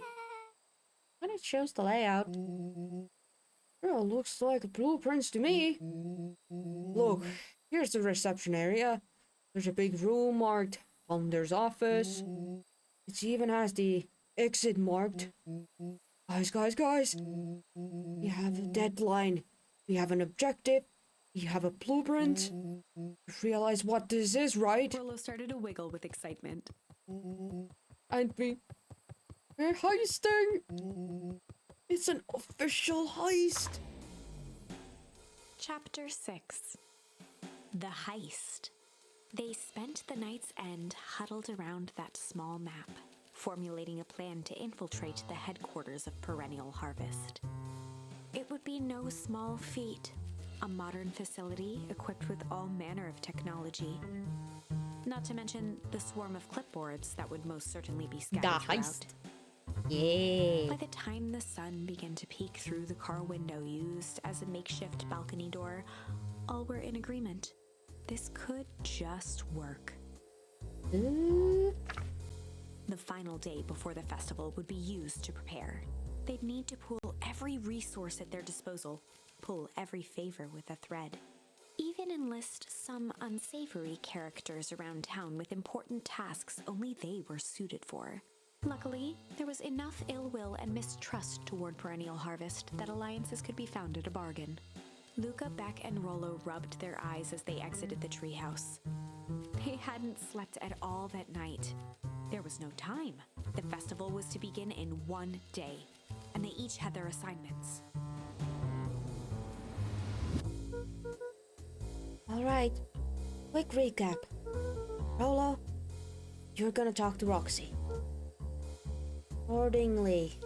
But it shows the layout. Well, looks like a blueprint to me. Look, here's the reception area. There's a big room marked Founder's office. It even has the exit marked. Guys. We have a deadline. We have an objective. We have a blueprint. You realize what this is, right? Rollo started to wiggle with excitement. And we're heisting. It's an official heist. Chapter 6. The Heist. They spent the night's end huddled around that small map, formulating a plan to infiltrate the headquarters of Perennial Harvest. It would be no small feat, a modern facility equipped with all manner of technology. Not to mention the swarm of clipboards that would most certainly be scattered The throughout. heist. Yay. By the time the sun began to peek through the car window used as a makeshift balcony door, all were in agreement. This could just work. The final day before the festival would be used to prepare. They'd need to pool every resource at their disposal, pull every favor with a thread. Even enlist some unsavory characters around town with important tasks only they were suited for. Luckily, there was enough ill will and mistrust toward Perennial Harvest that alliances could be found at a bargain. Luca, Beck, and Rollo rubbed their eyes as they exited the treehouse. They hadn't slept at all that night. There was no time. The festival was to begin in 1 day, and they each had their assignments. All right, quick recap. Rollo, you're gonna talk to Roxy. Accordingly,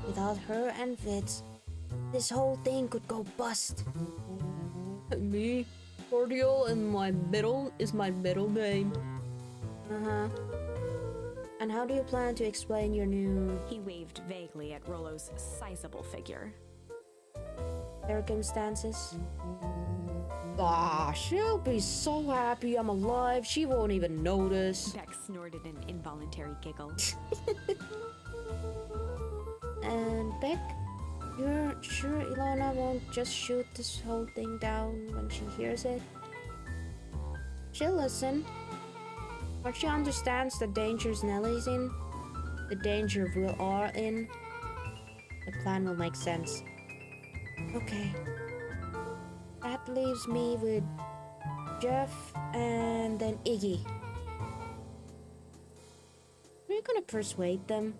without her and Fitz, this whole thing could go bust. Me, Cordial, and my middle is my middle name. Uh-huh. And how do you plan to explain your new He waved vaguely at Rollo's sizable figure. circumstances? Ah, she'll be so happy I'm alive, she won't even notice. Beck snorted an involuntary giggle. And Beck, you're sure Ilona won't just shoot this whole thing down when she hears it? She'll listen. Once she understands the dangers Nellie's in, the danger we are in, the plan will make sense. Okay. That leaves me with Jeff and then Iggy. Are you gonna persuade them?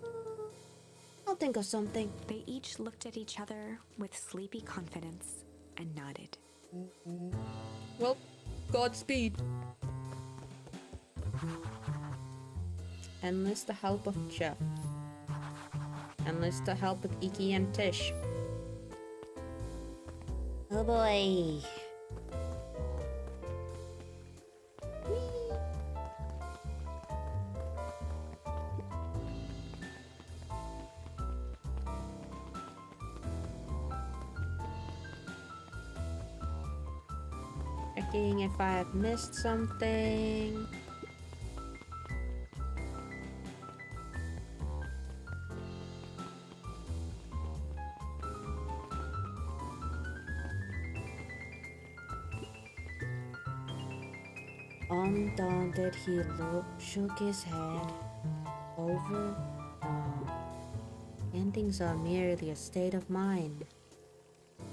I'll think of something. They each looked at each other with sleepy confidence and nodded. Well, Godspeed. Enlist the help of Jeff. Enlist the help of Iki and Tish. Oh boy. Checking if I have missed something. Undaunted, he shook his head. Over? No. Endings are merely a state of mind.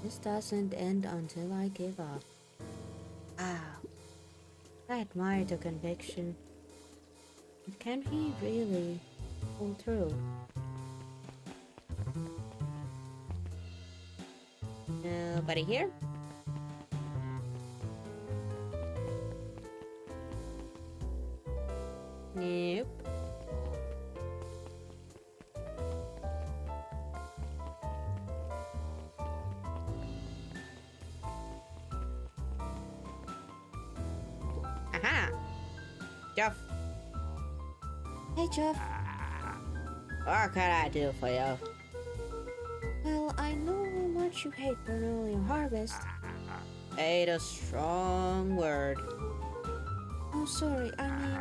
This doesn't end until I give up. Wow. I admire the conviction. But can he really pull through? Nobody here? Nope. Aha! Jeff, Hey Jeff. what can I do for you? Well, I know how much you hate Vermilion Harvest. Hate a strong word. Oh, sorry, I mean...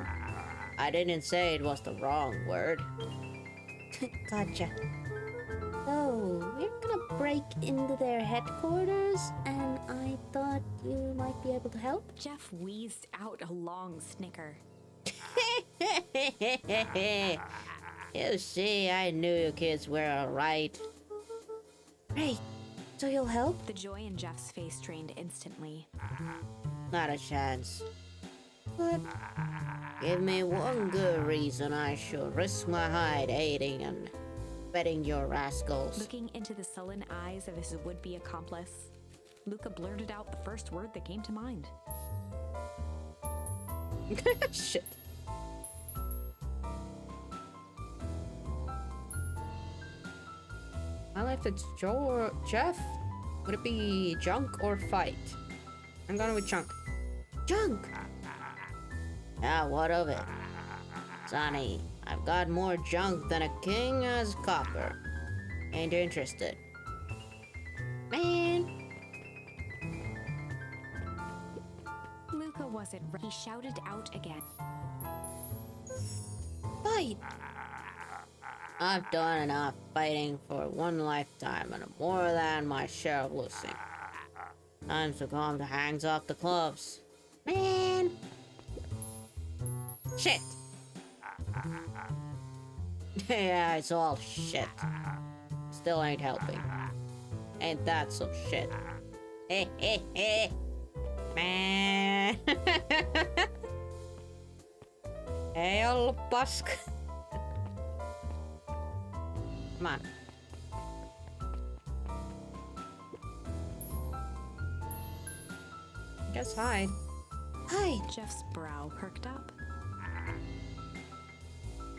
I didn't say it was the wrong word. Gotcha. So, we're gonna break into their headquarters, and I thought you might be able to help? Jeff wheezed out a long snicker. You see, I knew you kids were alright. Great. So you'll help? The joy in Jeff's face drained instantly. Not a chance. But Give me one good reason I should risk my hide aiding and betting your rascals. Looking into the sullen eyes of his would-be accomplice, Luca blurted out the first word that came to mind. Shit. Well, if it's Joe or Jeff, would it be junk or fight? I'm going with junk. junk! Yeah, what of it? Sonny, I've got more junk than a king has copper. Ain't interested. Man! Luca wasn't. He shouted out again. Fight! I've done enough fighting for one lifetime and more than my share of losing. Time to calm the hands off the clubs. Man! Shit! Yeah, it's all shit. Still ain't helping. Ain't that some shit? Hey, hey, hey! Man! Hey, old busk. Come on. Just hide. Hide! Jeff's brow perked up.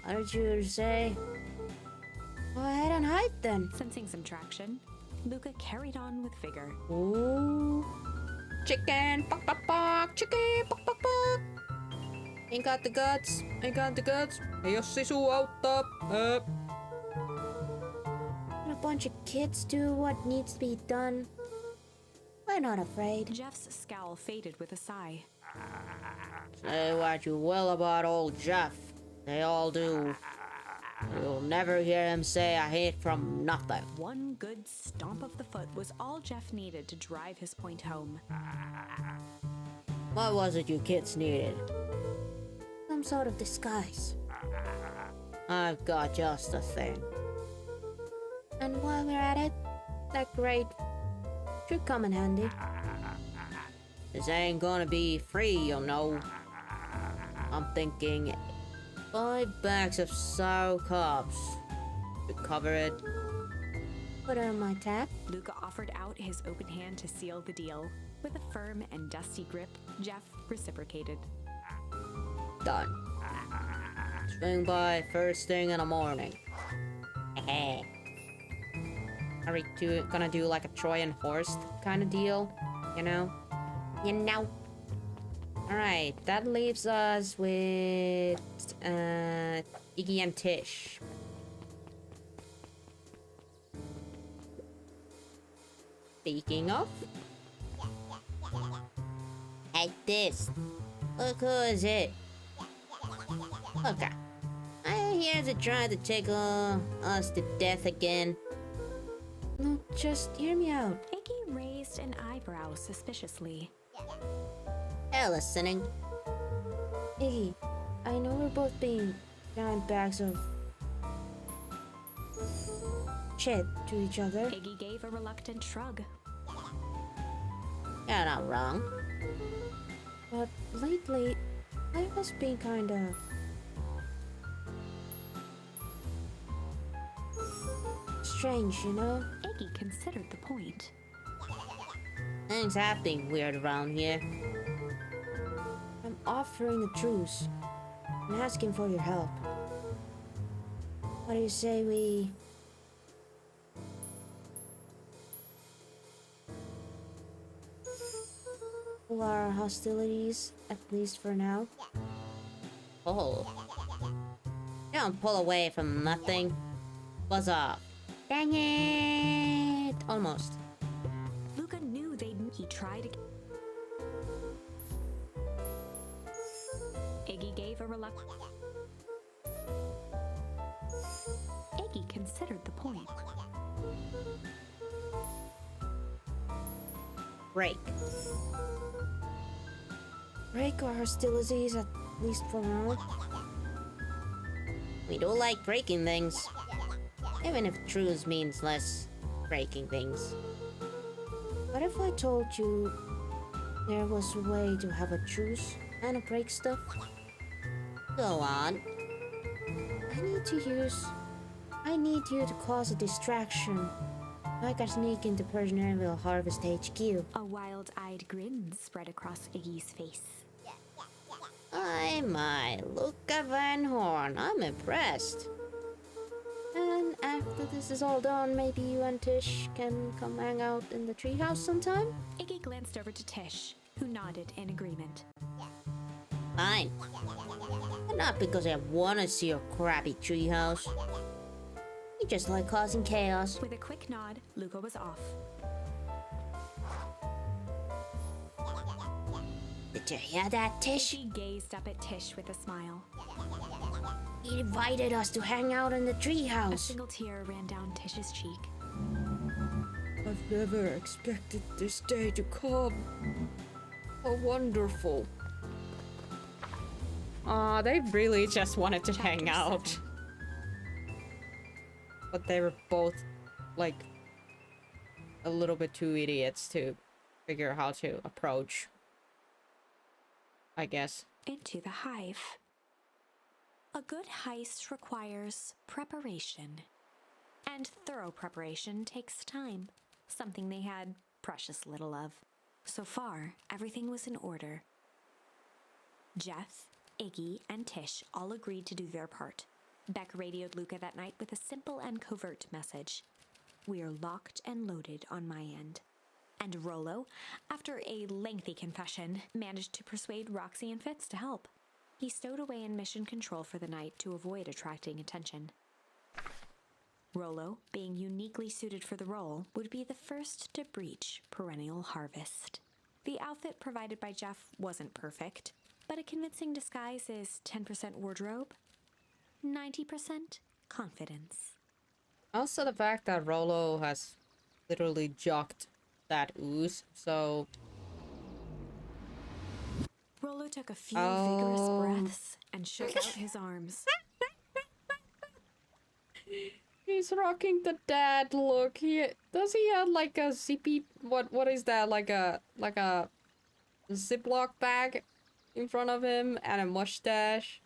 What did you say? Go ahead and hide then. Sensing some traction, Luca carried on with vigor. Ooh. Chicken, pok pok pok, chicken, pok pok pok. Ain't got the guts, ain't got the guts. Ei oo sisu auttaa. Let a bunch of kids do what needs to be done. We're not afraid. Jeff's scowl faded with a sigh. Say what you will about old Jeff. They all do. You'll never hear him say a hate from nothing. One good stomp of the foot was all Jeff needed to drive his point home. What was it you kids needed? Some sort of disguise. I've got just the thing. And while we're at it, that great should come in handy. This ain't gonna be free, you know. I'm thinking 5 bags of sauerkraut to cover it. Put it on my tab. Luca offered out his open hand to seal the deal. With a firm and dusty grip, Jeff reciprocated. Done. Swing by first thing in the morning. Are we gonna do like a Trojan horse kind of deal? You know? You know. Alright, that leaves us with Iggy and Tish. Speaking of, hey this, look who is it? Okay, I hear they tried to tickle us to death again. No, just hear me out. Iggy raised an eyebrow suspiciously. They're listening. Iggy, I know we're both being giant bags of shit to each other. Iggy gave a reluctant shrug. You're not wrong. But lately, I was being kinda strange, you know? Iggy considered the point. Things happening weird around here. I'm offering a truce and asking for your help. What do you say we pull our hostilities, at least for now? Oh. Don't pull away from nothing. Buzz off. Dang it! Almost. Luca knew he tried again. Iggy gave a reluctant. Iggy considered the point. Break. Break our hostilities, at least for now. We do like breaking things. Even if truce means less breaking things. What if I told you there was a way to have a truce and a break stuff? Go on. I need you to cause a distraction. Like I sneak into Persianville Harvest HQ. A wild-eyed grin spread across Iggy's face. My, Luca Van Horn. I'm impressed. And after this is all done, maybe you and Tish can come hang out in the treehouse sometime? Iggy glanced over to Tish, who nodded in agreement. Fine. But not because I want to see your crappy treehouse. You just like causing chaos. With a quick nod, Luca was off. Did you hear that, Tish? Iggy gazed up at Tish with a smile. He invited us to hang out in the A treehouse. single tear ran down Tish's cheek. I've never expected this day to come. How wonderful. Aw, they really just wanted to hang Chapter out. 7. But they were both, like, a little bit too idiots to figure how to approach. I guess. Into the hive. A good heist requires preparation. And thorough preparation takes time, something they had precious little of. So far, everything was in order. Jeff, Iggy, and Tish all agreed to do their part. Beck radioed Luca that night with a simple and covert message. "We're locked and loaded on my end." And Rollo, after a lengthy confession, managed to persuade Roxy and Fitz to help. He stowed away in mission control for the night to avoid attracting attention. Rollo, being uniquely suited for the role, would be the first to breach perennial harvest. The outfit provided by Jeff wasn't perfect, but a convincing disguise is 10% wardrobe, 90% confidence. Also, the fact that Rollo has literally jocked that ooze, so... Rollo took a few vigorous breaths and shook out his arms. He's rocking the dad look. Does he have like a zippy... What is that? Like a Ziploc bag in front of him and a mustache,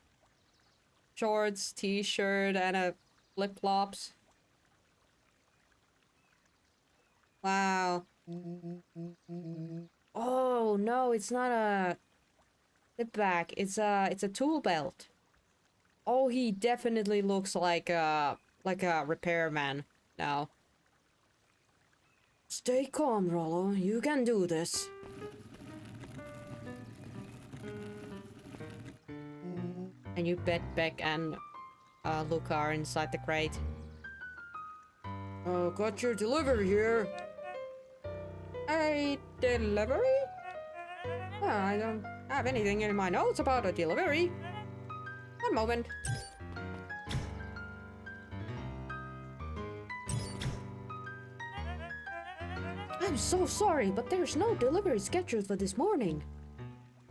shorts, t-shirt, and a flip-flops. Wow. Oh no, it's not a zip bag. It's a tool belt. Oh, he definitely looks like a repairman now. Stay calm, Rollo. You can do this. And you bet Beck and Luca are inside the crate. Got your delivery here. A delivery? Oh, I don't have anything in my notes about a delivery. One moment. I'm so sorry, but there's no delivery scheduled for this morning.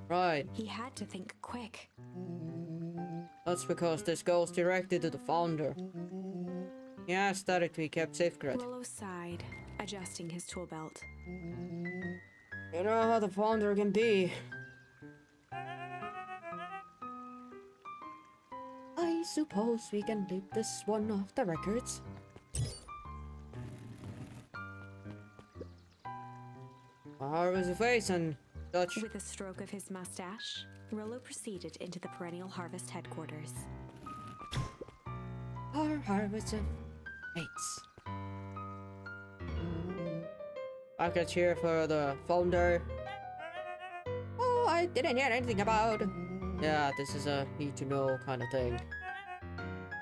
Right. He had to think quick. That's because this goes directly to the founder. He asked that it be kept secret. Rollo sighed, adjusting his tool belt. You know how the founder can be. I suppose we can leave this one off the records. How was your face and Dutch? With a stroke of his mustache, Rollo proceeded into the Perennial Harvest headquarters. Our harvest of mates. Package here for the founder. Oh, I didn't hear anything about. Yeah, this is a need to know kind of thing.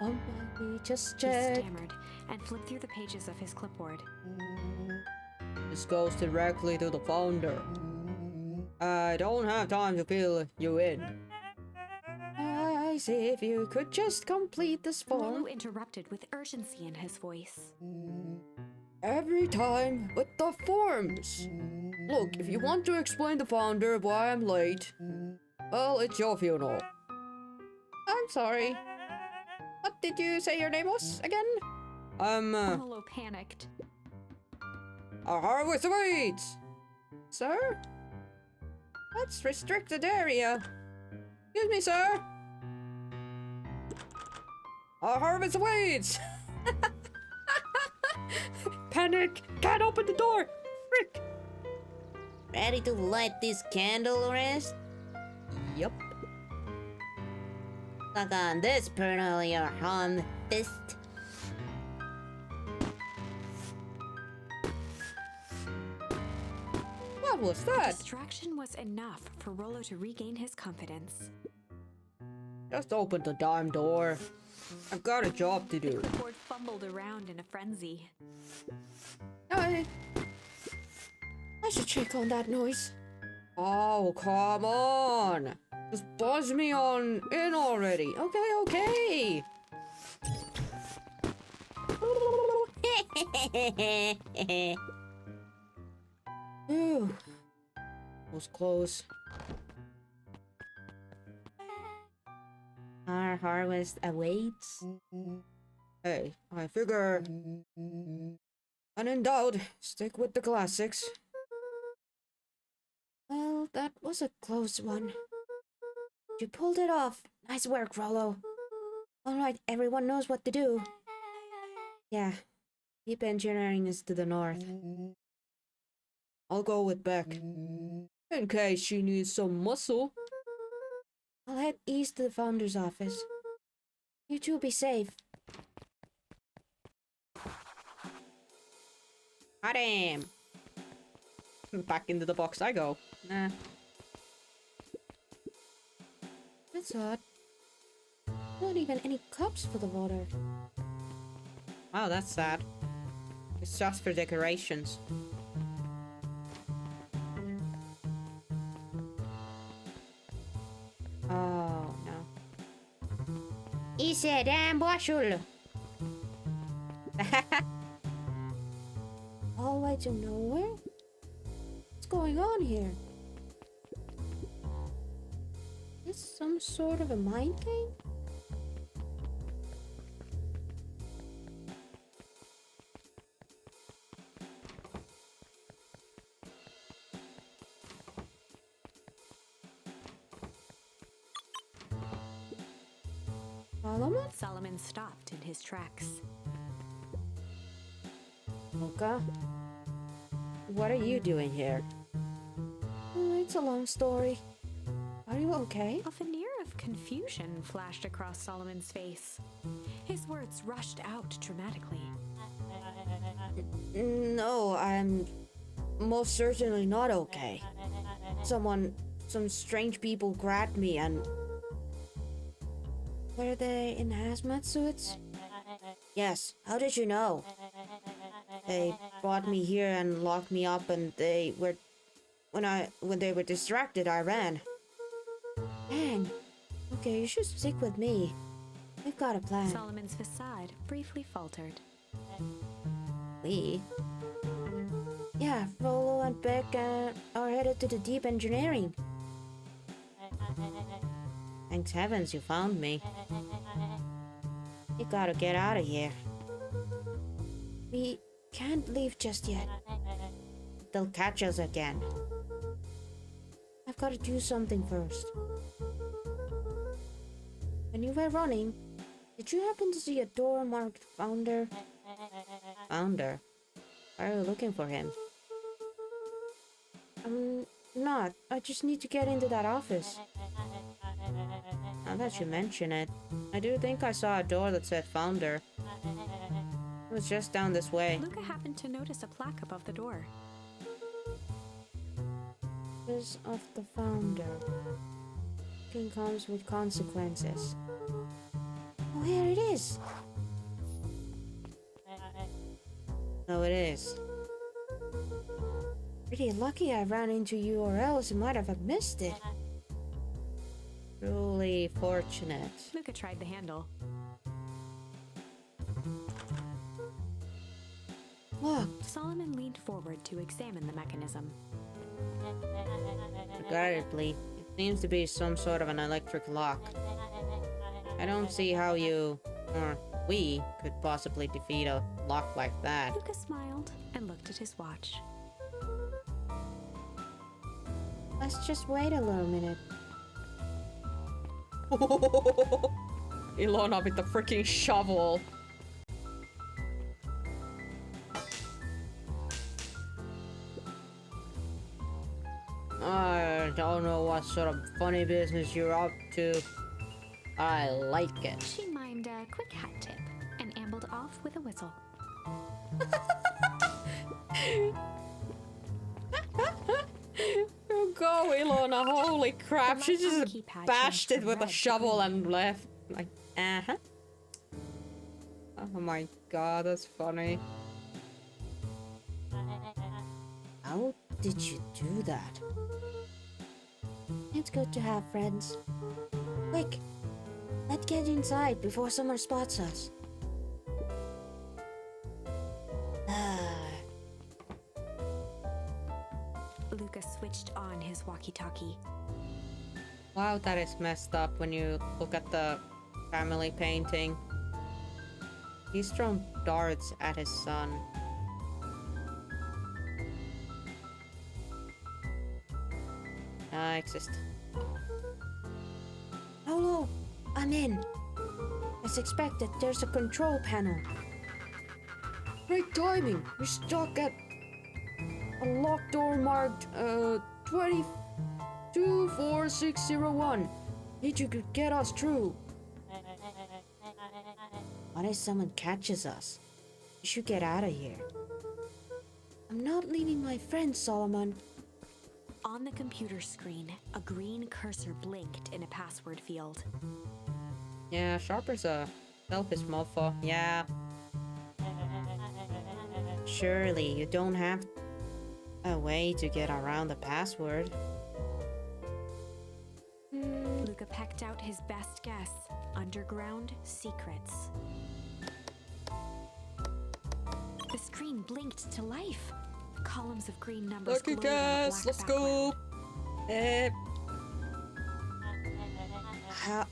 Oh, we just He checked. stammered and flipped through the pages of his clipboard. This goes directly to the founder. I don't have time to fill you in. I see if you could just complete this form. Rollo interrupted with urgency in his voice. Every time with the forms. Look, if you want to explain the founder why I'm late, well, it's your funeral. I'm sorry. What did you say your name was again? Rollo panicked. Our harvest awaits! Sir? That's restricted area. Excuse me, sir. Our harvest awaits! Panic! Can't open the door! Frick! Ready to light this candle, Rest? Yup. Suck on this, perennial harvest. What was that? Distraction was enough for Rollo to regain his confidence. Just open the damn door. I've got a job to do. The clipboard fumbled around in a frenzy. I should check on that noise. Oh, come on! Just buzz me on in already. Okay. Ooh. Was close. Our harvest awaits. Hey, I figure... When in doubt, stick with the classics. Well, that was a close one. You pulled it off. Nice work, Rollo. Alright, everyone knows what to do. Yeah, deep engineering is to the north. I'll go with Beck. In case she needs some muscle. I'll head east to the founder's office. You two be safe. Hot damn! Back into the box I go. Nah. That's odd. Not even any cups for the water. Wow, that's sad. It's just for decorations. Oh, no. Ise damn sulle. All the way to nowhere? What's going on here? Is this some sort of a mind game? Solomon? Solomon stopped in his tracks. Luca? What are you doing here? It's a long story. Are you okay? A veneer of confusion flashed across Solomon's face. His words rushed out dramatically. No, I'm most certainly not okay. Some strange people grabbed me and... Were they in hazmat suits? Yes, how did you know? They brought me here and locked me up and they were... When they were distracted, I ran. Dang. Okay, you should stick with me. We've got a plan. Solomon's facade briefly faltered. We? Yeah, Rolo and Beck are headed to the deep engineering. Thanks heavens you found me. You gotta get out of here. We can't leave just yet. They'll catch us again. I've got to do something first. When you were running, did you happen to see a door marked Founder? Founder? Why are you looking for him? I'm not. I just need to get into that office. Now that you mention it, I do think I saw a door that said Founder. It was just down this way. Luca happened to notice a plaque above the door. Office of the Founder. King comes with consequences. Oh, here it is. So it is. Pretty lucky I ran into you, or else I might have missed it. Truly fortunate. Luca tried the handle. Look, Solomon leaned forward to examine the mechanism. Regrettably, it seems to be some sort of an electric lock. I don't see how you, or we, could possibly defeat a lock like that. Luca smiled and looked at his watch. let's just wait a little minute. Ilona with the freaking shovel. I don't know what sort of funny business you're up to. I like it. She mimed a quick hat tip and ambled off with a whistle. Go, Ilona, holy crap. The She light on the just keypad bashed changed it with from a red to shovel green. and left. Like, uh-huh. Oh my god, that's funny. How did you do that? It's good to have friends. Quick, let's get inside before someone spots us. Luca switched on his walkie-talkie. Wow, that is messed up when you look at the family painting. He's thrown darts at his son. Exist. Hello, I'm in. As expected, there's a control panel. Great timing! We're stuck at a locked door marked 24601. Need you to get us through. What if someone catches us? We should get out of here. I'm not leaving my friend, Solomon. On the computer screen, a green cursor blinked in a password field. Yeah, Sharper's a selfish mofo. Yeah. Surely you don't have a way to get around the password. Luca pecked out his best guess. Underground secrets. The screen blinked to life. Columns of green numbers Lucky glowed on a guess, black let's background. go. How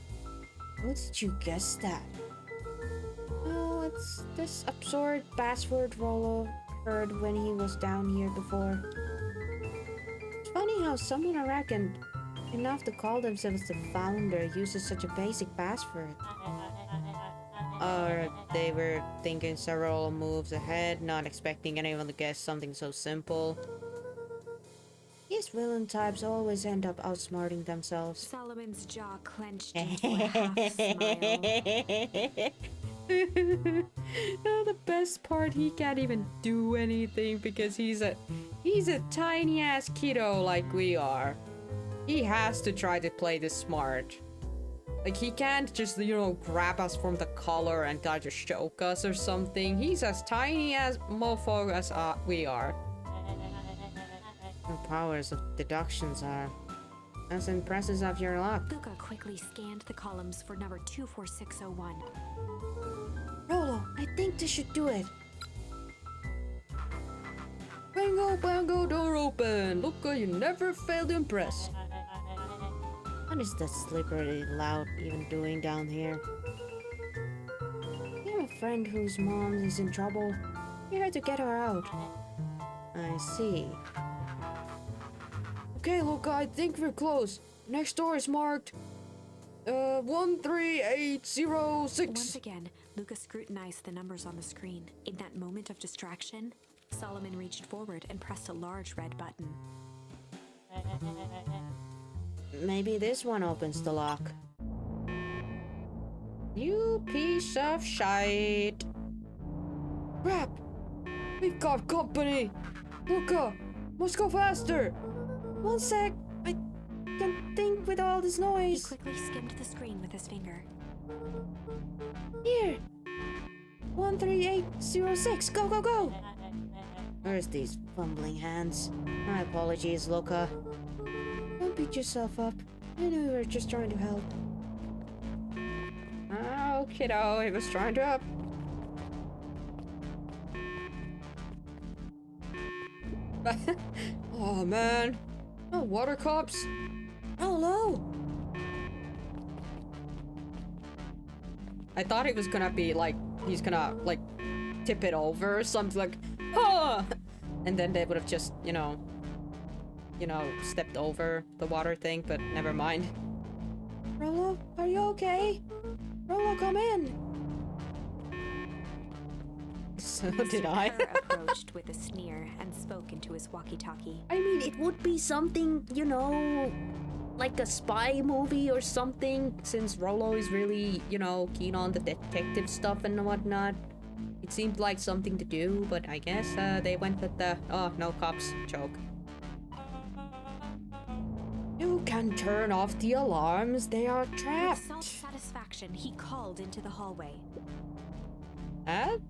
did you guess that? Oh, it's this absurd password Rollo heard when he was down here before. It's funny how someone I reckoned enough to call themselves the founder uses such a basic password. Or they were thinking several moves ahead, not expecting anyone to guess something so simple. These villain types always end up outsmarting themselves. Solomon's jaw clenched into a half smile. Oh, the best part, he can't even do anything because he's a tiny ass kiddo like we are. He has to try to play this smart. Like, he can't just, you know, grab us from the collar and try to choke us or something. He's as tiny as mofo as we are. The powers of deductions are as impressive as your luck. Luca quickly scanned the columns for number 24601. Rollo, I think this should do it. Bango, bango, door open. Luca, you never fail to impress. What is that slippery loud even doing down here? We have a friend whose mom is in trouble. We're here to get her out. I see. Okay, Luca, I think we're close. Next door is marked 13806. Once again, Luca scrutinized the numbers on the screen. In that moment of distraction, Solomon reached forward and pressed a large red button. Maybe this one opens the lock. You piece of shite. Crap! We've got company! Luca, must go faster! One sec, I can't think with all this He noise. quickly skimmed the screen with his finger. Here! 13806, go, go, go! Where's these fumbling hands? My apologies, Luca. Don't beat yourself up. I know you were just trying to help. Oh, kiddo, he was trying to help. Oh man! No water cups! Rollo! I thought it was gonna be like, he's gonna like tip it over or something, like, ah! And then they would have just, you know, stepped over the water thing, but never mind. Rollo, are you okay? Rollo, come in! So did I. Kerr approached with a sneer and spoke into his walkie-talkie. I mean, it would be something, you know, Like a spy movie or something, since Rollo is really, you know, keen on the detective stuff and whatnot. It seemed like something to do, but I guess they went with the, oh, no cops joke. You can turn off the alarms, they are With trapped! self-satisfaction, he called into the hallway. That,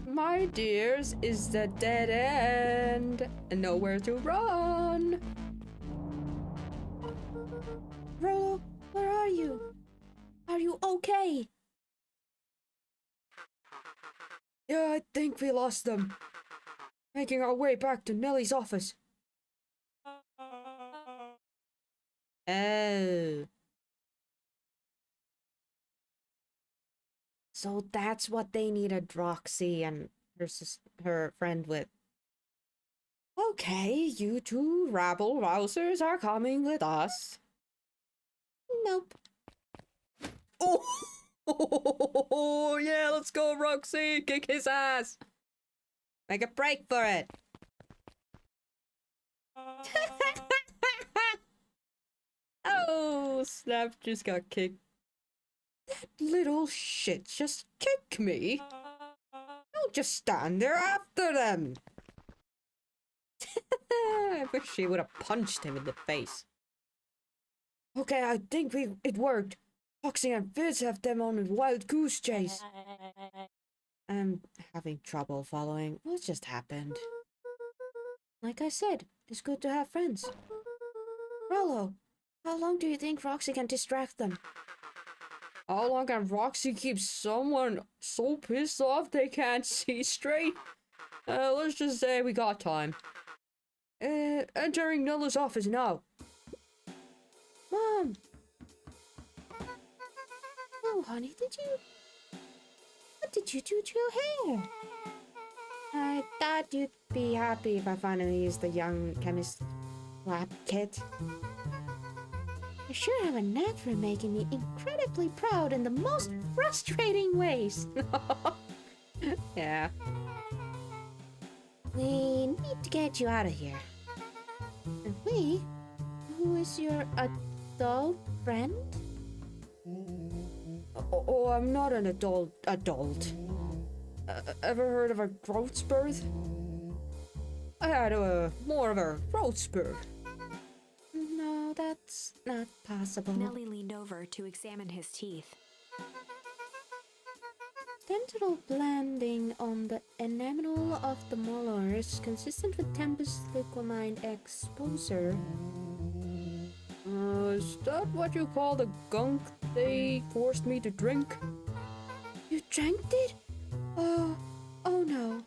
my dears, is the dead end, and nowhere to run! Rollo, where are you? Are you okay? Yeah, I think we lost them. Making our way back to Nellie's office. Oh. So that's what they needed Roxy and Her friend with. Okay, you two rabble-rousers are coming with us. Nope. Oh, yeah, let's go, Roxy! Kick his ass! Make a break for it! Oh, Snap just got kicked. Little shit, just kick me. Don't just stand there after them. I wish she would have punched him in the face. Okay, I think it worked. Foxy and Fizz have them on a wild goose chase. I'm having trouble following. What just happened? Like I said, it's good to have friends. Rollo, how long do you think Roxy can distract them? How long can Roxy keep someone so pissed off they can't see straight? Let's just say we got time. Entering Nella's office now. Mom! Oh, honey, what did you do to your hair? I thought you'd be happy if I finally used the young chemist lab kit. You sure have a knack for making me incredibly proud in the most frustrating ways. Yeah. We need to get you out of here. And we? Who is your adult friend? Oh, I'm not an adult. Ever heard of a growth spurt? I had more of a growth spurt. No, that's not possible. Nellie leaned over to examine his teeth. Dental blending on the enamel of the molars, consistent with tempus liquamine exposure. Is that what you call the gunk they forced me to drink? You drank it? Oh no.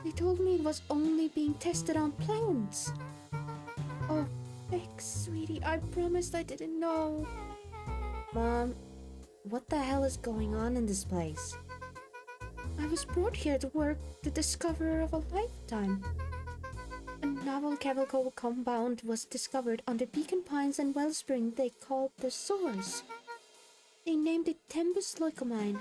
They told me it was only being tested on plants. Oh, Beck, sweetie, I promised I didn't know. Mom, what the hell is going on in this place? I was brought here to work the discoverer of a lifetime. A novel chemical compound was discovered under Beacon Pines and Wellspring they called the Source. They named it tempus liquamine.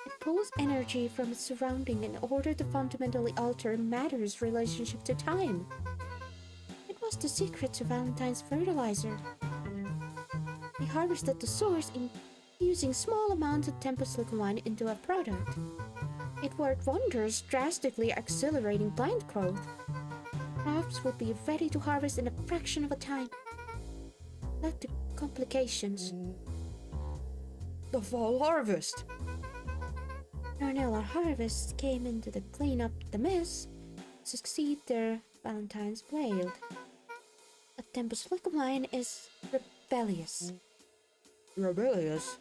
It pulls energy from its surrounding in order to fundamentally alter matter's relationship to time. It was the secret to Valentine's fertilizer. They harvested the source in using small amounts of tempus liquamine into a product. It worked wonders, drastically accelerating plant growth. Crops would be ready to harvest in a fraction of a time. Led to complications. The fall harvest. Our harvests came in to clean up the mess, succeed their Valentine's wailed. A tempus liquamine is rebellious. Rebellious?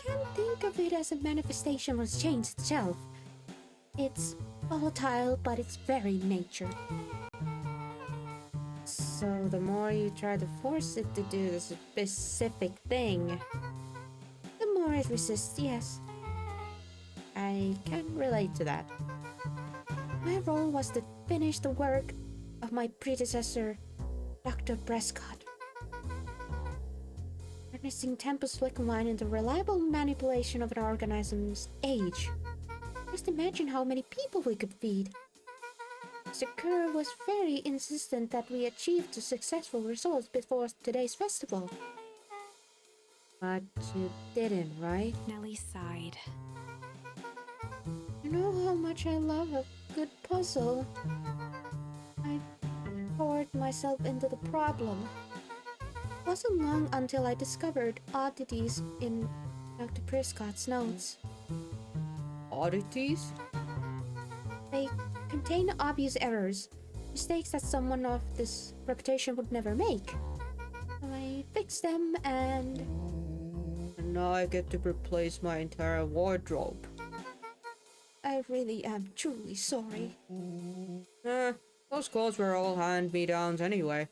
Can't think of it as a manifestation of change itself. It's volatile, but its very nature. So the more you try to force it to do the specific thing, The more it resists, yes. I can relate to that. My role was to finish the work of my predecessor, Dr. Prescott. Harnessing tempus liquamine in the reliable manipulation of an organism's age. Just imagine how many people we could feed. Mr. Kerr was very insistent that we achieved the successful results before today's festival. But you didn't, right? Nellie sighed. You know how much I love a good puzzle. I poured myself into the problem. It wasn't long until I discovered oddities in Dr. Prescott's notes. Oddities? They contain obvious errors, mistakes that someone of this reputation would never make. I fixed them and Now I get to replace my entire wardrobe. I really am truly sorry. Those clothes were all hand-me-downs anyway.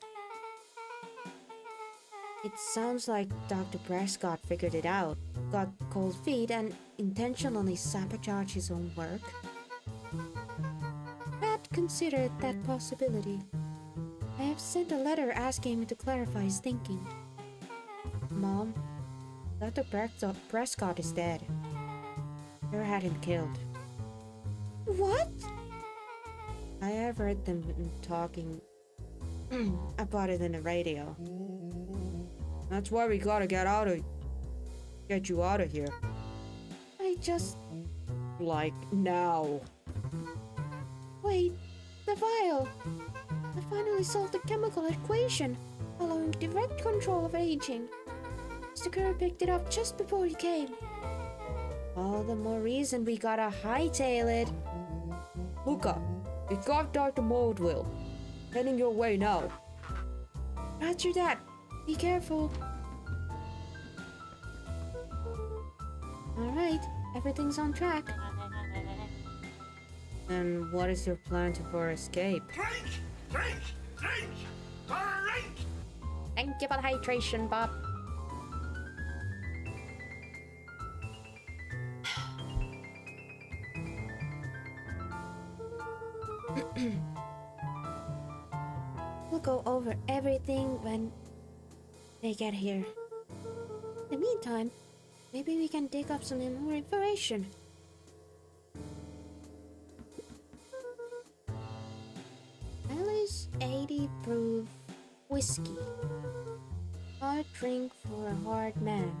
It sounds like Dr. Prescott figured it out, got cold feet, and intentionally sabotaged his own work. Had considered that possibility. I have sent a letter asking him to clarify his thinking. Mom, Dr. Prescott is dead. Her had him killed. What? I have heard them talking about it in the radio. That's why we gotta get you out of here. I just... Like now. Wait, The vial! I finally solved the chemical equation, allowing direct control of aging. Mr. Kerr picked it up just before he came. All the more reason we gotta hightail it. Luca, we got Dr. Moldwill. Heading your way now. Roger that. Be careful. Alright, everything's on track. And what is your plan for escape? Drink! Drink! Drink! Drink! Thank you for the hydration, Bob. We'll go over everything when they get here. In the meantime, maybe we can dig up some more information. Alice 80 proof whiskey. Hard drink for a hard man.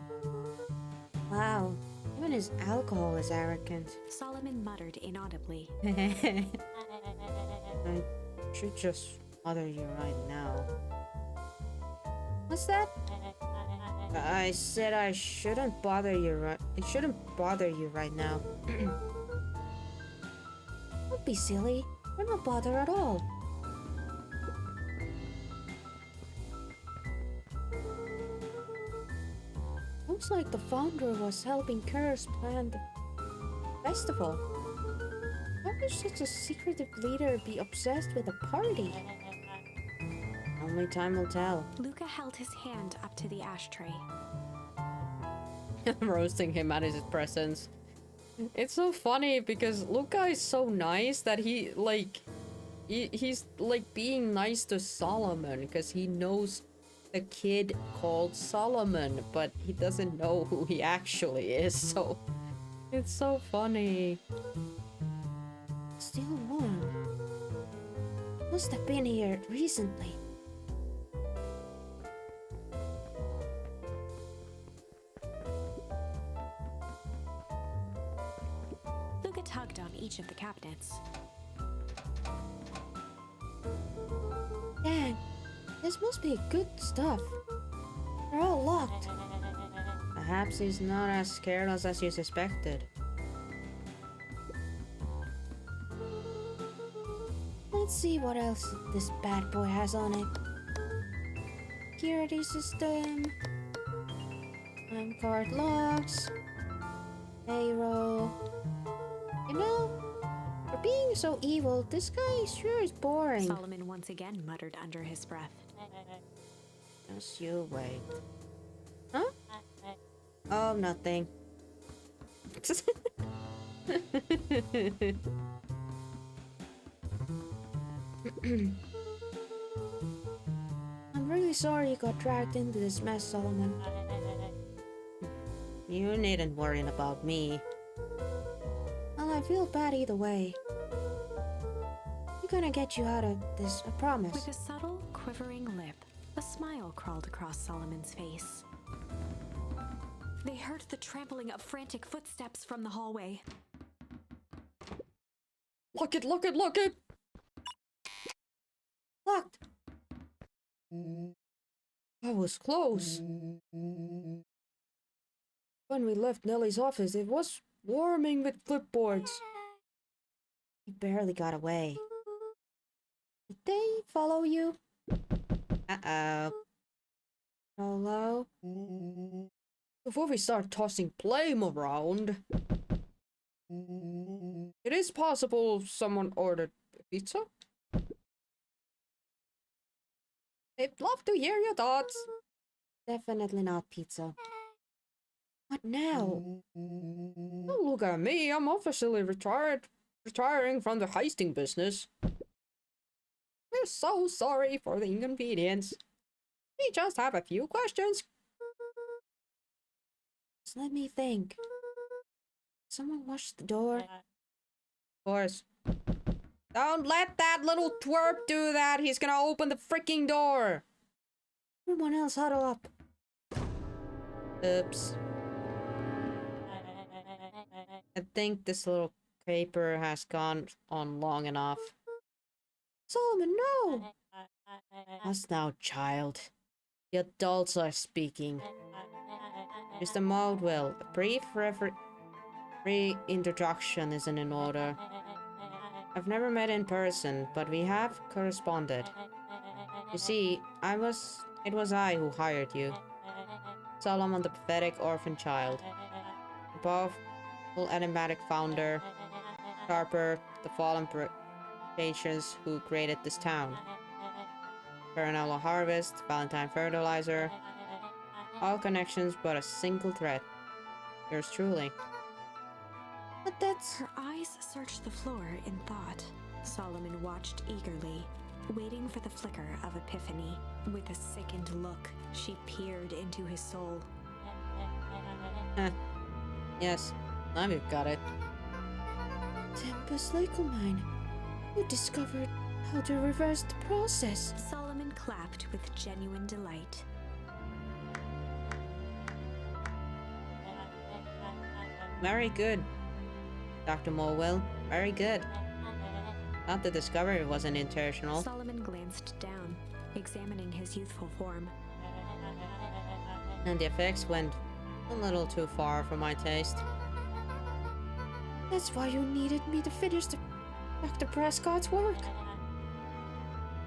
Wow, even his alcohol is arrogant. Solomon muttered inaudibly. I should just mother you right now. What's that? I said I shouldn't bother you right. It shouldn't bother you right now. Don't be silly. We're not bothered at all. Looks like the founder was helping Curse plan the festival. How could such a secretive leader be obsessed with a party? Only time will tell. Luca held his hand up to the ashtray. I'm roasting him at his presence. It's so funny because Luca is so nice that he's like being nice to Solomon because he knows a kid called Solomon, but he doesn't know who he actually is, so it's so funny. Still warm. Must have been here recently. Luca tugged on each of the cabinets. Dang, this must be good stuff. They're all locked. Perhaps he's not as careless as you suspected. Let's see what else this bad boy has on it. Security system. Time card logs. Payroll. You know, for being so evil, this guy sure is boring. Solomon once again muttered under his breath. Just you wait. Huh? Oh, nothing. I'm really sorry you got dragged into this mess, Solomon. You needn't worry about me. Well, I feel bad either way. We're gonna get you out of this, I promise. With a subtle, quivering lip, a smile crawled across Solomon's face. They heard the trampling of frantic footsteps from the hallway. Lock it, lock it, lock it! Locked! That was close. When we left Nellie's office, it was swarming with clipboards. You barely got away. Did they follow you? Uh-oh. Hello? Before we start tossing blame around, it is possible someone ordered pizza? I'd love to hear your thoughts. Definitely not pizza. What now? Don't look at me, I'm officially retiring from the heisting business. We're so sorry for the inconvenience. We just have a few questions. Just let me think. Someone watched the door. Of course. Don't let that little twerp do that. He's gonna open the freaking door. Everyone else huddle up. Oops. I think this little caper has gone on long enough. Solomon, no! Us now, child. The adults are speaking. Mr. Maldwell, a brief reintroduction isn't in order. I've never met in person, but we have corresponded. You see, it was I who hired you. Solomon, the pathetic orphan child. The powerful enigmatic founder. Sharper, the fallen patients who created this town. Perennial harvest, Valentine fertilizer. All connections but a single thread. Yours truly. But that's... Her eyes searched the floor in thought. Solomon watched eagerly, waiting for the flicker of epiphany. With a sickened look, she peered into his soul. Yes, now you've got it. Tempus Legomine, you discovered how to reverse the process. Solomon clapped with genuine delight. Very good, Dr. Mulwell. Very good. Not the discovery wasn't intentional. Solomon glanced down, examining his youthful form. And the effects went a little too far for my taste. That's why you needed me to finish Dr. Prescott's work.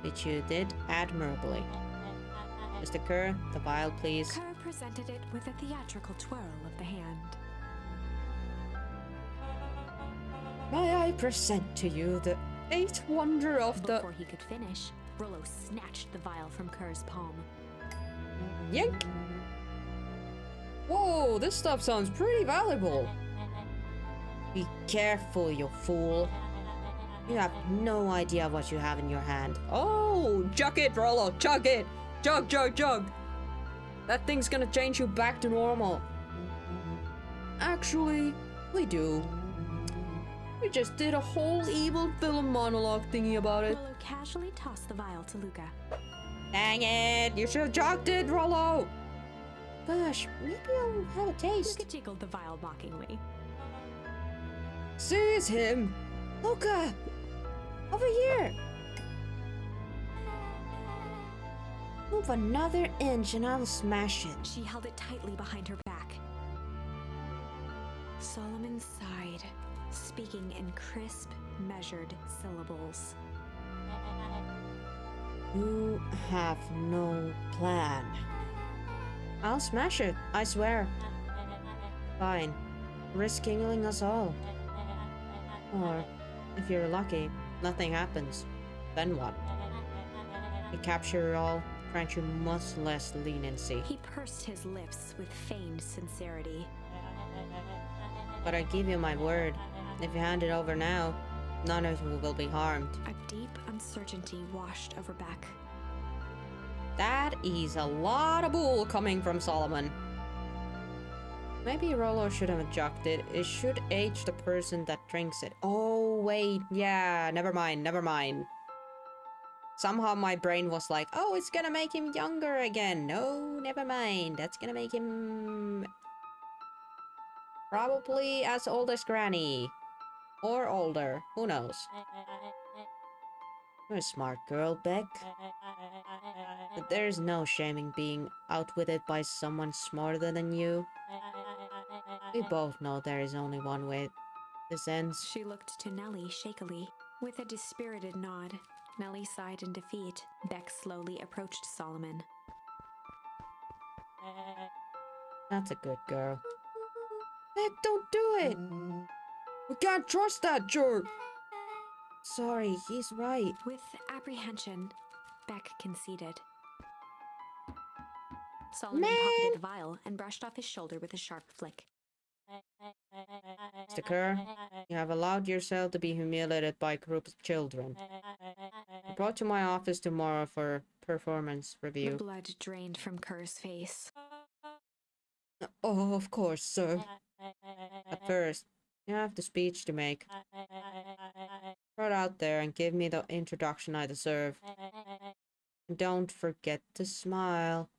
Which you did admirably. Mr. Kerr, the vial, please. Kerr presented it with a theatrical twirl of the hand. May I present to you the eighth wonder of the... Before he could finish, Rollo snatched the vial from Kerr's palm. Yank! Whoa, this stuff sounds pretty valuable. Be careful, you fool. You have no idea what you have in your hand. Oh, chug it, Rollo, chug it! Chug, chug, chug! That thing's gonna change you back to normal. Actually, we do. We just did a whole evil villain monologue thingy about it. Rollo casually tossed the vial to Luca. Dang it! You should have chugged it, Rollo! Gosh, maybe I'll have a taste. Luca jiggled the vial mockingly. Seize him! Luca! Over here! Move another inch and I'll smash it. She held it tightly behind her back. Solomon sighed, speaking in crisp, measured syllables. You have no plan. I'll smash it, I swear. Fine. Risk killing us all. Or, if you're lucky, nothing happens. Then what? We capture it all, grant you much less leniency. He pursed his lips with feigned sincerity. But I give you my word, if you hand it over now, none of you will be harmed. A deep uncertainty washed over Beck. That is a lot of bull coming from Solomon. Maybe Rollo shouldn't have chugged it. It should age the person that drinks it. Oh, wait. Yeah, never mind, never mind. Somehow my brain was like, oh, it's gonna make him younger again. No, never mind. That's gonna make him... probably as old as Granny. Or older. Who knows? You're a smart girl, Beck. But there's no shaming being outwitted by someone smarter than you. We both know there is only one way this ends. She looked to Nellie shakily. With a dispirited nod, Nellie sighed in defeat. Beck slowly approached Solomon. That's a good girl. Beck, don't do it! We can't trust that jerk! Sorry, he's right. With apprehension, Beck conceded. Solomon pocketed the vial and brushed off his shoulder with a sharp flick. Mr. Kerr, you have allowed yourself to be humiliated by a group of children. Report to my office tomorrow for performance The review. blood drained from Kerr's face. Oh, of course, sir. At first, you have the speech to make. Throw it out there and give me the introduction I deserve. And don't forget to smile.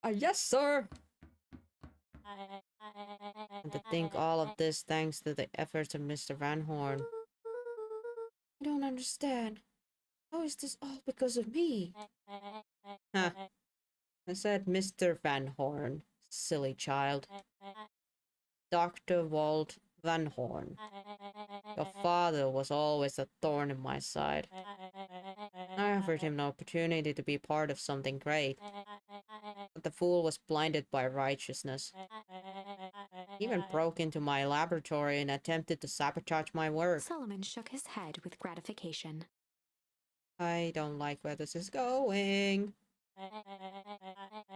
Yes, sir! And to think all of this thanks to the efforts of Mr. Van Horn. I don't understand. How is this all because of me? Huh. I said Mr. Van Horn, silly child. Dr. Walt Van Horn. Your father was always a thorn in my side. I offered him an opportunity to be part of something great, but the fool was blinded by righteousness. He even broke into my laboratory and attempted to sabotage my work. Solomon shook his head with gratification. I don't like where this is going.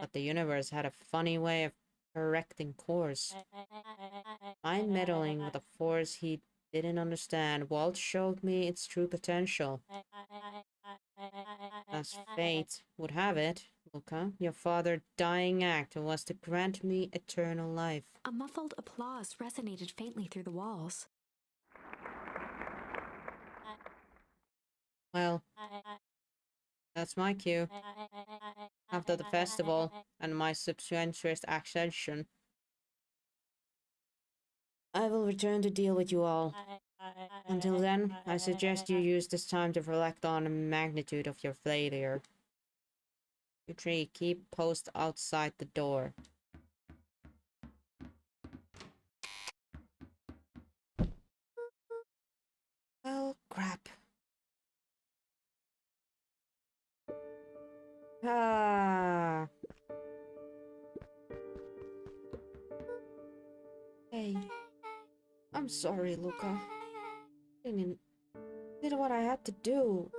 But the universe had a funny way of correcting course. By meddling with a force he didn't understand, Walt showed me its true potential. As fate would have it, Luca, your father's dying act was to grant me eternal life. A muffled applause resonated faintly through the walls. Well, that's my cue. After the festival and my subsequent ascension, I will return to deal with you all. Until then, I suggest you use this time to reflect on the magnitude of your failure. You three, keep post outside the door. Well, crap. Ah. Hey. I'm sorry, Luca. Did what I had to do.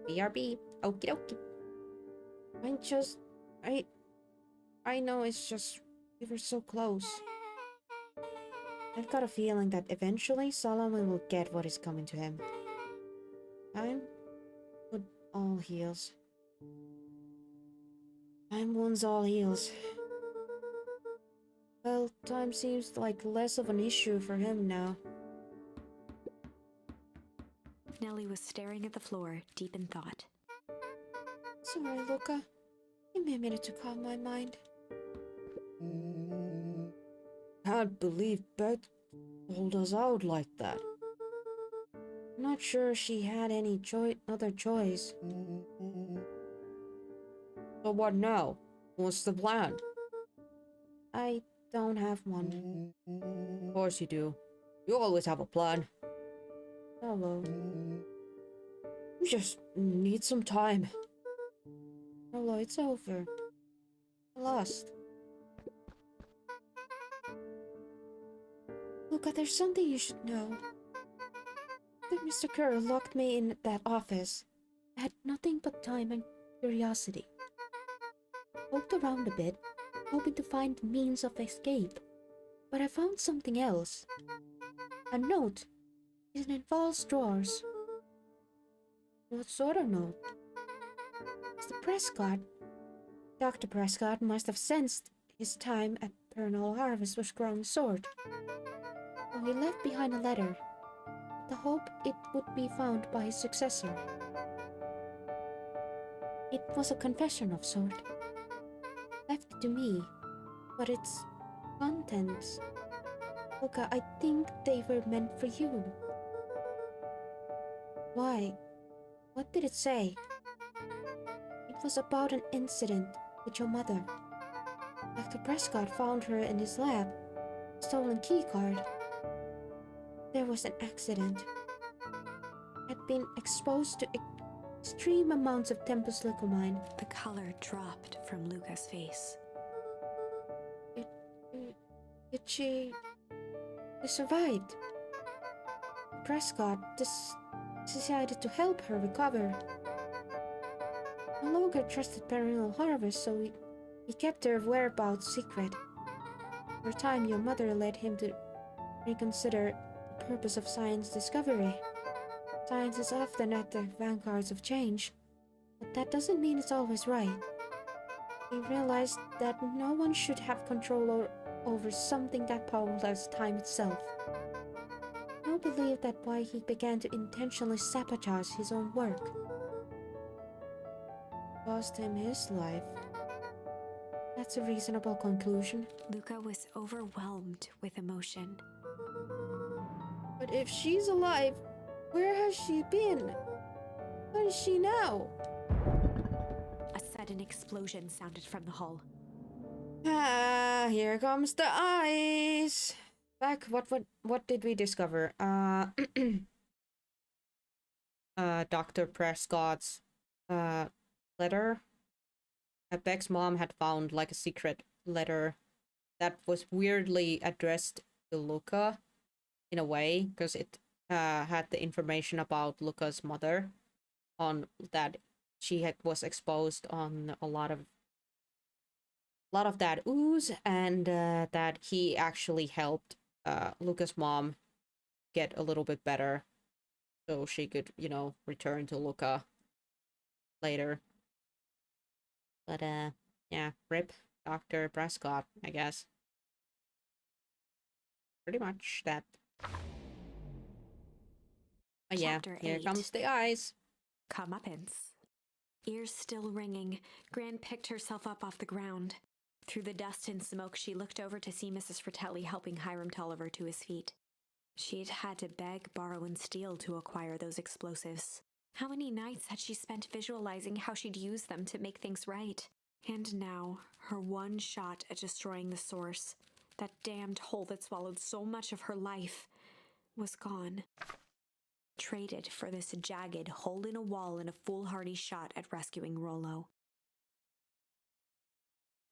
BRB. Okie dokie. I know it's just we were so close. I've got a feeling that eventually Solomon will get what is coming to him. Time would all heals. Time wounds all heals. Well, time seems like less of an issue for him now. Nellie was staring at the floor, deep in thought. Sorry, Luca. Give me a minute to calm my mind. Can't believe Beth pulled us out like that. I'm not sure she had any other choice. So what now? What's the plan? I don't have one. Of course you do. You always have a plan. Hello. You just need some time. Hello, it's over. I lost. Luca, there's something you should know. That Mr. Kerr locked me in that office. I had nothing but time and curiosity. I poked around a bit, hoping to find means of escape. But I found something else. A note. It involves drawers. What sort of note? Mr. Prescott. Dr. Prescott must have sensed his time at Pernal Harvest was growing short. So he left behind a letter, with the hope it would be found by his successor. It was a confession of sort, left to me, but its contents, Luca, I think they were meant for you. Why? What did it say? It was about an incident with your mother. Dr. Prescott found her in his lab, a stolen keycard. There was an accident. Had been exposed to extreme amounts of tempus lucumine. The color dropped from Luca's face. She survived. Prescott decided to help her recover. No longer trusted Perennial Harvest, so he kept her whereabouts secret. Over time, your mother led him to reconsider the purpose of science discovery. Science is often at the vanguards of change, but that doesn't mean it's always right. He realized that no one should have control over something that powerful as time itself. I believe that's why he began to intentionally sabotage his own work. Cost him his life. That's a reasonable conclusion. Luca was overwhelmed with emotion. But if she's alive, where has she been? What is she now? A sudden explosion sounded from the hull. Ah, here comes the ice. Back, what did we discover? Dr. Prescott's letter. Beck's mom had found like a secret letter that was weirdly addressed to Luca in a way, because it had the information about Luca's mother on that she was exposed on a lot of that ooze, and that he actually helped Luca's mom get a little bit better so she could, return to Luca later. But yeah, rip Dr. Prescott, I guess. Pretty much that. But yeah, Chapter here 8. comes the eyes. Comeuppance. Ears still ringing, Gran picked herself up off the ground. Through the dust and smoke, she looked over to see Mrs. Fratelli helping Hiram Tolliver to his feet. She'd had to beg, borrow, and steal to acquire those explosives. How many nights had she spent visualizing how she'd use them to make things right? And now, her one shot at destroying the source, that damned hole that swallowed so much of her life, was gone. Traded for this jagged hole in a wall and a foolhardy shot at rescuing Rollo.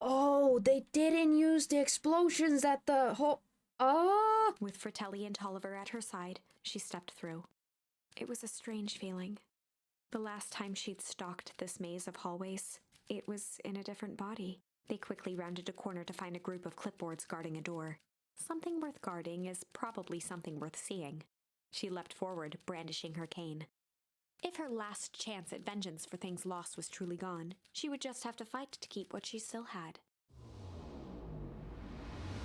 Oh, they didn't use the explosions at the whole. Oh! With Fratelli and Tolliver at her side, she stepped through. It was a strange feeling. The last time she'd stalked this maze of hallways, it was in a different body. They quickly rounded a corner to find a group of clipboards guarding a door. Something worth guarding is probably something worth seeing. She leapt forward, brandishing her cane. If her last chance at vengeance for things lost was truly gone, she would just have to fight to keep what she still had.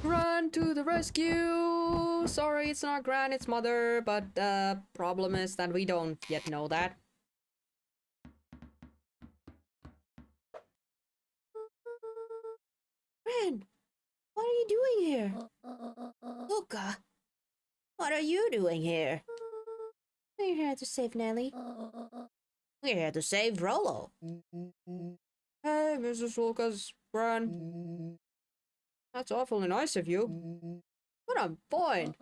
Run to the rescue! Sorry, it's not Gran, it's Mother, but the problem is that we don't yet know that. Gran, what are you doing here? Luca, what are you doing here? We're here to save Nellie. We're here to save Rollo. Hey, Mrs. Lucas, Gran. That's awfully nice of you. What a boy!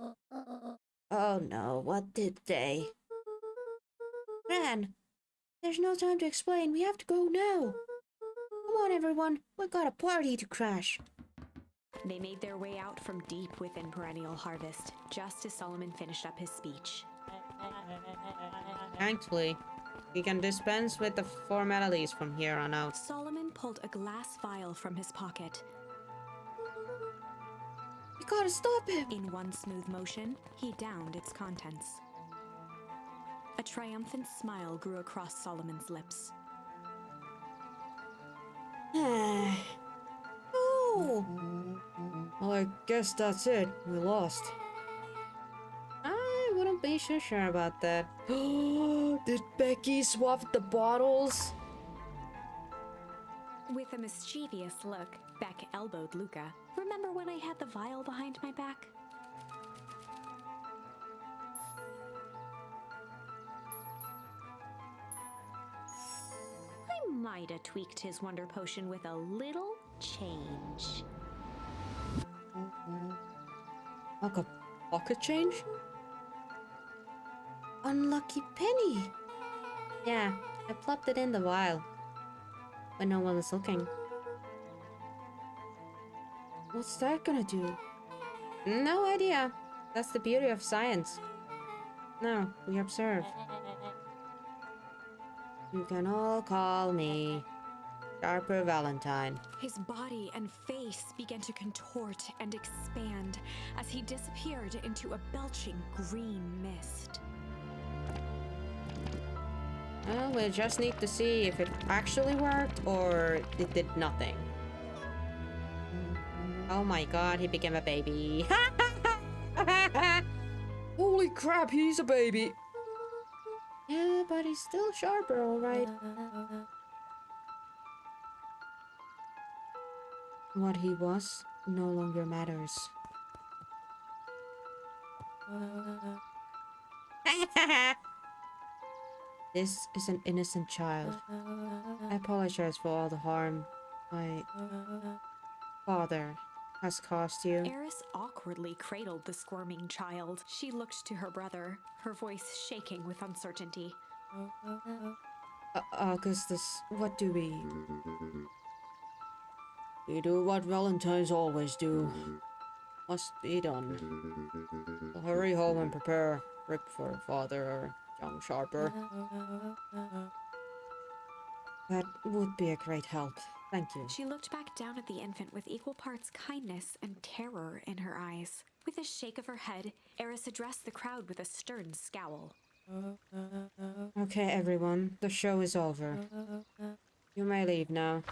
Oh no, what did they? Gran, there's no time to explain. We have to go now. Come on, everyone. We've got a party to crash. They made their way out from deep within Perennial Harvest, just as Solomon finished up his speech. Thankfully, we can dispense with the formalities from here on out. Solomon pulled a glass vial from his pocket. We gotta stop him. In one smooth motion, he downed its contents. A triumphant smile grew across Solomon's lips. No. Well, I guess that's it. We lost. I wouldn't be so sure about that. Did Becky swap the bottles? With a mischievous look, Beck elbowed Luca. Remember when I had the vial behind my back? I might have tweaked his wonder potion with a little change. Like a pocket change? Unlucky penny. Yeah, I plopped it in the vial when no one was looking. What's that gonna do? No idea. That's the beauty of science. No, we observe. You can all call me Sharper Valentine. His body and face began to contort and expand as he disappeared into a belching green mist. Well, we'll just need to see if it actually worked or it did nothing. Oh my god, he became a baby. Holy crap, he's a baby. Yeah, but he's still Sharper, alright. What he was no longer matters. This is an innocent child. I apologize for all the harm my father has caused you. Eris awkwardly cradled the squirming child. She looked to her brother, her voice shaking with uncertainty. Augustus, what do we... We do what Valentines always do. Must be done. I'll hurry home and prepare Rip for father or young Sharper. That would be a great help. Thank you. She looked back down at the infant with equal parts kindness and terror in her eyes. With a shake of her head, Eris addressed the crowd with a stern scowl. Okay, everyone, the show is over. You may leave now.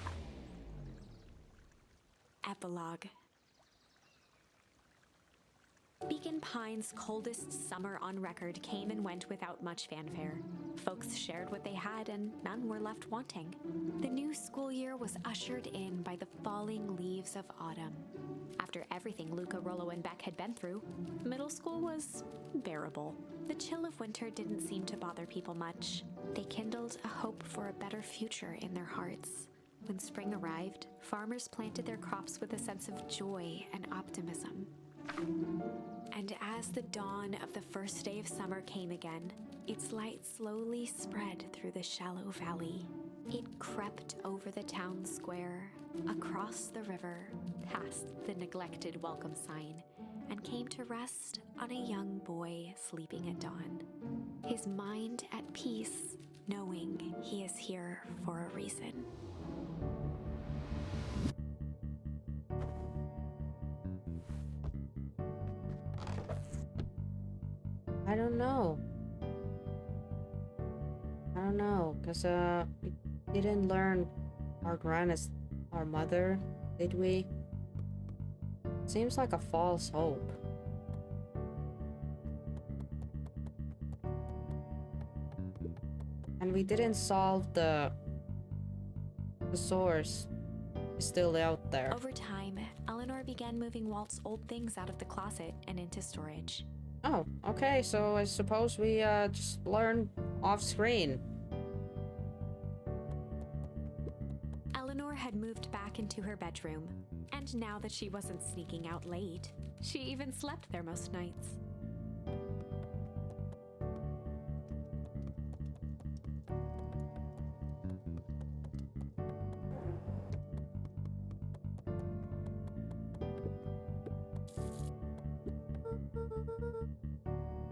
Epilogue. Beacon Pines' coldest summer on record came and went without much fanfare. Folks shared what they had and none were left wanting. The new school year was ushered in by the falling leaves of autumn. After everything Luca, Rollo, and Beck had been through, middle school was bearable. The chill of winter didn't seem to bother people much. They kindled a hope for a better future in their hearts. When spring arrived, farmers planted their crops with a sense of joy and optimism. And as the dawn of the first day of summer came again, its light slowly spread through the shallow valley. It crept over the town square, across the river, past the neglected welcome sign, and came to rest on a young boy sleeping at dawn. His mind at peace, knowing he is here for a reason. I don't know. Cause we didn't learn our gran is our mother, did we? Seems like a false hope. And we didn't solve the source. It's still out there. Over time, Eleanor began moving Walt's old things out of the closet and into storage. Oh, okay, so I suppose we just learn off screen. Eleanor had moved back into her bedroom, and now that she wasn't sneaking out late, she even slept there most nights.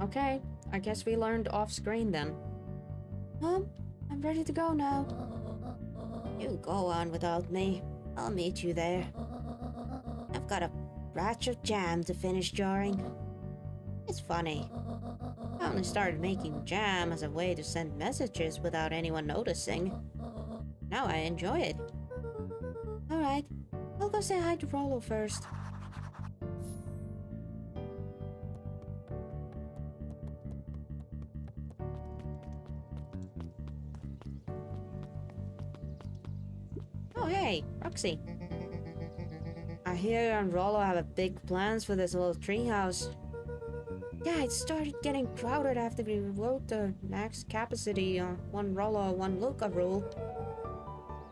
Okay, I guess we learned off screen then. Mom, I'm ready to go now. You go on without me. I'll meet you there. I've got a batch of jam to finish jarring. It's funny. I only started making jam as a way to send messages without anyone noticing. Now I enjoy it. Alright, I'll go say hi to Rollo first. Oh hey, Roxy. I hear you and Rollo have a big plans for this little treehouse. Yeah, it started getting crowded after we wrote the max capacity one Rollo, one Luca rule.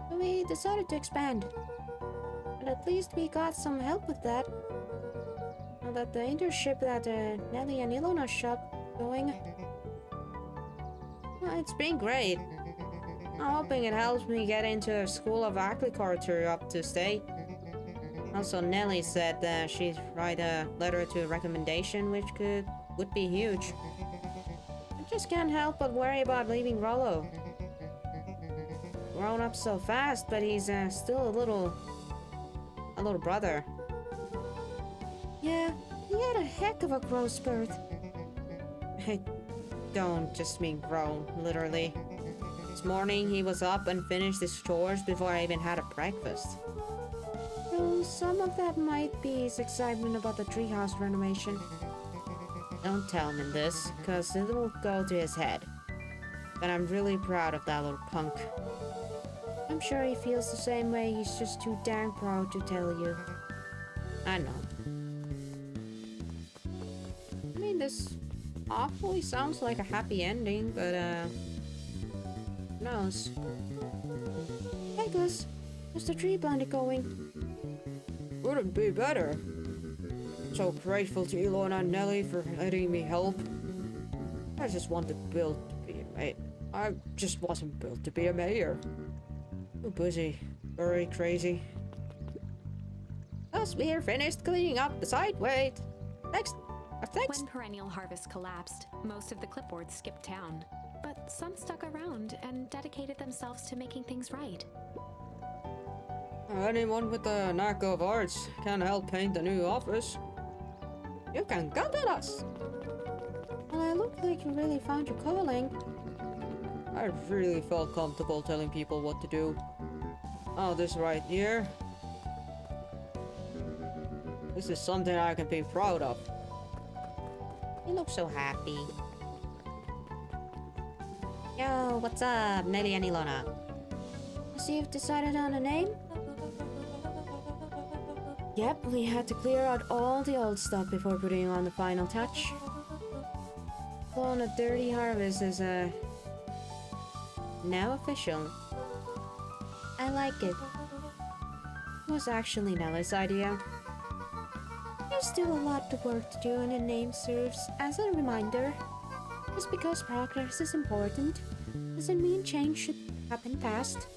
So we decided to expand. But at least we got some help with that. Now that the internship that Nelly and Ilona shop going. Well, it's been great. I'm hoping it helps me get into a school of agriculture up to state. Also, Nelly said that she'd write a letter to recommendation, which would be huge. I just can't help but worry about leaving Rollo. Grown up so fast, but he's still a little brother. Yeah, he had a heck of a growth spurt. I don't just mean grown, literally. This morning he was up and finished his chores before I even had a breakfast. So some of that might be his excitement about the treehouse renovation. Don't tell him this, cause it will go to his head. But I'm really proud of that little punk. I'm sure he feels the same way, he's just too dang proud to tell you. I know. I mean, this awfully sounds like a happy ending, but knows? Nicholas, how's the tree planet going? Couldn't be better. So grateful to Ilona and Nelly for letting me help. I just wanted built to be a mayor. I just wasn't built to be a mayor. Too busy. Very crazy. Thus we're finished cleaning up the site. Wait. Next. Next. When Perennial Harvest collapsed, most of the clipboards skipped town. But some stuck around and dedicated themselves to making things right. Anyone with a knack of arts can help paint a new office. You can count on us. Well, it looked like you really found your calling. I really felt comfortable telling people what to do. Oh, this right here. This is something I can be proud of. You look so happy. Yo, what's up, Nelly and Ilona? So you've decided on a name? Yep, we had to clear out all the old stuff before putting on the final touch. Well, a dirty harvest is now official. I like it. It was actually Nelly's idea. There's still a lot of work to do, and a name serves as a reminder. Just because progress is important doesn't mean change should happen fast.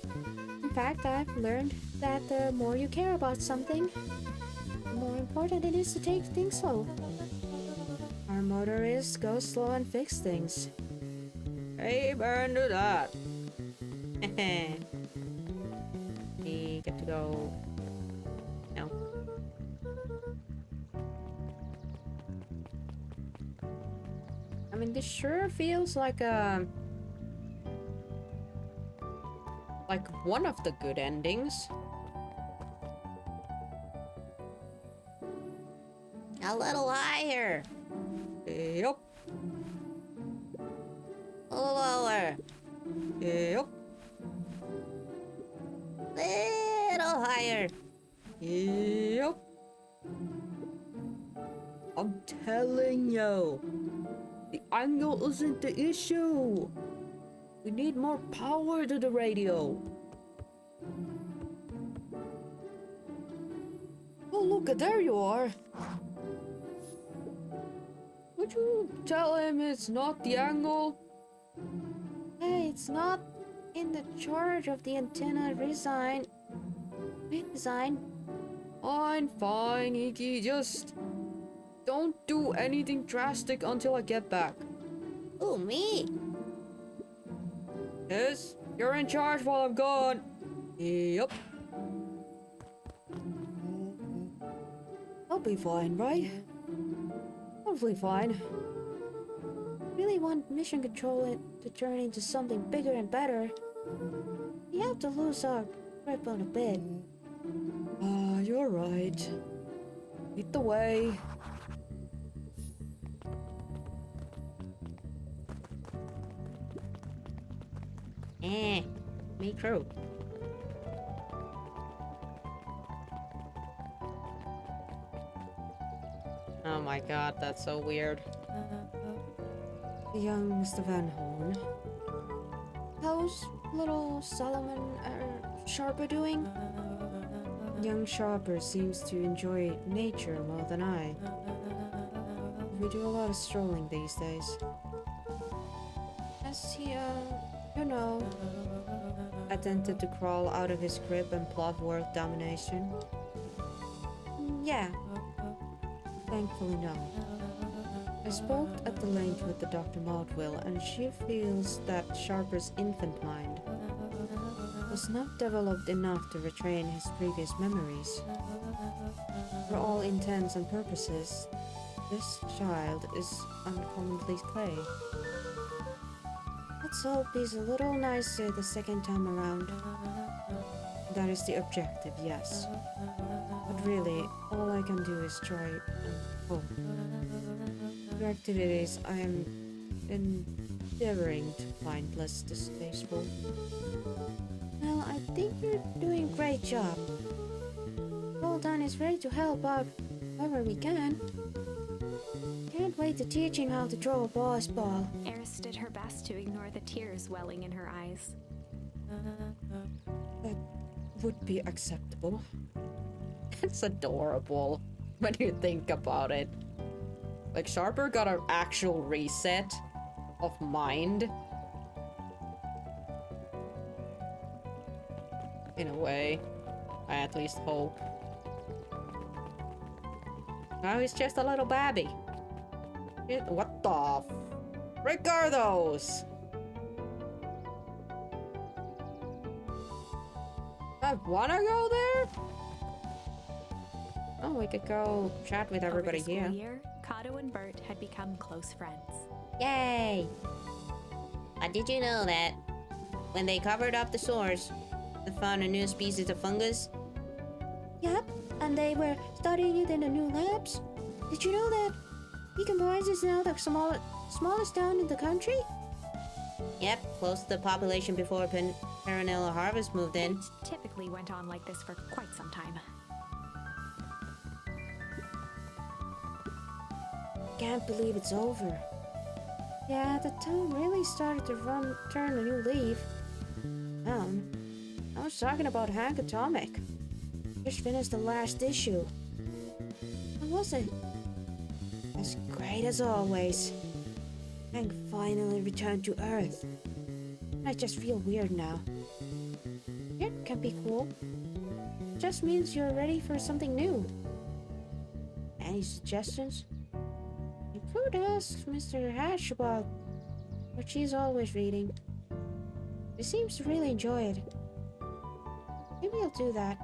In fact, I've learned that the more you care about something, the more important it is to take things slow. Our motto is go slow and fix things. Hey, burn to that. We get to go. No. I mean, this sure feels like one of the good endings. A little higher. Yep. A little lower. Yep. Little higher. Yep. I'm telling you, the angle isn't the issue. We need more power to the radio. Oh, look, there you are. Would you tell him it's not the angle? Hey, it's not in the charge of the antenna redesign. Fine, Iggy. Just don't do anything drastic until I get back. Ooh, me. Yes, you're in charge while I'm gone. Yep. I'll be fine, right? Hopefully fine. Really want mission control to turn into something bigger and better. We have to lose our grip on a bit. You're right. Lead the way. Me crew. Oh my god, that's so weird. Young Mr. Van Horn. How's little Solomon Sharper doing? Young Sharper seems to enjoy nature more than I. We do a lot of strolling these days. Has he, you know... Attempted to crawl out of his grip and plot world domination? Yeah. Thankfully no. I spoke at the length with the Dr. Maudwill, and she feels that Sharper's infant mind was not developed enough to retrain his previous memories. For all intents and purposes, this child is uncommonly clay. Let's hope he's a little nicer the second time around. That is the objective, yes. But really, all I can do is try and hope. Through activities, I am endeavoring to find less distasteful. Well, I think you're doing a great job. Colton is ready to help out wherever we can. Can't wait to teach him how to throw a baseball. Eris did her best to ignore the tears welling in her eyes. That would be acceptable. It's adorable when you think about it. Like, Sharper got an actual reset of mind. In a way. I at least hope. Now he's just a little babby. What the frick are those? I wanna go there? Oh, we could go chat with everybody Over the here. school year, Kato and Bert had become close friends. Yay! But did you know that when they covered up the source, they found a new species of fungus? Yep, and they were studying it in the new labs. Did you know that Beacon Pines is now the smallest town in the country? Yep, close to the population before Perennial Harvest moved in. It typically went on like this for quite some time. Can't believe it's over. Yeah, the town really started to turn a new leaf. I was talking about Hank Atomic. Just finished the last issue. How was it? As great as always. Hank finally returned to Earth. I just feel weird now. It can be cool. Just means you're ready for something new. Any suggestions? You could ask Mr. Hatch about what she's always reading. She seems to really enjoy it. Maybe I'll do that.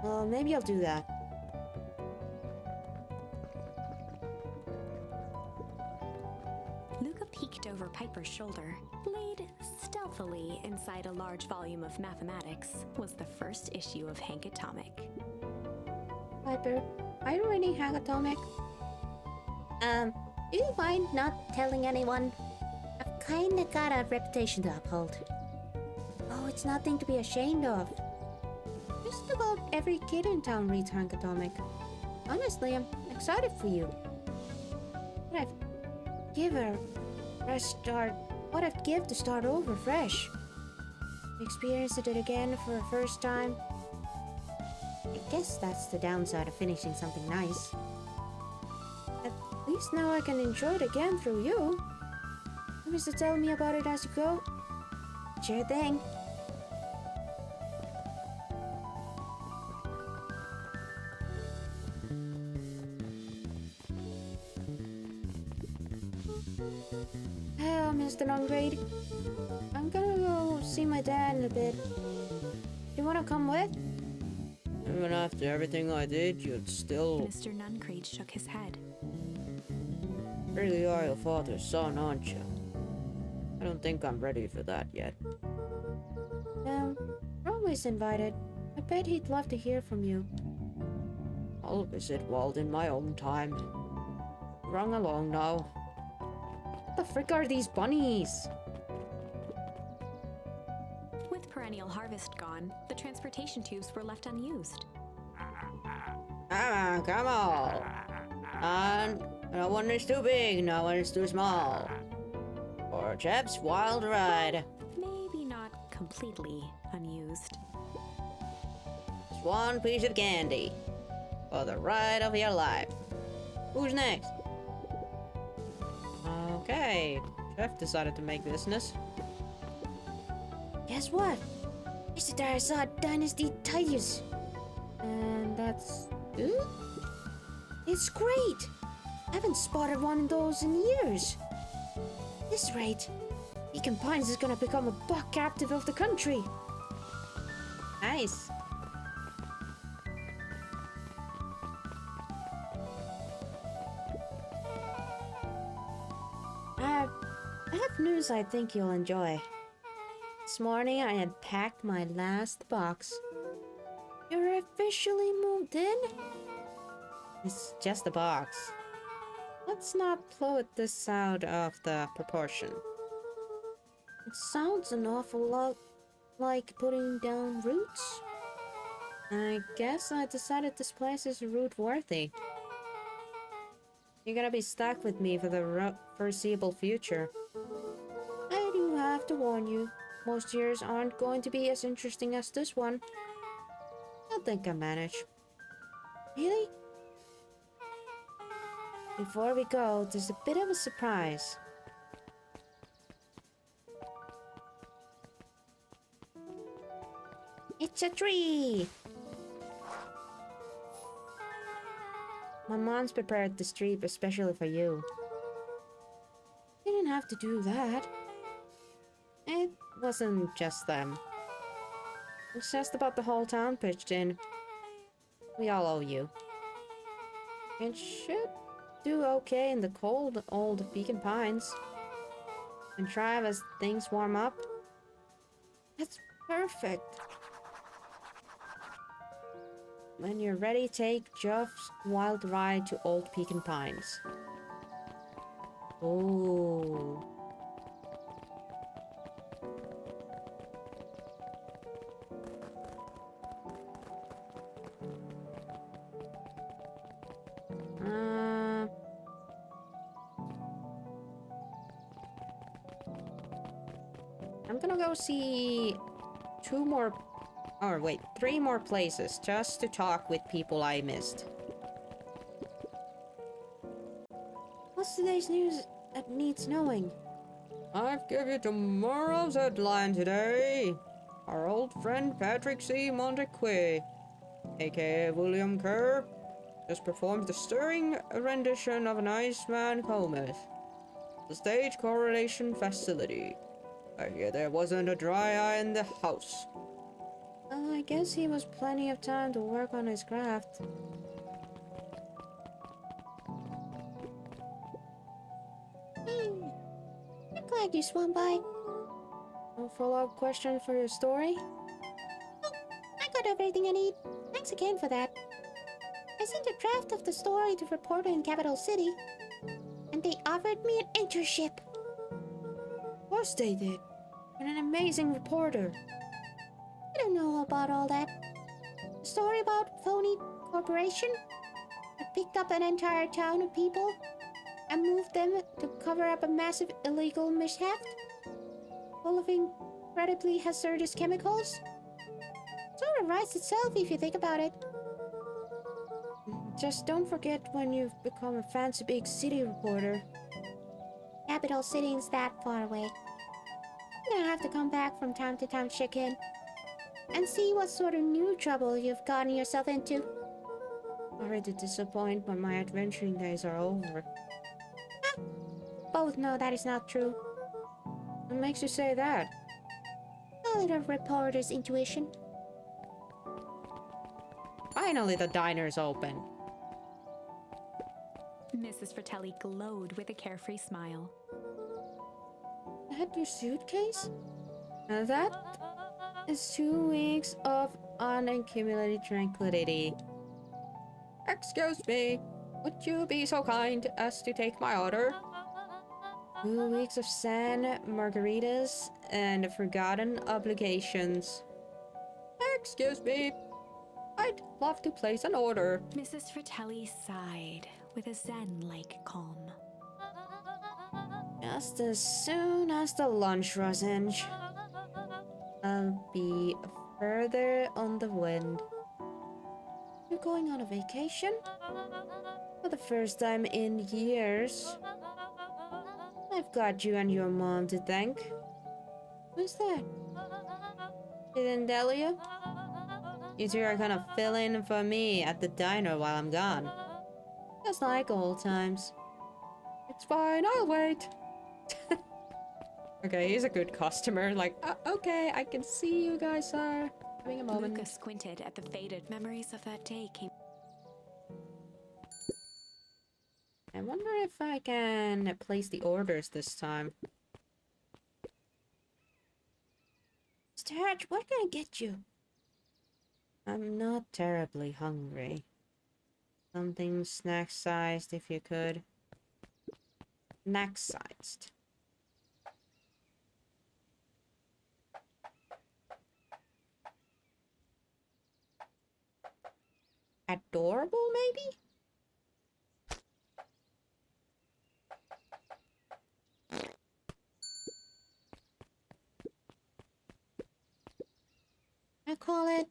Well, maybe I'll do that. Luca peeked over Piper's shoulder. Laid stealthily inside a large volume of mathematics was the first issue of Hank Atomic. Piper, are you reading Hank Atomic? Do you mind not telling anyone? I've kinda got a reputation to uphold. Oh, it's nothing to be ashamed of. Just about every kid in town reads Hank Atomic. Honestly, I'm excited for you. What I'd give a fresh start. What I'd give to start over fresh. Experiencing it again for the first time. I guess that's the downside of finishing something nice. At least now I can enjoy it again through you. Promise to tell me about it as you go. Sure thing. Hello, Mr. Longgrade. I'm gonna go see my dad in a bit. You wanna come with? Even after everything I did, you'd still Mr. Nuncreed shook his head. really are your father's son, aren't you? I don't think I'm ready for that yet. You're always invited. I bet he'd love to hear from you. I'll visit Wald in my own time. Run along now. What the frick are these bunnies? With Perennial Harvest gone, the transportation tubes were left unused. Ah, come on. And no one is too big, no one is too small. For Jeff's wild ride. Maybe not completely unused. Just one piece of candy. For the ride of your life. Who's next? Okay. Jeff decided to make business. Guess what? It's the Darasad Dynasty Titus. And that's... Ooh? It's great! I haven't spotted one of those in years. At this rate, Beacon Pines is gonna become a buck captive of the country. Nice. I have news I think you'll enjoy. This morning I had packed my last box. You're officially moved in? It's just a box. Let's not blow this out of the proportion. It sounds an awful lot like putting down roots. I guess I decided this place is root worthy. You're gonna be stuck with me for the foreseeable future. I do have to warn you, most years aren't going to be as interesting as this one. I think I manage. Really? Before we go, there's a bit of a surprise. It's a tree! My mom's prepared this tree especially for you. Didn't have to do that. It wasn't just them. It's just about the whole town pitched in. We all owe you. It should do okay in the cold old Beacon Pines. And thrive as things warm up. That's perfect. When you're ready, take Geoff's wild ride to Old Pecan Pines. Oh. I'm gonna go see three more places just to talk with people I missed. What's today's news that needs knowing? I've given you tomorrow's headline today. Our old friend Patrick C. Monteque, aka William Kerr, just performed the stirring rendition of an Iceman Comet. The stage correlation facility. I hear there wasn't a dry eye in the house. Well, I guess he was plenty of time to work on his craft. Hey, I'm glad you swung by. No follow-up question for your story? Oh, I got everything I need. Thanks again for that. I sent a draft of the story to reporter in Capital City, and they offered me an internship. Of course they did. You're an amazing reporter. I don't know about all that. The story about phony corporation that picked up an entire town of people and moved them to cover up a massive illegal mishap full of incredibly hazardous chemicals. Sort of writes itself if you think about it. Just don't forget when you've become a fancy big city reporter. Capital City is that far away. You're gonna have to come back from time to time, check in, and see what sort of new trouble you've gotten yourself into. Sorry to disappoint, but my adventuring days are over. Both know that is not true. What makes you say that? A little reporter's intuition. Finally, the diner's open. Mrs. Fratelli glowed with a carefree smile. That your suitcase? Now that is 2 weeks of unaccumulated tranquility. Excuse me, would you be so kind as to take my order? 2 weeks of sand, margaritas, and forgotten obligations. Excuse me, I'd love to place an order. Mrs. Fratelli sighed with a zen-like calm. Just as soon as the lunch rush ends, I'll be further on the wind. You're going on a vacation? For the first time in years. I've got you and your mom to thank. Who's that? Didn't tell you? You two are gonna fill in for me at the diner while I'm gone. Just like old times. It's fine, I'll wait. Okay, he's a good customer. Like, okay, I can see you guys are having a moment. Luca squinted at the faded memories of that day came. I wonder if I can place the orders this time. Mr. Hatch, what can I get you? I'm not terribly hungry. Something snack-sized if you could. Snack-sized. Adorable, maybe? call it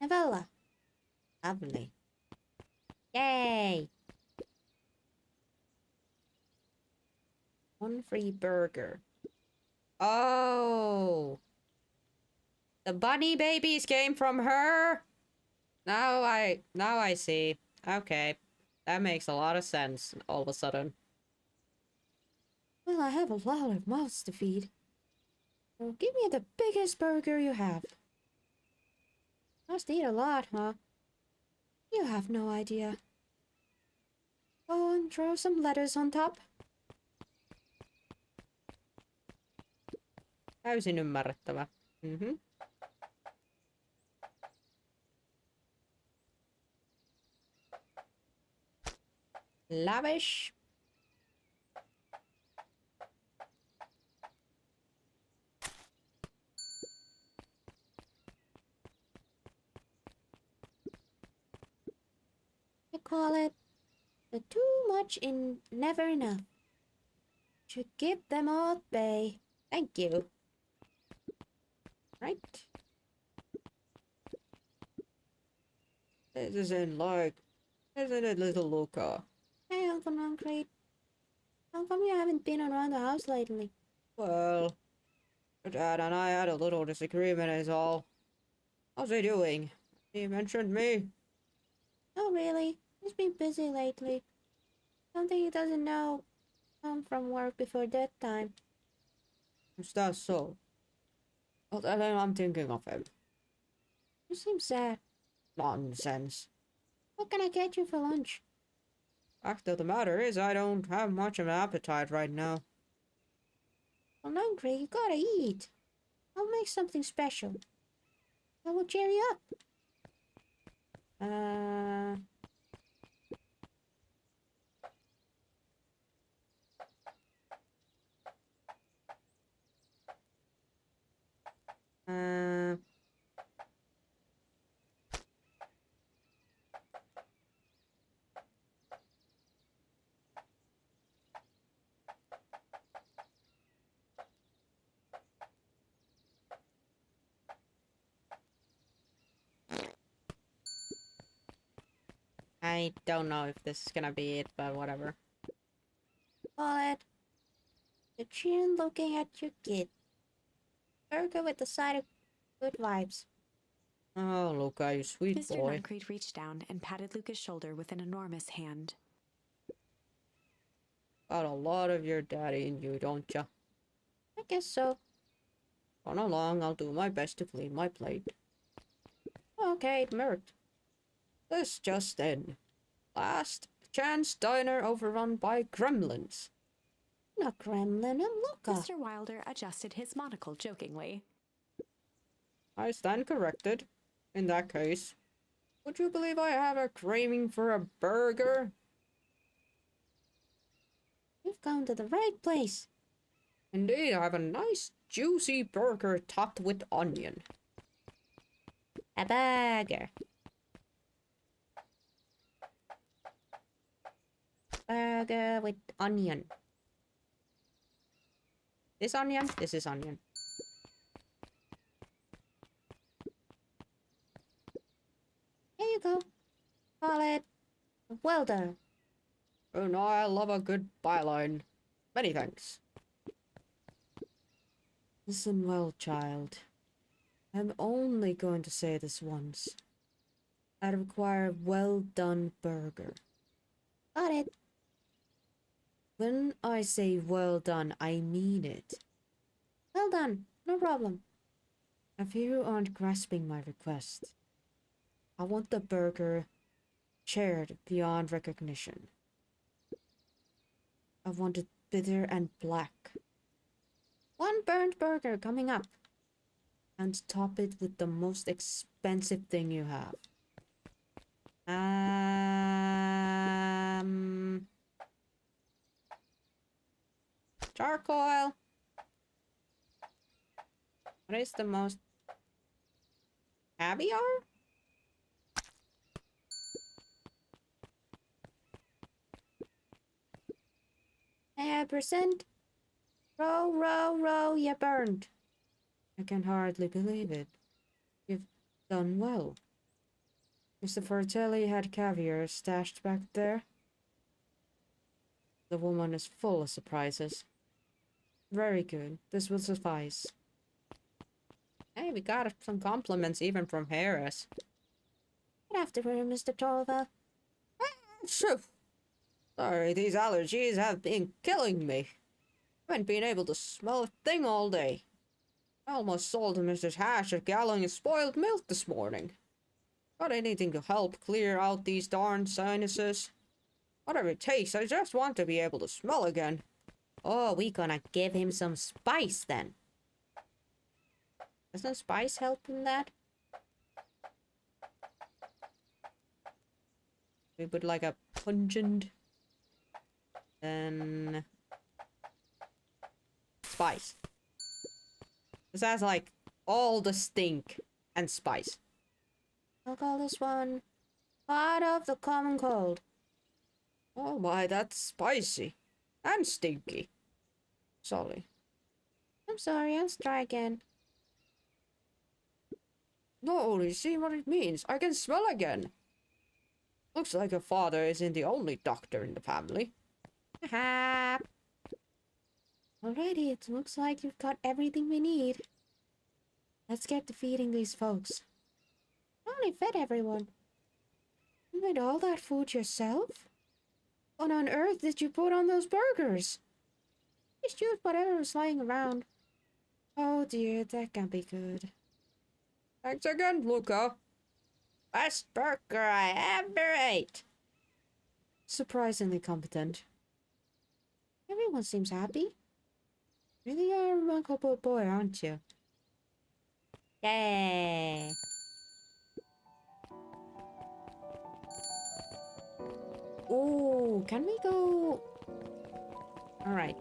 novella. Lovely. Yay! One free burger. Oh! The bunny babies came from her? Now I see. Okay. That makes a lot of sense all of a sudden. Well, I have a lot of mouths to feed. So give me the biggest burger you have. Must eat a lot, huh? You have no idea. Oh, and throw some lettuce on top. Täysin ymmärrettävä. Mhm. Lavish. I call it the too much in never enough. Should give them all bay. Thank you. Right. Isn't it, little Luca? Hey, Uncle Concrete. How come you haven't been around the house lately? Well, your dad and I had a little disagreement is all. How's he doing? He mentioned me. Oh, really? He's been busy lately. Something he doesn't know. Home from work before that time. Is that so? Well, then I'm thinking of him. You seem sad. Nonsense. What can I get you for lunch? Fact of the matter is, I don't have much of an appetite right now. I'm hungry. You gotta eat. I'll make something special. That will cheer you up. Uh, uh, I don't know if this is gonna be it, but whatever. Call it the chin looking at your kid. Burger with the side of good vibes. Oh, Luca, you sweet Mr. boy. Nuncrete reached down and patted Luca's shoulder with an enormous hand. Got a lot of your daddy in you, don't ya? I guess so. Run along, I'll do my best to clean my plate. Okay, It worked. This just in. Last chance diner overrun by gremlins. not Gremlin, I'm Luca. Mr. Wilder adjusted his monocle jokingly. I stand corrected. In that case, would you believe I have a craving for a burger? You've come to the right place. Indeed, I have a nice juicy burger topped with onion. A burger. Burger with onion. This onion? This is onion. Here you go. Call it well done. Oh no, I love a good byline. Many thanks. Listen well, child. I'm only going to say this once. I require a well-done burger. Got it. When I say well done, I mean it. Well done. No problem. If you aren't grasping my request, I want the burger charred beyond recognition. I want it bitter and black. One burnt burger coming up. And top it with the most expensive thing you have. Charcoal. What is the most? Caviar? May I present? Row, row, row, you burned. I can hardly believe it. You've done well. Mr. Fortelli had caviar stashed back there. The woman is full of surprises. Very good. This will suffice. Hey, we got some compliments even from Harris. Good afternoon, Mr. Tolva. Phew. Sorry, these allergies have been killing me. I haven't been able to smell a thing all day. I almost sold Mrs. Hash a gallon of spoiled milk this morning. Got anything to help clear out these darn sinuses? Whatever it takes, I just want to be able to smell again. Oh, we gonna give him some spice then. Doesn't spice help in that? We put like a pungent... Then... Spice. This has like all the stink and spice. I'll call this one Pot of the Common Cold. Oh my, that's spicy. And stinky. Sorry. I'm sorry, I'll try again. No, you see what it means? I can smell again. Looks like your father isn't the only doctor in the family. Ha! Alrighty, it looks like you've got everything we need. Let's get to feeding these folks. I only fed everyone. You made all that food yourself? What on earth did you put on those burgers? Just use whatever was lying around. Oh dear, that can't be good. Thanks again, Luca. Best burger I ever ate. Surprisingly competent. Everyone seems happy. Really are a remarkable boy, aren't you? Yay! Oh, can we go? Alright.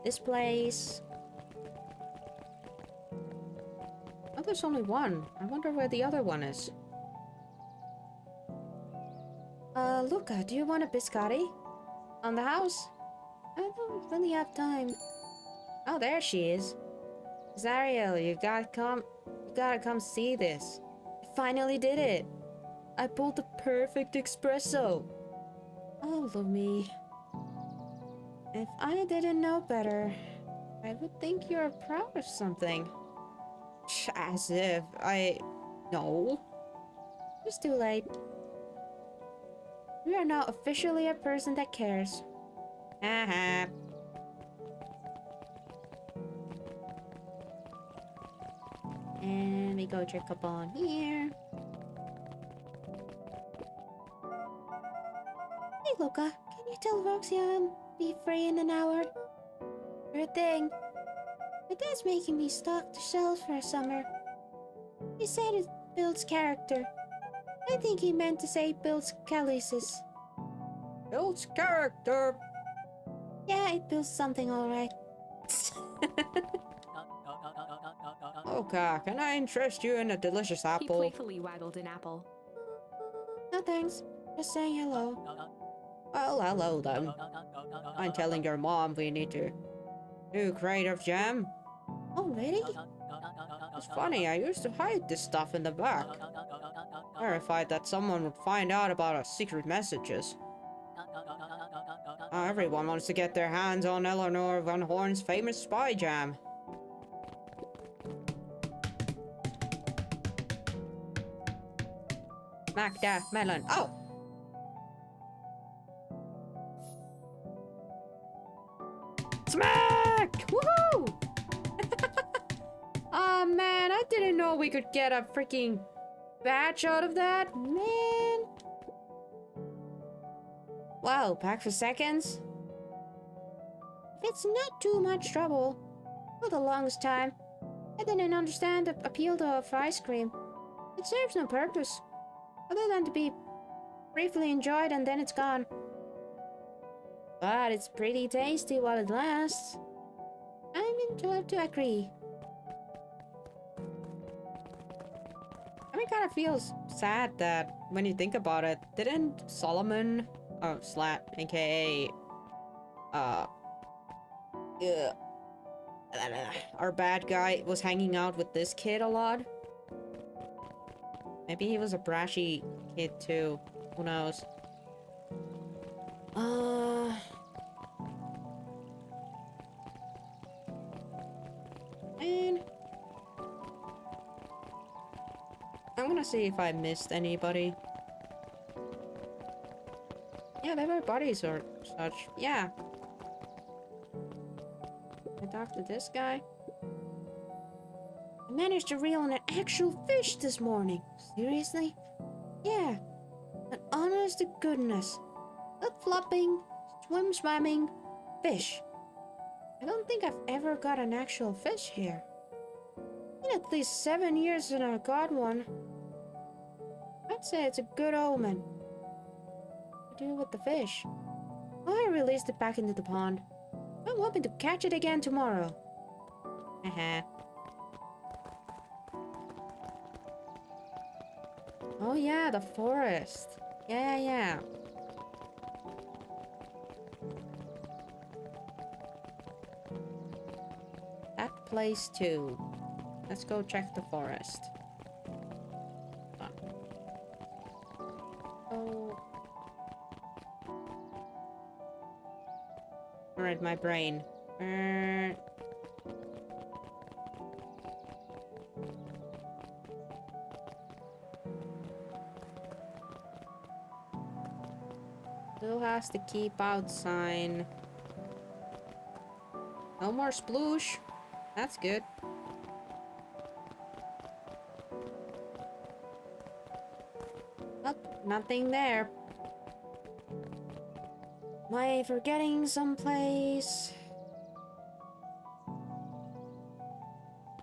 This place... Oh, there's only one. I wonder where the other one is. Luca, do you want a biscotti? On the house? I don't really have time. Oh, there she is. Zariel, you gotta come see this. I finally did it. I pulled the perfect espresso. Oh, Lumi. If I didn't know better, I would think you're proud of something. As if No. It's too late. You are now officially a person that cares. Haha. And we go check up on here. Hey, Luca, can you tell Roxy I'll be free in an hour? Sure thing. My dad's making me stock the shelves for summer. He said it builds character. I think he meant to say builds calluses. Builds character. Yeah, it builds something alright. Luca, can I interest you in a delicious He apple? playfully waggled an apple. No thanks. Just saying hello. Well, hello then. I'm telling your mom we need to do creative jam. Already? It's funny, I used to hide this stuff in the back. Terrified that someone would find out about our secret messages. Everyone wants to get their hands on Eleanor Van Horn's famous spy jam. Smack that melon. Oh! Smack! Woohoo! Oh man, I didn't know we could get a freaking badge out of that. Man. Wow, back for seconds? If it's not too much trouble. For the longest time, I didn't understand the appeal of ice cream. It serves no purpose, other than to be briefly enjoyed and then it's gone. But it's pretty tasty while it lasts. I'm inclined to agree. I mean, it kind of feels sad that when you think about it, didn't Solomon, Slat, aka, our bad guy was hanging out with this kid a lot? Maybe he was a brashy kid too. Who knows? Man. I'm gonna see if I missed anybody. Yeah, there were bodies or such. Yeah. I talked to this guy. I managed to reel in an actual fish this morning. Seriously? Yeah. An honest to goodness. Not flopping, swimming, fish. I don't think I've ever got an actual fish here. In at least 7 years since I got one. I'd say it's a good omen. What do you do with the fish? Oh, I released it back into the pond. I'm hoping to catch it again tomorrow. Haha. Oh yeah, the forest. Yeah. That place too. Let's go check the forest. Oh. Alright, my brain. Still has the keep out sign. No more sploosh. That's good. Nope, nothing there. Am I forgetting someplace?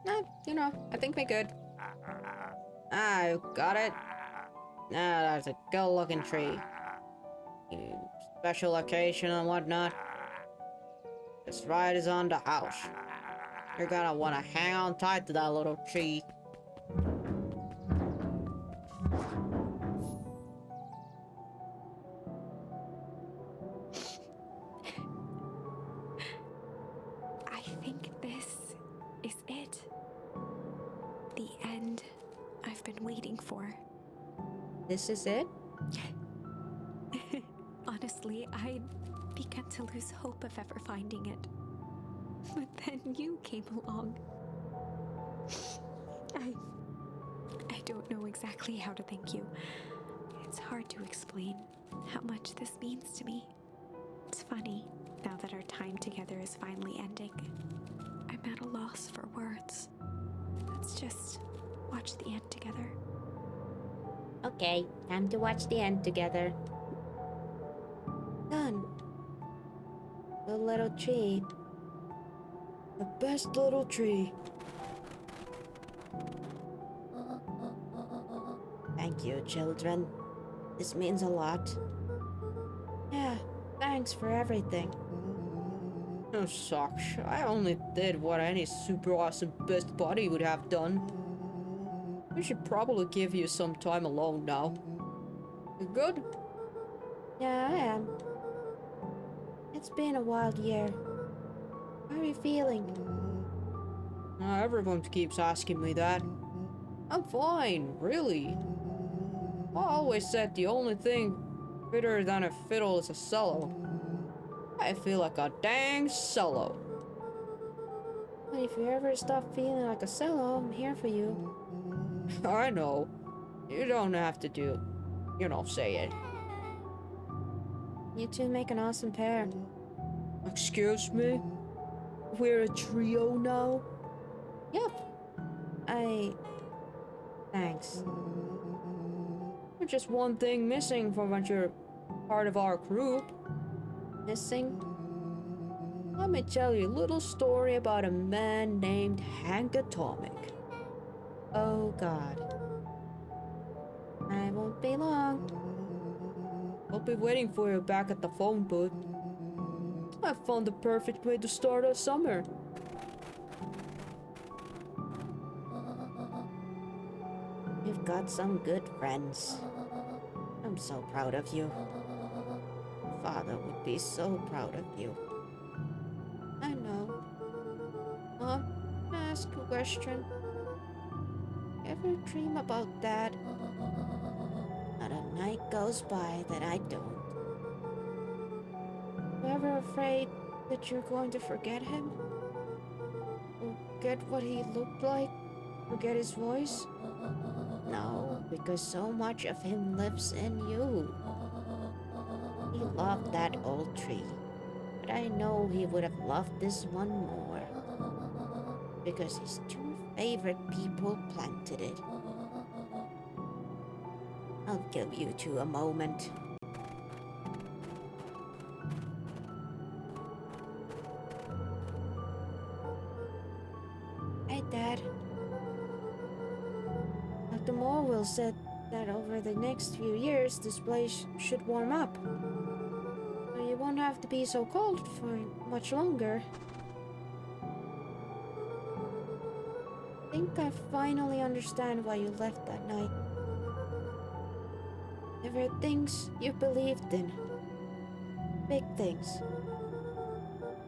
Nah, you know, I think we're good. Ah, you got it. Ah, that's a good-looking tree. Special occasion and whatnot. This ride is on the house. You're gonna wanna hang on tight to that little tree. I think this is it. The end I've been waiting for. This is it? Honestly, I'd begun to lose hope of ever finding it. But then you came along. I don't know exactly how to thank you. It's hard to explain how much this means to me. It's funny, now that our time together is finally ending. I'm at a loss for words. Let's just watch the end together. Okay, time to watch the end together. Done. The little tree. The best little tree. Thank you, children. This means a lot. Yeah, thanks for everything. Oh, sucks. I only did what any super awesome best buddy would have done. We should probably give you some time alone now. You good? Yeah, I am. It's been a wild year. How are you feeling? Everyone keeps asking me that. I'm fine, really. I always said the only thing better than a fiddle is a cello. I feel like a dang cello. Well, if you ever stop feeling like a cello, I'm here for you. I know. You don't have to say it. You two make an awesome pair. Excuse me? We're a trio now? Yep. Thanks. You're just one thing missing from when you're part of our group. Missing? Let me tell you a little story about a man named Hank Atomic. Oh God. I won't be long. I'll be waiting for you back at the phone booth. I found the perfect way to start our summer. You've got some good friends. I'm so proud of you. Father would be so proud of you. I know. Mom, can I ask a question? ever dream about that? Not a night goes by that I don't. You ever afraid that you're going to forget him? Forget what he looked like? Forget his voice? No, because so much of him lives in you. He loved that old tree, but I know he would have loved this one more. Because his two favorite people planted it. I'll give you two a moment. Hey, Dad. Dr. Morwell said that over the next few years this place should warm up. So you won't have to be so cold for much longer. I think I finally understand why you left that night. There were things you believed in. Big things.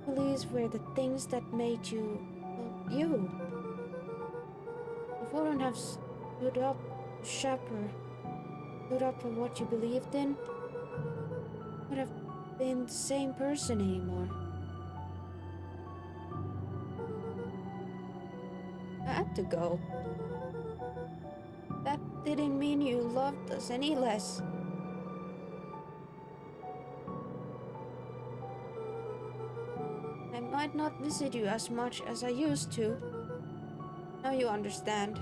Beliefs were the things that made you, well, you. If you wouldn't have stood up to Shepard, stood up for what you believed in, you would have been the same person anymore. I had to go. That didn't mean you loved us any less. I might not visit you as much as I used to. Now you understand.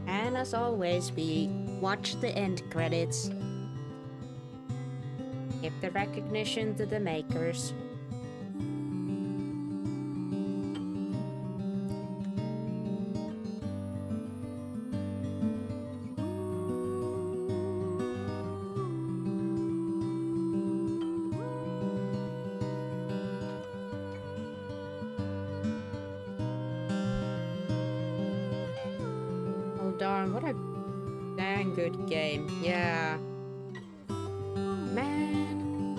And as always, we watch the end credits. Give the recognition to the makers. Oh darn, what a dang good game. Yeah. Man.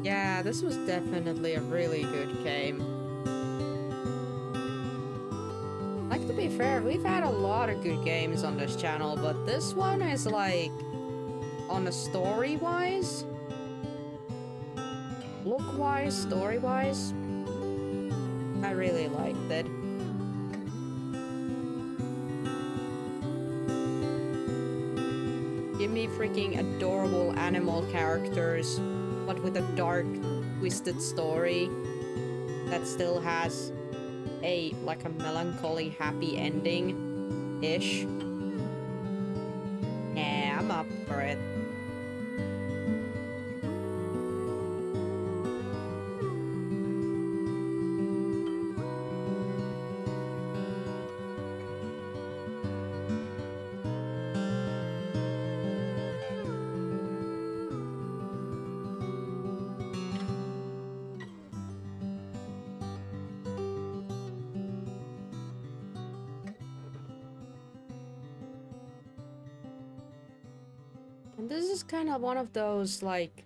Yeah, this was definitely a really good game. Like, to be fair, we've had a lot of good games on this channel, but this one is like, on a story-wise, look-wise, story-wise, I really liked it. Give me freaking adorable animal characters, but with a dark, twisted story that still has a, like, a melancholy, happy ending-ish. Yeah, I'm up for it. And this is kind of one of those, like,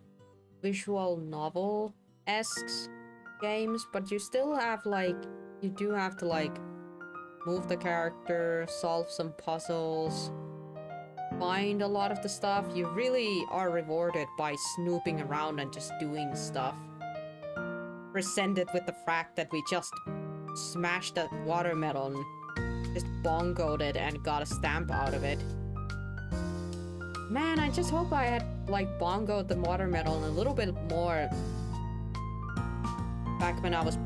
visual novel-esque games, but you still have, like, you do have to, like, move the character, solve some puzzles, find a lot of the stuff. You really are rewarded by snooping around and just doing stuff. Presented with the fact that we just smashed that watermelon, just bongoed it and got a stamp out of it. Man, I just hope I had, like, bongoed the watermelon a little bit more back when I was,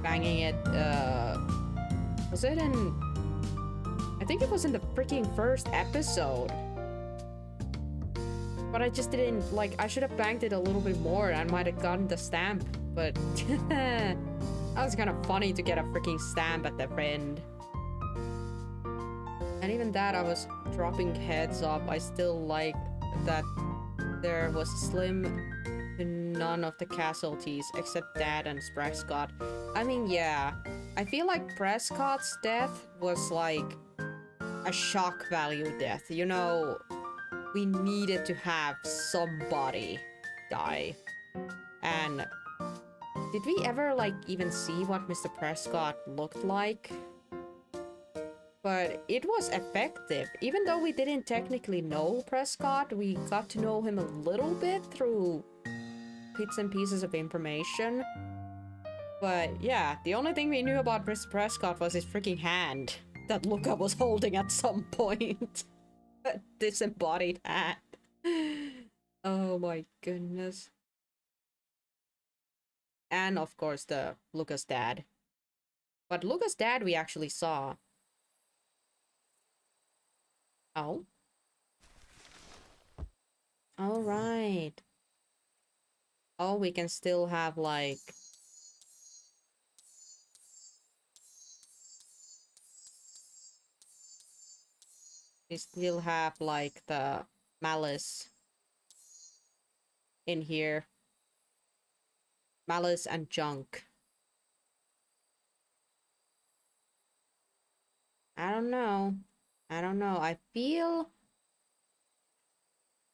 banging it, Was it in... I think it was in the freaking first episode. But I just didn't, like, I should have banked it a little bit more and might have gotten the stamp, but that was kind of funny to get a freaking stamp at the end. And even that, I was dropping heads up. I still like that there was slim to none of the casualties except Dad and Prescott. I mean, yeah, I feel like Prescott's death was like a shock value death, you know. We needed to have somebody die. And did we ever, like, even see what Mr. Prescott looked like? But it was effective. Even though we didn't technically know Prescott, we got to know him a little bit through bits and pieces of information. But yeah, the only thing we knew about Mr. Prescott was his freaking hand that Luca was holding at some point. A disembodied hand. Oh my goodness. And of course the Luca's dad. But Luca's dad we actually saw. Oh. Alright. Oh, we can still have like... We still have like the malice in here. Malice and junk. I don't know. I don't know. I feel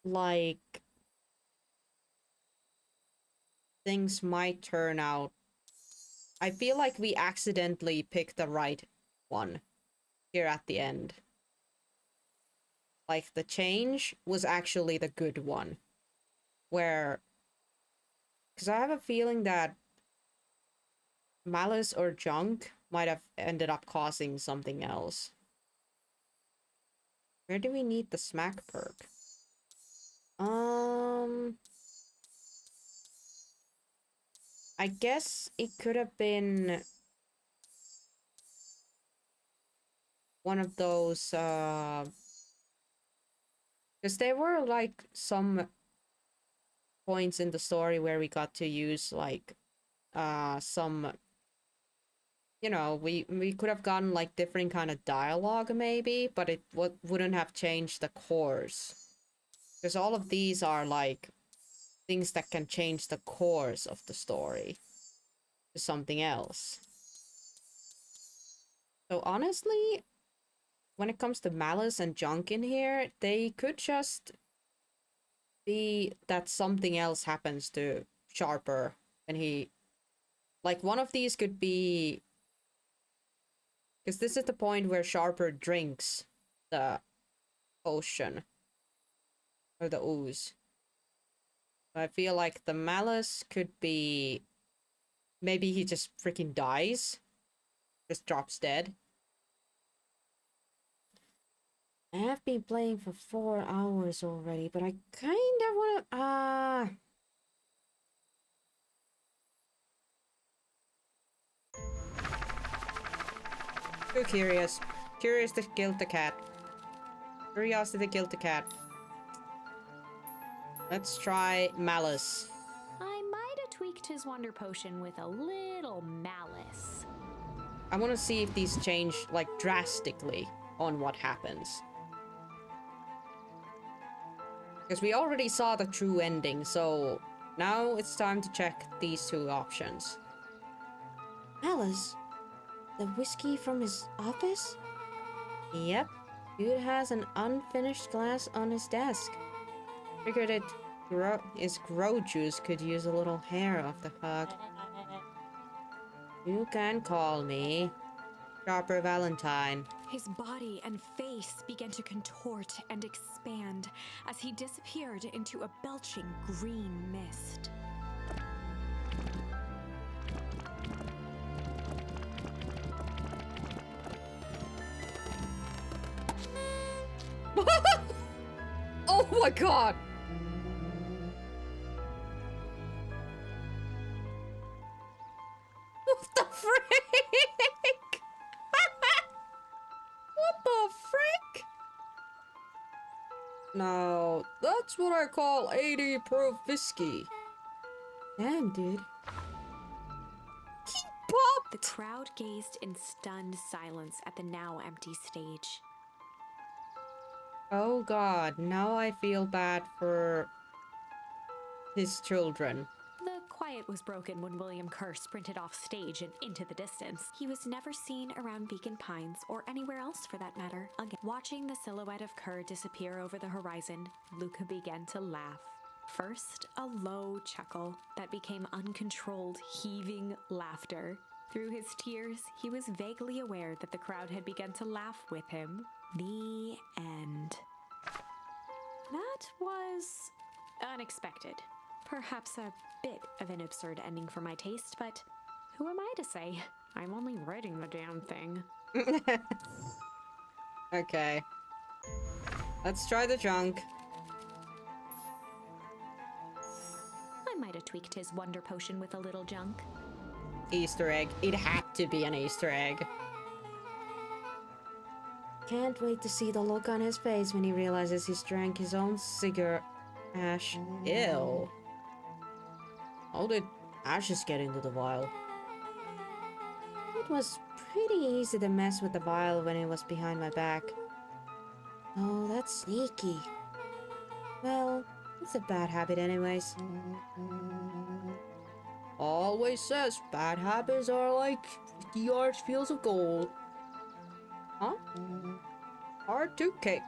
like things might turn out. I feel like we accidentally picked the right one here at the end. Like, the change was actually the good one. Where... Because I have a feeling that malice or junk might have ended up causing something else. Where do we need the smack perk? I guess it could have been one of those, because there were, like, some points in the story where we got to use, like, some... You know, we could have gotten, like, different kind of dialogue, maybe, but it wouldn't have changed the course. Because all of these are, like, things that can change the course of the story to something else. So, honestly, when it comes to malice and junk in here, they could just be that something else happens to Sharper and he... Like, one of these could be... Because this is the point where Sharper drinks the potion. Or the ooze. I feel like the malice could be... Maybe he just freaking dies. Just drops dead. I have been playing for 4 hours already, but I kind of want to... Too curious. Curious to kill the cat. Curiosity to kill the cat. Let's try malice. I might have tweaked his wonder potion with a little malice. I want to see if these change, like, drastically on what happens. Because we already saw the true ending, so now it's time to check these two options. Alice? The whiskey from his office? Yep. Dude has an unfinished glass on his desk. Figured it his grow juice could use a little hair off the hug. You can call me Sharper Valentine. His body and face began to contort and expand as he disappeared into a belching green mist. Oh my god! What the frick? Now, that's what I call 80 proof whiskey. Damn, dude. The crowd gazed in stunned silence at the now empty stage. Oh god, now I feel bad for his children. The quiet was broken when William Kerr sprinted off stage and into the distance. He was never seen around Beacon Pines or anywhere else for that matter again. Watching the silhouette of Kerr disappear over the horizon, Luca began to laugh. First, a low chuckle that became uncontrolled, heaving laughter. Through his tears, he was vaguely aware that the crowd had begun to laugh with him. The end. That was unexpected. Perhaps a bit of an absurd ending for my taste, but who am I to say? I'm only writing the damn thing. Okay. Let's try the junk. I might have tweaked his wonder potion with a little junk. Easter egg. It had to be an Easter egg. Can't wait to see the look on his face when he realizes he's drank his own cigarette ash. Ew. How did ashes get into the vial? It was pretty easy to mess with the vial when it was behind my back. Oh, that's sneaky. Well, it's a bad habit anyways. Always says bad habits are like 50 yards fields of gold. Huh? Hard to kick.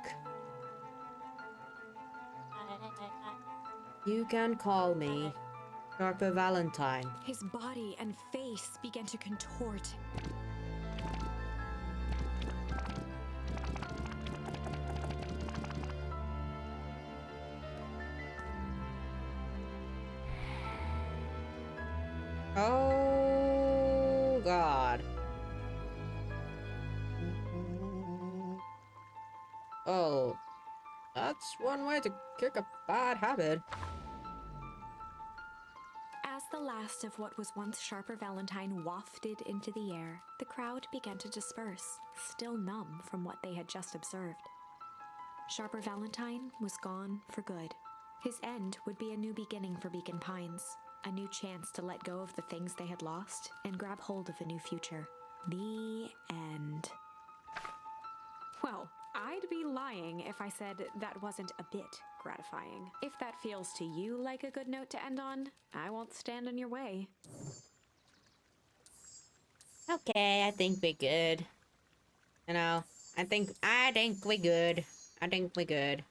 You can call me Sharper Valentine. His body and face began to contort. Oh god. Oh, that's one way to kick a bad habit. As the last of what was once Sharper Valentine wafted into the air, the crowd began to disperse, still numb from what they had just observed. Sharper Valentine was gone for good. His end would be a new beginning for Beacon Pines, a new chance to let go of the things they had lost and grab hold of a new future. The end. Well, I'd be lying if I said that wasn't a bit gratifying. If that feels to you like a good note to end on, I won't stand in your way. Okay, I think we're good. You know, I think we're good. I think we're good.